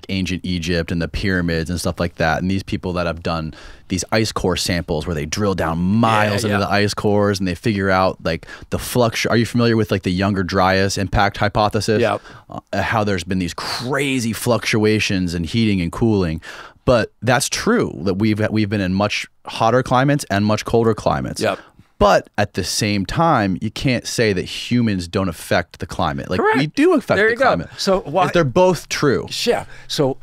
ancient Egypt and the pyramids and stuff like that. And these people that have done these ice core samples where they drill down miles into the ice cores and they figure out like the flux. Are you familiar with like the Younger Dryas impact hypothesis? Yeah. How there's been these crazy fluctuations in heating and cooling. But that's true that we've been in much hotter climates and much colder climates. Yep. But at the same time, you can't say that humans don't affect the climate. Like Correct. We do affect the climate. So why? They're both true. Yeah. So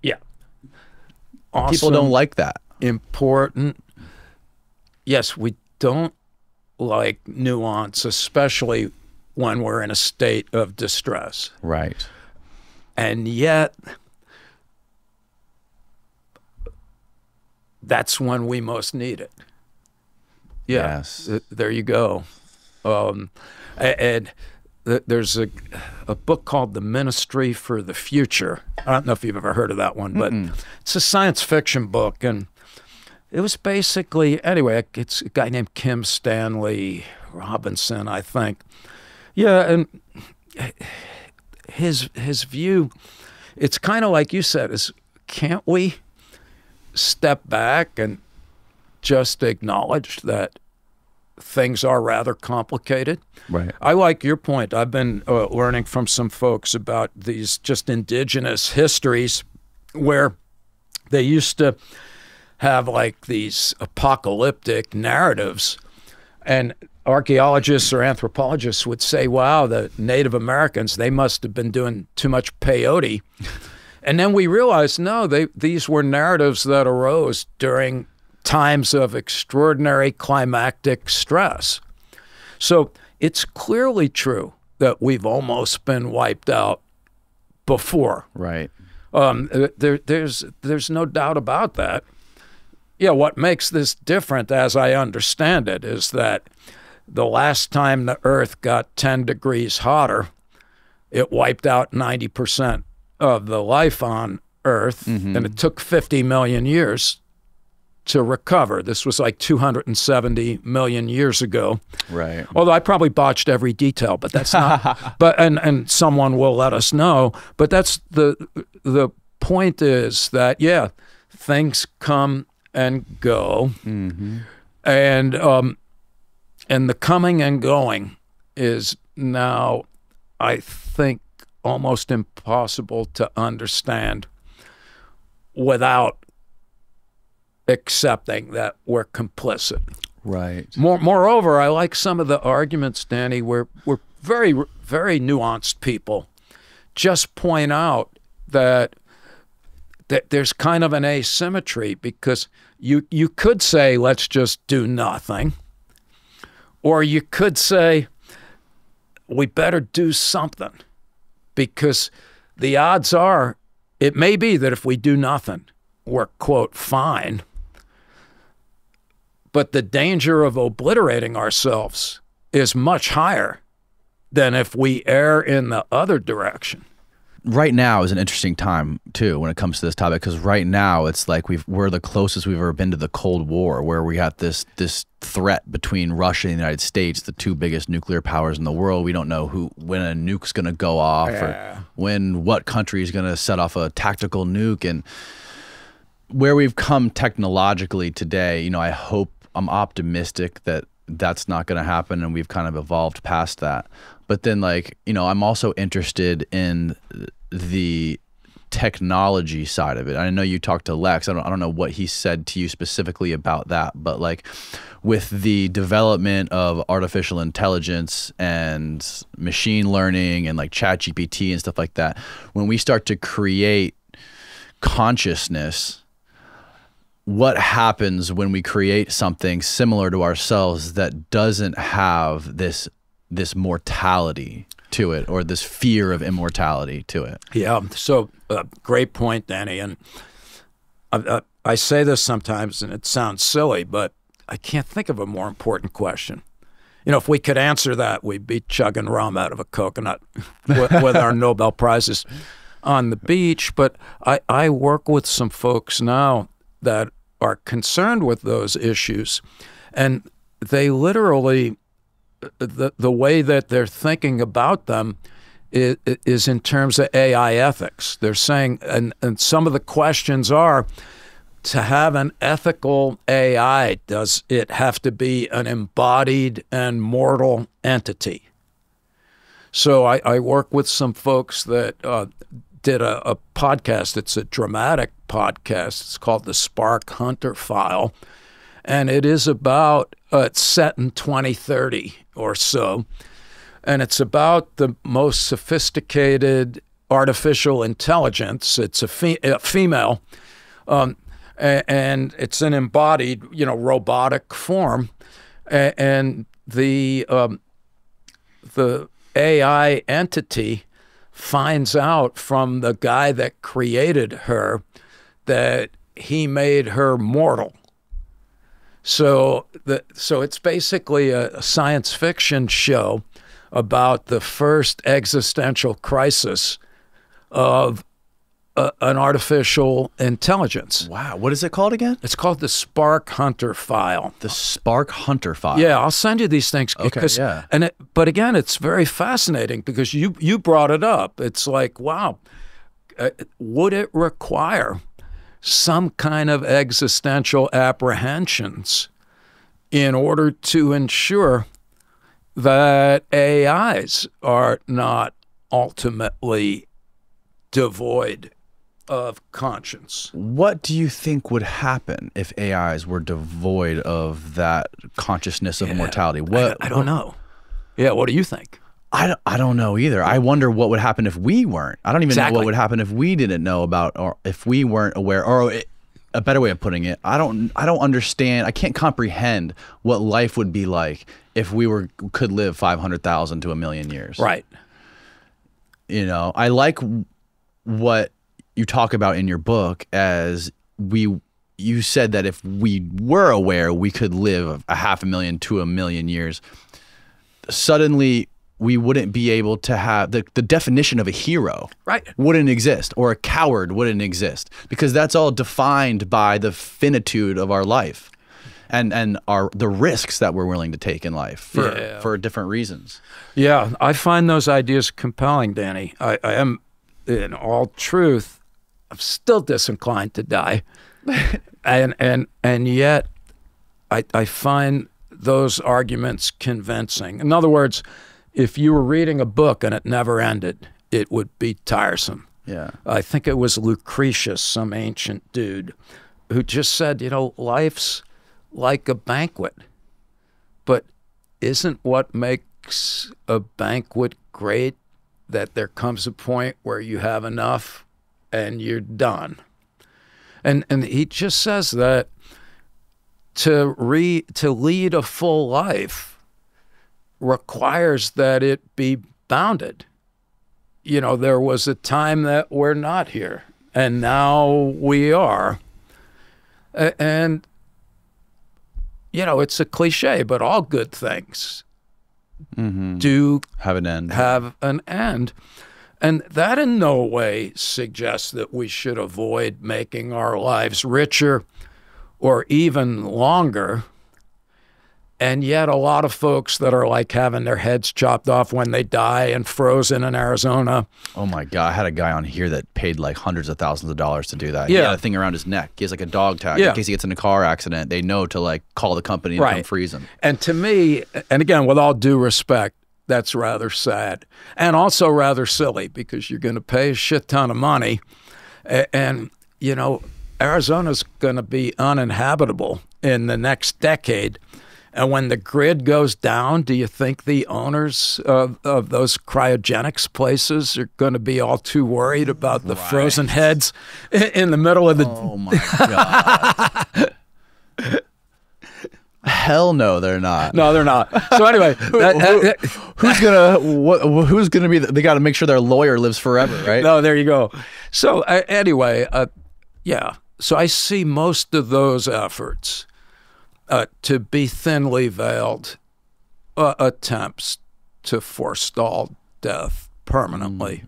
yeah. Awesome, people don't like that. Important. Yes, we don't like nuance, especially when we're in a state of distress. Right. And yet, that's when we most need it. Yeah, yes. There you go. And there's a book called The Ministry for the Future. I don't know if you've ever heard of that one, but it's a science fiction book. And it was basically, anyway, it's a guy named Kim Stanley Robinson, I think. Yeah, and his view, it's kind of like you said, is can't we step back and just acknowledge that things are rather complicated? Right. I like your point. I've been learning from some folks about these just indigenous histories where they used to have like these apocalyptic narratives, and archaeologists or anthropologists would say, wow, the Native Americans, they must have been doing too much peyote. And then we realized, no, these were narratives that arose during times of extraordinary climactic stress. So it's clearly true that we've almost been wiped out before. Right. There's no doubt about that. Yeah, what makes this different, as I understand it, is that the last time the Earth got 10 degrees hotter, it wiped out 90% of the life on Earth, and it took 50 million years to recover. This was like 270 million years ago. Right. Although I probably botched every detail, but that's not. But and someone will let us know. But that's the point is that things come and go, and the coming and going is now, I think, almost impossible to understand without accepting that we're complicit. Right. Moreover, I like some of the arguments, Danny, where we're very, very nuanced people just point out that there's kind of an asymmetry, because you could say, let's just do nothing. Or you could say, we better do something, because the odds are it may be that if we do nothing, we're, quote, fine. But the danger of obliterating ourselves is much higher than if we err in the other direction. Right now is an interesting time too when it comes to this topic, because right now it's like we're the closest we've ever been to the Cold War, where we got this threat between Russia and the United States, the two biggest nuclear powers in the world. We don't know when a nuke's going to go off, or what country is going to set off a tactical nuke. And where we've come technologically today, you know, I'm optimistic that that's not going to happen, and we've kind of evolved past that. But then, like, you know, I'm also interested in the technology side of it. I know you talked to Lex. I don't know what he said to you specifically about that, but like with the development of artificial intelligence and machine learning and like ChatGPT and stuff like that, when we start to create consciousness, what happens when we create something similar to ourselves that doesn't have this mortality to it, or this fear of immortality to it? Yeah, so great point, Danny. And I say this sometimes, and it sounds silly, but I can't think of a more important question. If we could answer that, we'd be chugging rum out of a coconut with our Nobel Prizes on the beach. But I work with some folks now that are concerned with those issues, and they literally, the way that they're thinking about them is in terms of AI ethics. They're saying, and some of the questions are, to have an ethical AI, does it have to be an embodied and mortal entity? So I work with some folks that did a podcast. It's a dramatic podcast. It's called The Spark Hunter File. And it is about, it's set in 2030 or so. And it's about the most sophisticated artificial intelligence. It's a female. And it's an embodied, robotic form. And the AI entity finds out from the guy that created her that he made her mortal. So it's basically a science fiction show about the first existential crisis of an artificial intelligence. Wow. What is it called again? It's called the Spark Hunter File. The Spark Hunter File. Yeah, I'll send you these things. Okay, yeah. But again, it's very fascinating because you brought it up. It's like, wow, would it require some kind of existential apprehensions in order to ensure that AIs are not ultimately devoid of conscience? What do you think would happen if AIs were devoid of that consciousness of mortality? I don't know. Yeah, what do you think? I don't know either. I wonder what would happen if we weren't. I don't even know what would happen if we didn't know about, or if we weren't aware. Or a better way of putting it, I don't understand. I can't comprehend what life would be like if we could live 500,000 to 1,000,000 years. Right. I like what you talk about in your book as you said that if we were aware, we could live 500,000 to 1,000,000 years. Suddenly, we wouldn't be able to have the definition of a hero, right, wouldn't exist, or a coward wouldn't exist, because that's all defined by the finitude of our life and the risks that we're willing to take in life for different reasons. Yeah, I find those ideas compelling, Danny. I am, in all truth, I'm still disinclined to die, and yet I find those arguments convincing. In other words, if you were reading a book and it never ended, it would be tiresome. Yeah. I think it was Lucretius, some ancient dude, who just said, life's like a banquet, but isn't what makes a banquet great that there comes a point where you have enough and you're done? And he just says that to lead a full life requires that it be bounded. You know, there was a time that we're not here, and now we are. And, you know, it's a cliche, but all good things do have an end. And that in no way suggests that we should avoid making our lives richer or even longer. And yet a lot of folks that are like having their heads chopped off when they die and frozen in Arizona. Oh my God. I had a guy on here that paid like hundreds of thousands of dollars to do that. Yeah. He had a thing around his neck. He has like a dog tag. Yeah. In case he gets in a car accident, they know to like call the company and come freeze him. And to me, and again, with all due respect, that's rather sad and also rather silly, because you're going to pay a shit ton of money. And, you know, Arizona's going to be uninhabitable in the next decade. And when the grid goes down, do you think the owners of those cryogenics places are going to be all too worried about the frozen heads in the middle of the... Oh, my God. Hell no, they're not. No, they're not. So anyway... who's gonna be... They got to make sure their lawyer lives forever, right? No, there you go. So anyway, yeah. So I see most of those efforts to be thinly veiled attempts to forestall death permanently.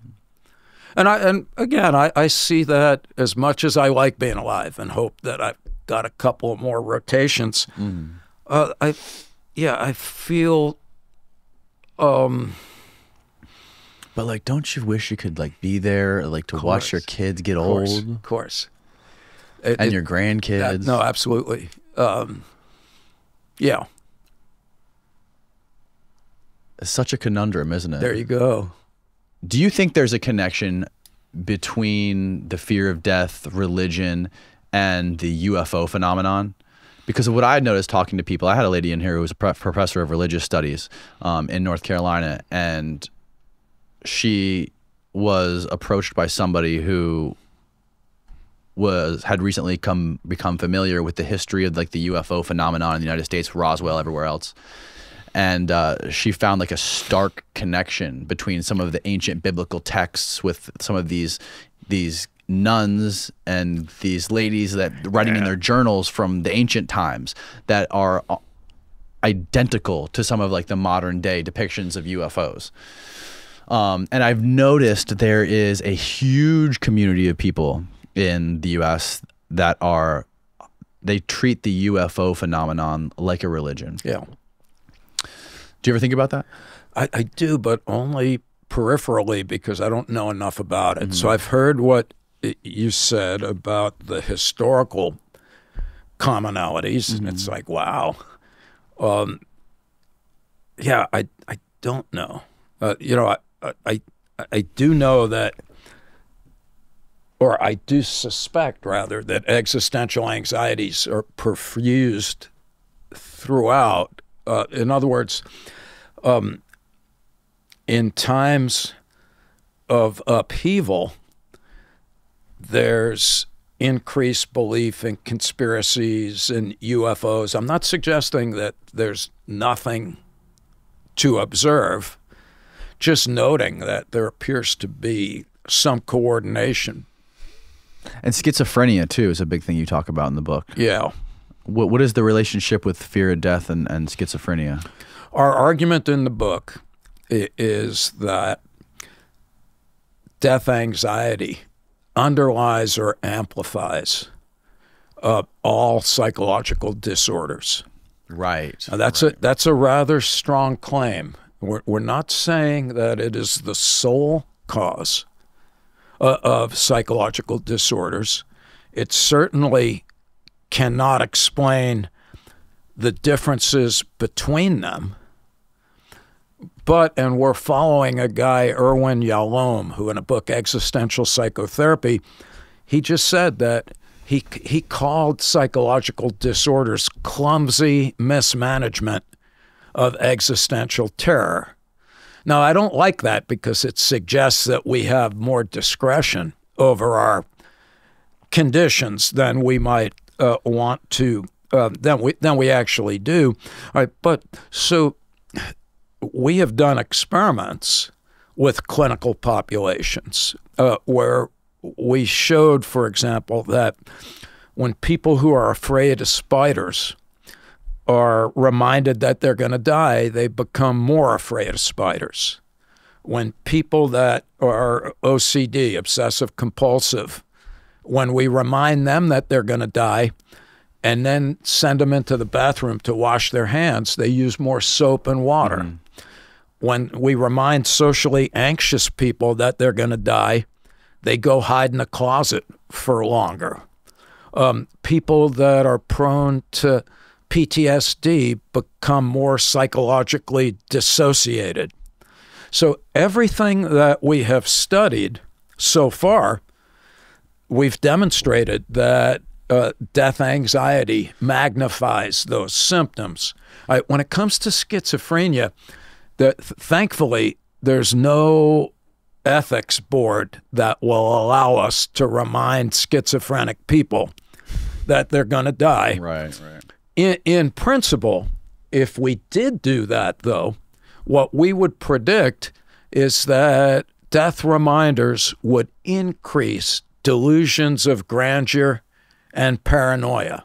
And again, I see that as much as I like being alive and hope that I've got a couple more rotations. I feel... But like, don't you wish you could like be there, like to watch your kids get old? Of course. And your grandkids? No, absolutely. Yeah. It's such a conundrum, isn't it? There you go. Do you think there's a connection between the fear of death, religion, and the UFO phenomenon? Because of what I had noticed talking to people, I had a lady in here who was a professor of religious studies in North Carolina, and she was approached by somebody who had recently become familiar with the history of like the UFO phenomenon in the United States, Roswell, everywhere else. And she found like a stark connection between some of the ancient biblical texts with some of these nuns and these ladies that writing in their journals from the ancient times that are identical to some of like the modern day depictions of UFOs. And I've noticed there is a huge community of people in the US that they treat the UFO phenomenon like a religion. Yeah. Do you ever think about that? I do, but only peripherally, because I don't know enough about it. So I've heard what you said about the historical commonalities, and it's like, wow. Yeah, I don't know. You know, I do know that, or I do suspect, rather, that existential anxieties are perfused throughout. In other words, in times of upheaval, there's increased belief in conspiracies and UFOs. I'm not suggesting that there's nothing to observe, just noting that there appears to be some coordination. And schizophrenia, too, is a big thing you talk about in the book. Yeah. What is the relationship with fear of death and schizophrenia? Our argument in the book is that death anxiety underlies or amplifies all psychological disorders. Right. Now that's a rather strong claim. We're not saying that it is the sole cause of psychological disorders. It certainly cannot explain the differences between them. But, and we're following a guy, Erwin Yalom, who in a book, Existential Psychotherapy, he just said that he called psychological disorders clumsy mismanagement of existential terror. Now, I don't like that because it suggests that we have more discretion over our conditions than we might want to, than we actually do. All right, but so we have done experiments with clinical populations where we showed, for example, that when people who are afraid of spiders are reminded that they're going to die, they become more afraid of spiders. When people that are OCD, obsessive compulsive, when we remind them that they're going to die and then send them into the bathroom to wash their hands, they use more soap and water. Mm-hmm. When we remind socially anxious people that they're going to die, they go hide in a closet for longer. People that are prone to PTSD become more psychologically dissociated. So everything that we have studied so far, we've demonstrated that death anxiety magnifies those symptoms. When it comes to schizophrenia, thankfully, there's no ethics board that will allow us to remind schizophrenic people that they're going to die. Right. In principle, if we did do that, though, what we would predict is that death reminders would increase delusions of grandeur and paranoia.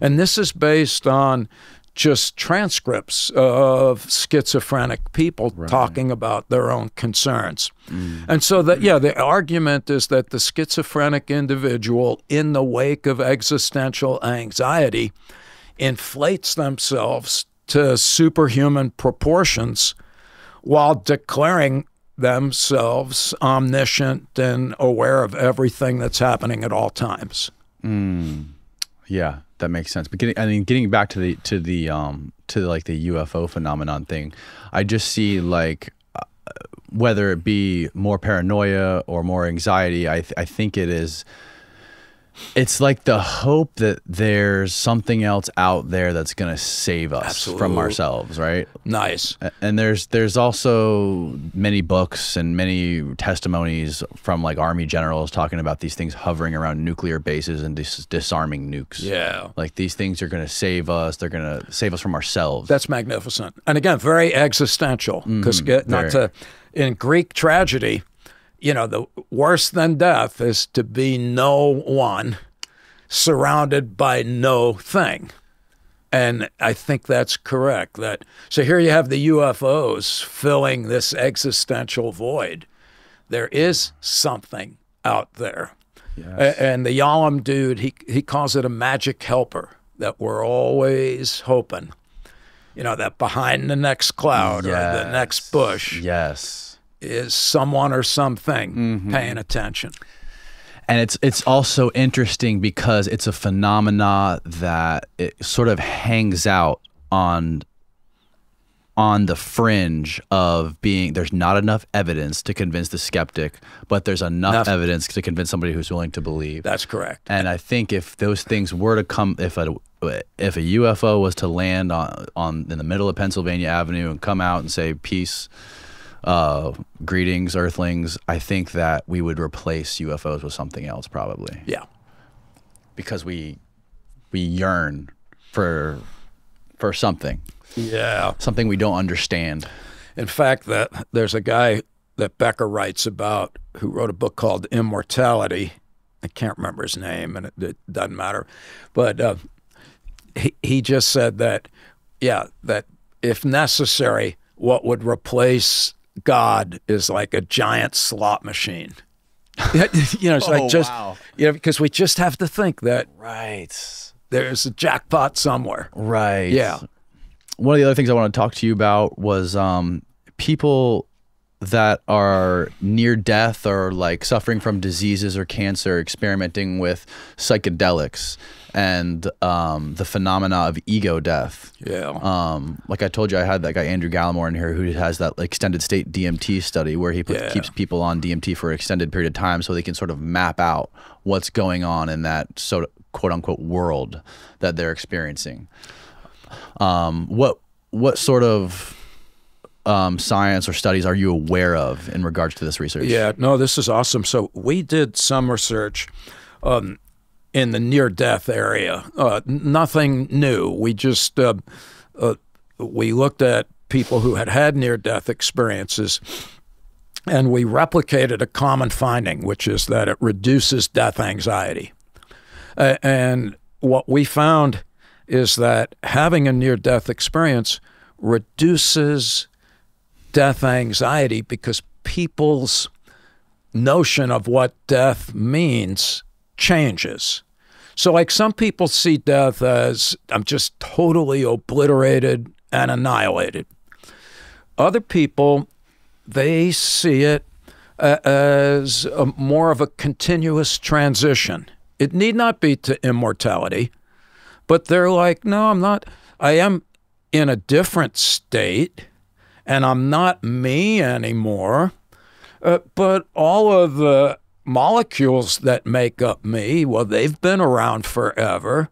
And this is based on just transcripts of schizophrenic people talking about their own concerns. And so that, the argument is that the schizophrenic individual in the wake of existential anxiety inflates themselves to superhuman proportions while declaring themselves omniscient and aware of everything that's happening at all times. Yeah, that makes sense. But getting back to the UFO phenomenon thing, I just see whether it be more paranoia or more anxiety, I think it's like the hope that there's something else out there that's going to save us from ourselves, right? Nice. And there's also many books and many testimonies from Army generals talking about these things hovering around nuclear bases and disarming nukes. Yeah. These things are going to save us. They're going to save us from ourselves. That's magnificent. And again, very existential, because in Greek tragedy, the worse than death is to be no one surrounded by no thing. And I think that's correct. So here you have the UFOs filling this existential void. There is something out there. Yes. And the Yalom dude, he calls it a magic helper, that we're always hoping, that behind the next cloud or the next bush. Yes. Is someone or something paying attention. And it's also interesting because it's a phenomena that it sort of hangs out on the fringe of being, there's not enough evidence to convince the skeptic, but there's enough evidence to convince somebody who's willing to believe. That's correct. And I think if those things were to come, if a UFO was to land in the middle of Pennsylvania Avenue and come out and say, peace, greetings, Earthlings, I think that we would replace UFOs with something else, probably. Yeah, because we yearn for something. Yeah, something we don't understand. In fact, there's a guy that Becker writes about who wrote a book called Immortality. I can't remember his name, and it doesn't matter. But he just said that if necessary, what would replace God is like a giant slot machine. Because we just have to think that there's a jackpot somewhere. Right. Yeah. One of the other things I want to talk to you about was people that are near death or suffering from diseases or cancer, experimenting with psychedelics and the phenomena of ego death. Yeah. Like I told you, I had that guy Andrew Gallimore in here who has that extended state DMT study where he keeps people on DMT for an extended period of time so they can sort of map out what's going on in that sort of quote unquote world that they're experiencing. What sort of science or studies are you aware of in regards to this research? Yeah, no, this is awesome. So we did some research in the near-death area. Nothing new. We just we looked at people who had near-death experiences, and we replicated a common finding, which is that it reduces death anxiety. And what we found is that having a near-death experience reduces death anxiety because people's notion of what death means changes. So like some people see death as I'm just totally obliterated and annihilated. Other people, they see it as more of a continuous transition. It need not be to immortality, but they're like, no, I'm not. I am in a different state, and I'm not me anymore. But all of the molecules that make up me, well, they've been around forever,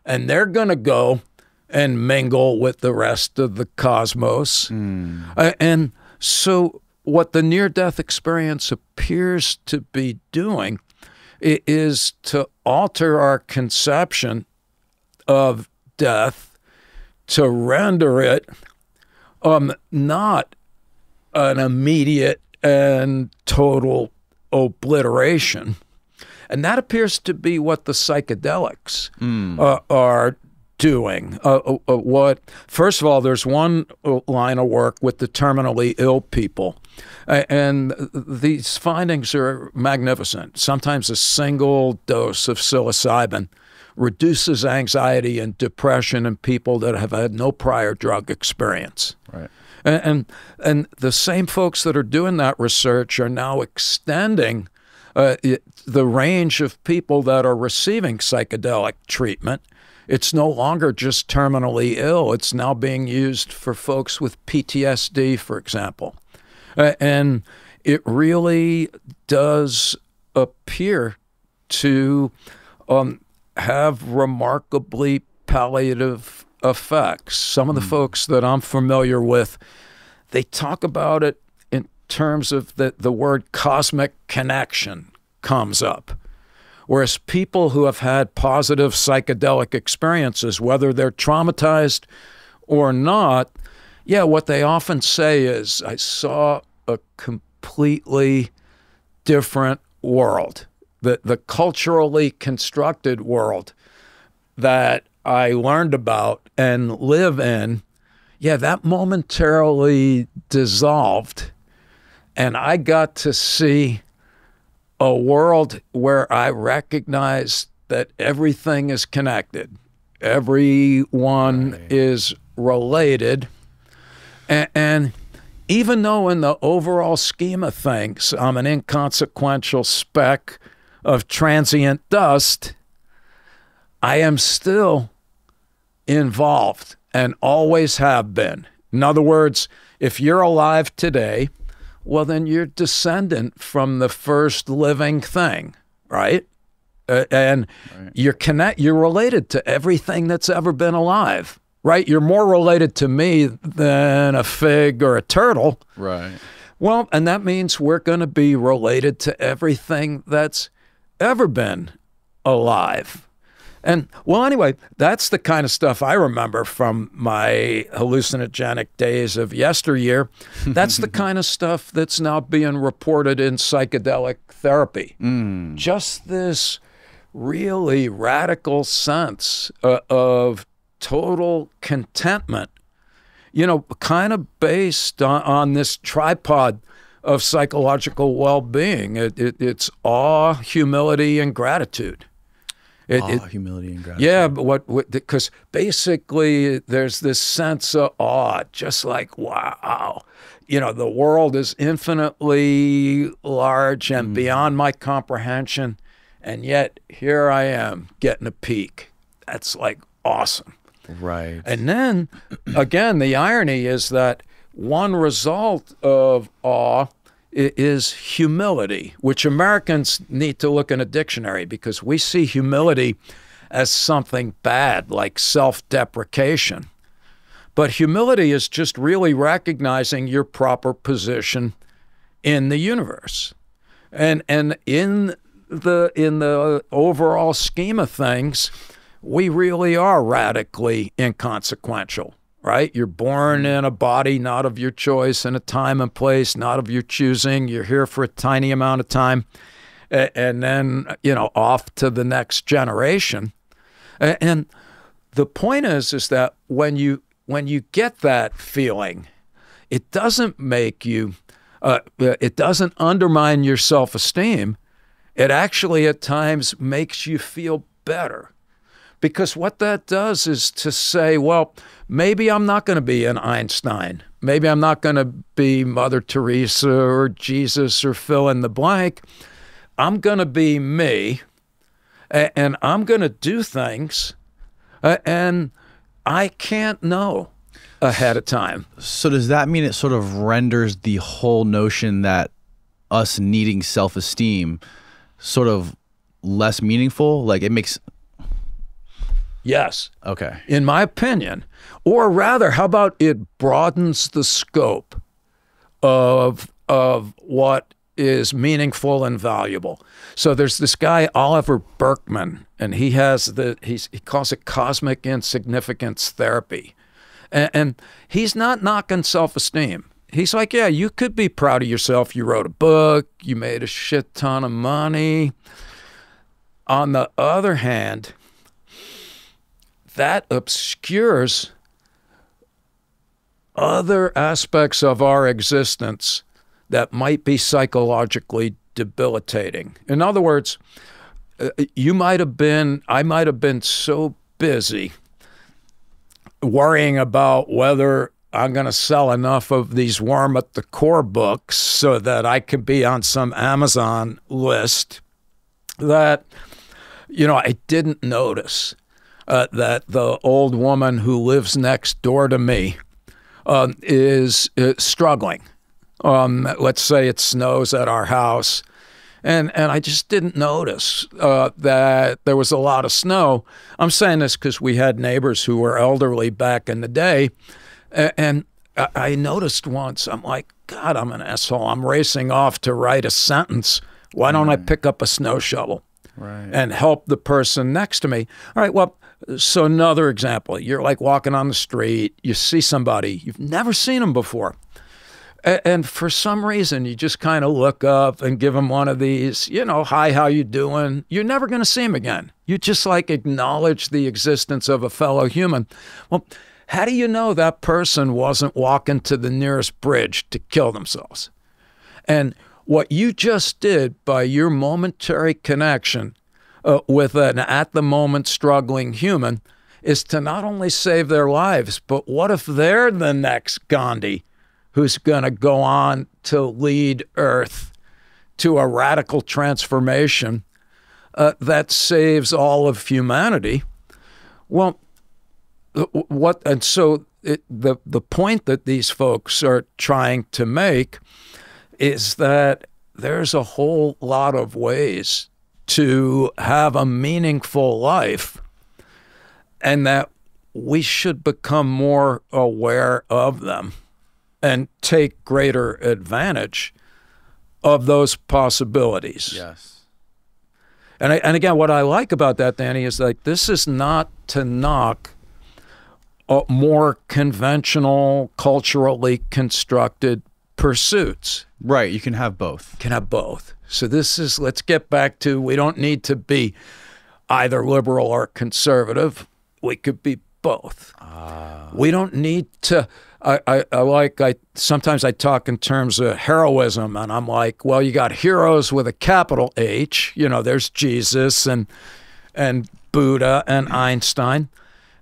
and they're going to go and mingle with the rest of the cosmos. And so what the near-death experience appears to be doing is to alter our conception of death to render it not an immediate and total obliteration. And that appears to be what the psychedelics are doing. First of all, there's one line of work with the terminally ill people. And these findings are magnificent. Sometimes a single dose of psilocybin reduces anxiety and depression in people that have had no prior drug experience. Right. And the same folks that are doing that research are now extending the range of people that are receiving psychedelic treatment. It's no longer just terminally ill. It's now being used for folks with PTSD, for example. And it really does appear to have remarkably palliative effects. Some of the folks that I'm familiar with, they talk about it in terms of the word cosmic connection comes up. Whereas people who have had positive psychedelic experiences, whether they're traumatized or not, what they often say is, I saw a completely different world. The culturally constructed world that I learned about and live in, that momentarily dissolved. And I got to see a world where I recognized that everything is connected. Everyone is related. And even though in the overall scheme of things, I'm an inconsequential speck of transient dust, I am still involved and always have been. In other words, if you're alive today, well, then you're descendant from the first living thing, right? And you're related to everything that's ever been alive, right? You're more related to me than a fig or a turtle. Right. Well, and that means we're going to be related to everything that's ever been alive. And, well, anyway, that's the kind of stuff I remember from my hallucinogenic days of yesteryear. That's the kind of stuff that's now being reported in psychedelic therapy. Just this really radical sense of total contentment, kind of based on this tripod of psychological well-being. It's awe, humility, and gratitude. Humility and gratitude. Yeah, but because basically there's this sense of awe, just like, wow, the world is infinitely large and beyond my comprehension, and yet here I am getting a peek. That's like awesome. Right. And then, again, the irony is that one result of awe is humility, which Americans need to look in a dictionary because we see humility as something bad, like self-deprecation. But humility is just really recognizing your proper position in the universe. And in the overall scheme of things, we really are radically inconsequential, right? You're born in a body not of your choice, in a time and place not of your choosing. You're here for a tiny amount of time, and then, off to the next generation. And the point is that when you get that feeling, it doesn't make you, it doesn't undermine your self-esteem. It actually at times makes you feel better. Because what that does is to say, well, maybe I'm not going to be an Einstein. Maybe I'm not going to be Mother Teresa or Jesus or fill in the blank. I'm going to be me, and I'm going to do things, and I can't know ahead of time. So does that mean it sort of renders the whole notion that us needing self-esteem sort of less meaningful? Like it makes... Yes. Okay. In my opinion. Or rather, how about it broadens the scope of what is meaningful and valuable. So there's this guy, Oliver Burkeman, and he calls it cosmic insignificance therapy. And he's not knocking self-esteem. He's like, yeah, you could be proud of yourself. You wrote a book. You made a shit ton of money. On the other hand, that obscures other aspects of our existence that might be psychologically debilitating. In other words, I might have been so busy worrying about whether I'm going to sell enough of these Worm at the Core books so that I can be on some Amazon list that, I didn't notice that the old woman who lives next door to me is struggling. Let's say it snows at our house, and I just didn't notice that there was a lot of snow. I'm saying this because we had neighbors who were elderly back in the day, and I noticed once, I'm like, God, I'm an asshole. I'm racing off to write a sentence. Why don't I pick up a snow shovel and help the person next to me? All right, well, so another example. You're like walking on the street. You see somebody. You've never seen them before. And for some reason, you just kind of look up and give them one of these, hi, how you doing? You're never going to see them again. You just like acknowledge the existence of a fellow human. Well, how do you know that person wasn't walking to the nearest bridge to kill themselves? And what you just did by your momentary connection with an at-the-moment struggling human is to not only save their lives, but what if they're the next Gandhi who's going to go on to lead Earth to a radical transformation that saves all of humanity? Well, the point that these folks are trying to make is that there's a whole lot of ways to have a meaningful life, and that we should become more aware of them and take greater advantage of those possibilities. Yes. And again, what I like about that, Danny, is like this is not to knock more conventional, culturally constructed pursuits. Right. You can have both. Can have both. So this is, let's get back to, we don't need to be either liberal or conservative. We could be both. We don't need to, sometimes I talk in terms of heroism, and I'm like, well, you got heroes with a capital H, there's Jesus and Buddha and Einstein.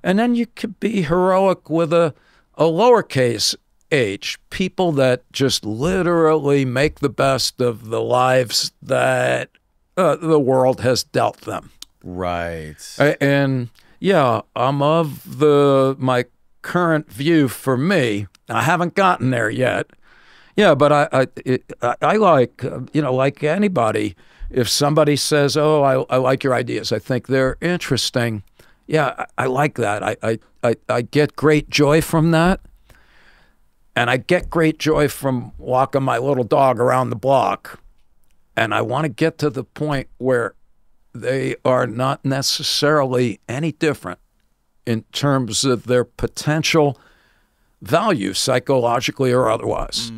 And then you could be heroic with a lowercase h, people that just literally make the best of the lives that the world has dealt them. Right. And yeah, I'm of my current view for me. I haven't gotten there yet. Yeah, but I like, like anybody, if somebody says, oh, I like your ideas, I think they're interesting. Yeah, I like that. I get great joy from that. And I get great joy from walking my little dog around the block And I want to get to the point where they are not necessarily any different in terms of their potential value, psychologically or otherwise.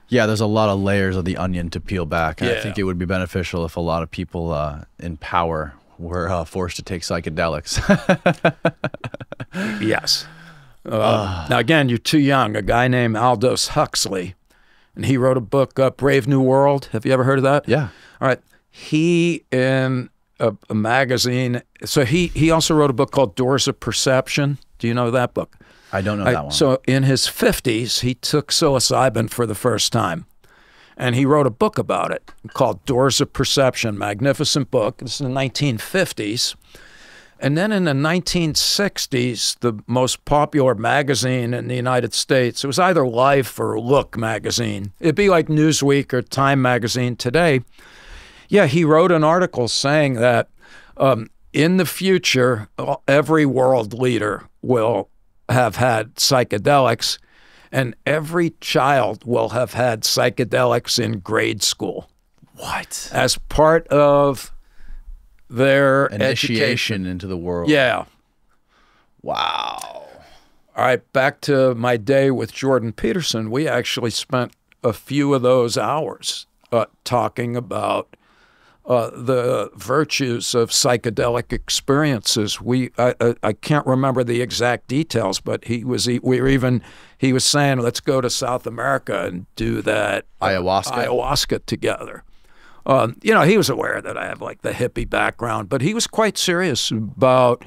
Yeah, there's a lot of layers of the onion to peel back. And Yeah. I think it would be beneficial if a lot of people in power were forced to take psychedelics. Yes. Now, again, you're too young. A guy named Aldous Huxley, and he wrote a book, Brave New World. Have you ever heard of that? Yeah. All right. He, in a magazine, so he also wrote a book called Doors of Perception. Do you know that book? I don't know that one. So in his 50s, he took psilocybin for the first time. And he wrote a book about it called Doors of Perception, magnificent book. This is in the 1950s. And then in the 1960s, the most popular magazine in the United States, it was either Life or Look magazine. It'd be like Newsweek or Time magazine today. Yeah, he wrote an article saying that in the future, every world leader will have had psychedelics, and every child will have had psychedelics in grade school. What? As part of their Initiation into the world. Yeah. Wow. All right, back to my day with Jordan Peterson. We actually spent a few of those hours talking about the virtues of psychedelic experiences. I can't remember the exact details, but he was saying, let's go to South America and do that ayahuasca together. He was aware that I have like the hippie background, but he was quite serious about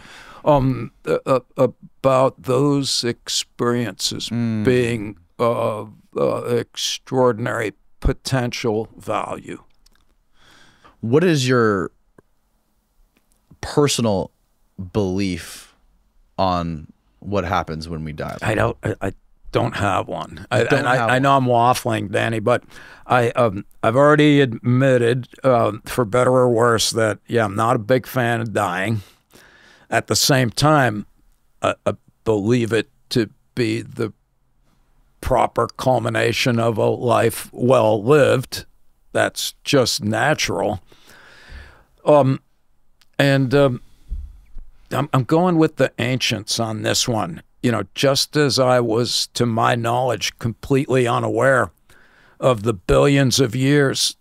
those experiences being of extraordinary potential value. What is your personal belief on what happens when we die? I don't have one. I know I'm waffling, Danny, but I've already admitted, for better or worse, that I'm not a big fan of dying. At the same time, I believe it to be the proper culmination of a life well lived. That's just natural. I'm going with the ancients on this one. Just as I was, to my knowledge, completely unaware of the billions of years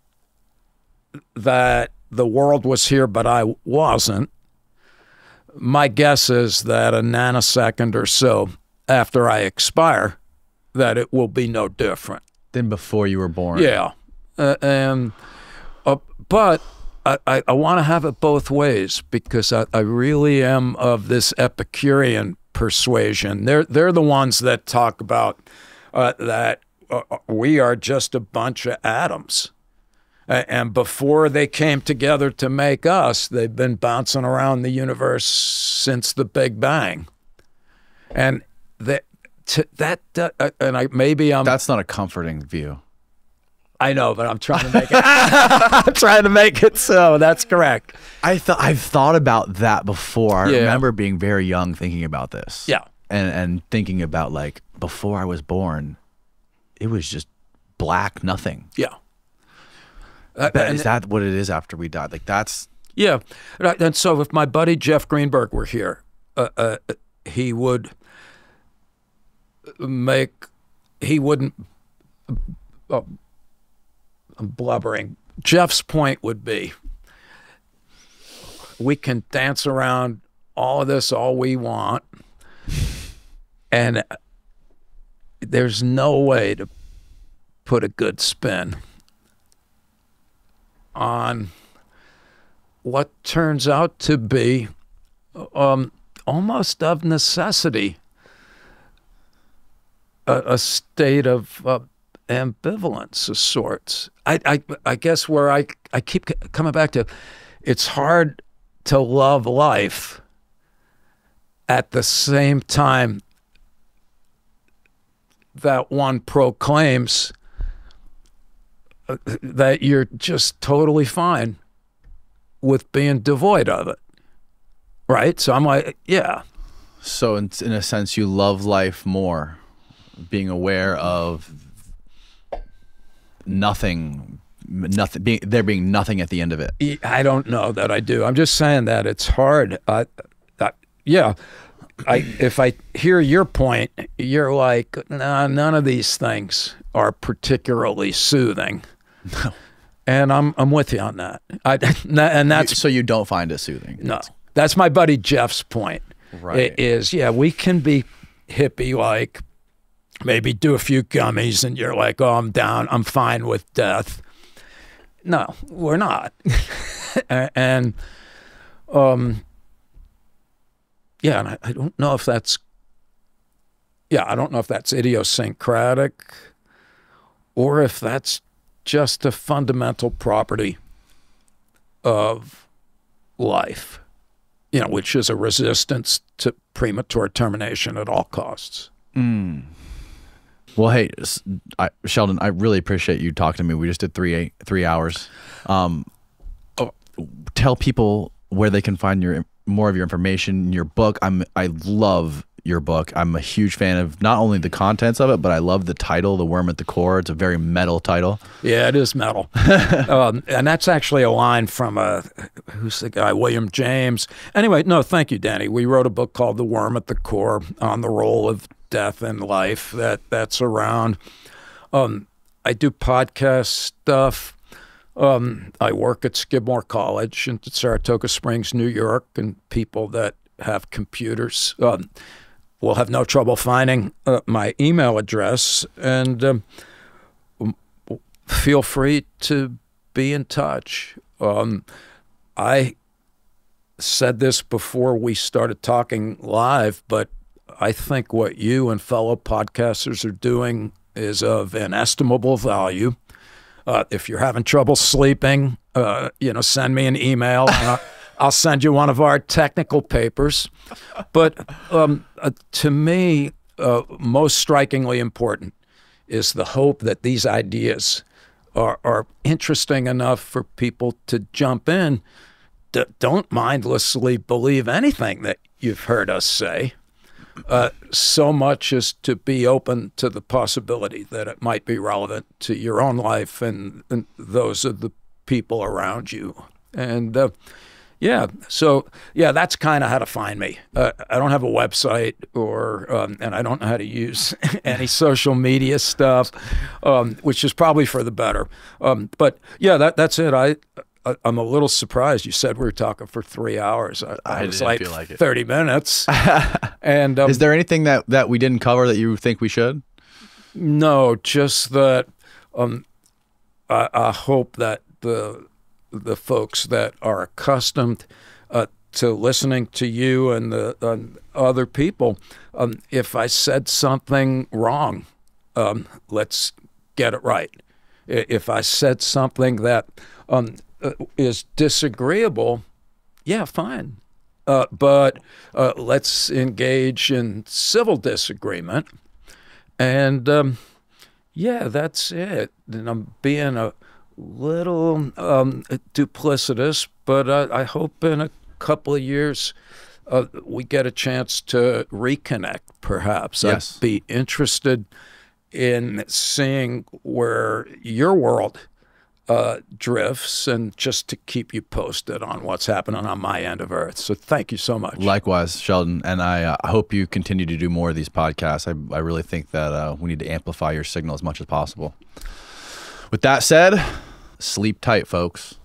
that the world was here, but I wasn't, my guess is that a nanosecond or so after I expire, that it will be no different than before you were born. Yeah. But I want to have it both ways, because I really am of this Epicurean persuasion. They're the ones that talk about that we are just a bunch of atoms. And before they came together to make us, they've been bouncing around the universe since the Big Bang. And that's not a comforting view. I know, but I'm trying to make it. I'm trying to make it so. That's correct. I've thought about that before. I remember being very young thinking about this. Yeah, and thinking about, like, before I was born, it was just black nothing. Yeah. Is that what it is after we died? Like, that's And so if my buddy Jeff Greenberg were here, he would he wouldn't. I'm blubbering. Jeff's point would be, we can dance around all of this all we want, and there's no way to put a good spin on what turns out to be almost of necessity a state of ambivalence of sorts. I guess where I keep coming back to, it's hard to love life at the same time that one proclaims that you're just totally fine with being devoid of it, right? So I'm like, yeah. So in a sense, you love life more, being aware of nothing there being nothing at the end of it. I don't know that I do. I'm just saying that it's hard. Yeah. If I hear your point, you're like, nah, none of these things are particularly soothing. No. And I'm with you on that. And that's so you don't find it soothing. No. That's my buddy Jeff's point. Right. We can be hippie, like maybe do a few gummies and you're like, oh, I'm down, I'm fine with death. No, we're not. And and I don't know if that's idiosyncratic or if that's just a fundamental property of life, which is a resistance to premature termination at all costs. Mm. Well, hey, Sheldon, I really appreciate you talking to me. We just did 3 hours. Tell people where they can find more of your information, your book. I love your book. I'm a huge fan of not only the contents of it, but I love the title, The Worm at the Core. It's a very metal title. Yeah, it is metal. And that's actually a line from who's the guy? William James. Anyway, no, thank you, Danny. We wrote a book called The Worm at the Core on the role of death in life. That's around. I do podcast stuff. I work at Skidmore College in Saratoga Springs, New York, and people that have computers will have no trouble finding my email address. And feel free to be in touch. I said this before we started talking live, but I think what you and fellow podcasters are doing is of inestimable value. If you're having trouble sleeping, send me an email. I'll send you one of our technical papers. But to me, most strikingly important is the hope that these ideas are interesting enough for people to jump in. Don't mindlessly believe anything that you've heard us say. So much as to be open to the possibility that it might be relevant to your own life and those of the people around you. And that's kind of how to find me. I don't have a website and I don't know how to use any social media stuff, which is probably for the better. But yeah, that's it. I'm a little surprised. You said we were talking for 3 hours. I was like, feel like 30 minutes. And is there anything that we didn't cover that you think we should? No, just that I hope that the folks that are accustomed to listening to you and the other people, if I said something wrong, let's get it right. If I said something that is disagreeable, yeah, fine. But let's engage in civil disagreement. And that's it. And I'm being a little duplicitous, but I hope in a couple of years we get a chance to reconnect, perhaps. Yes. I'd be interested in seeing where your world drifts, and just to keep you posted on what's happening on my end of Earth. So thank you so much. Likewise, Sheldon, and I hope you continue to do more of these podcasts. I really think that we need to amplify your signal as much as possible. With that said, sleep tight, folks.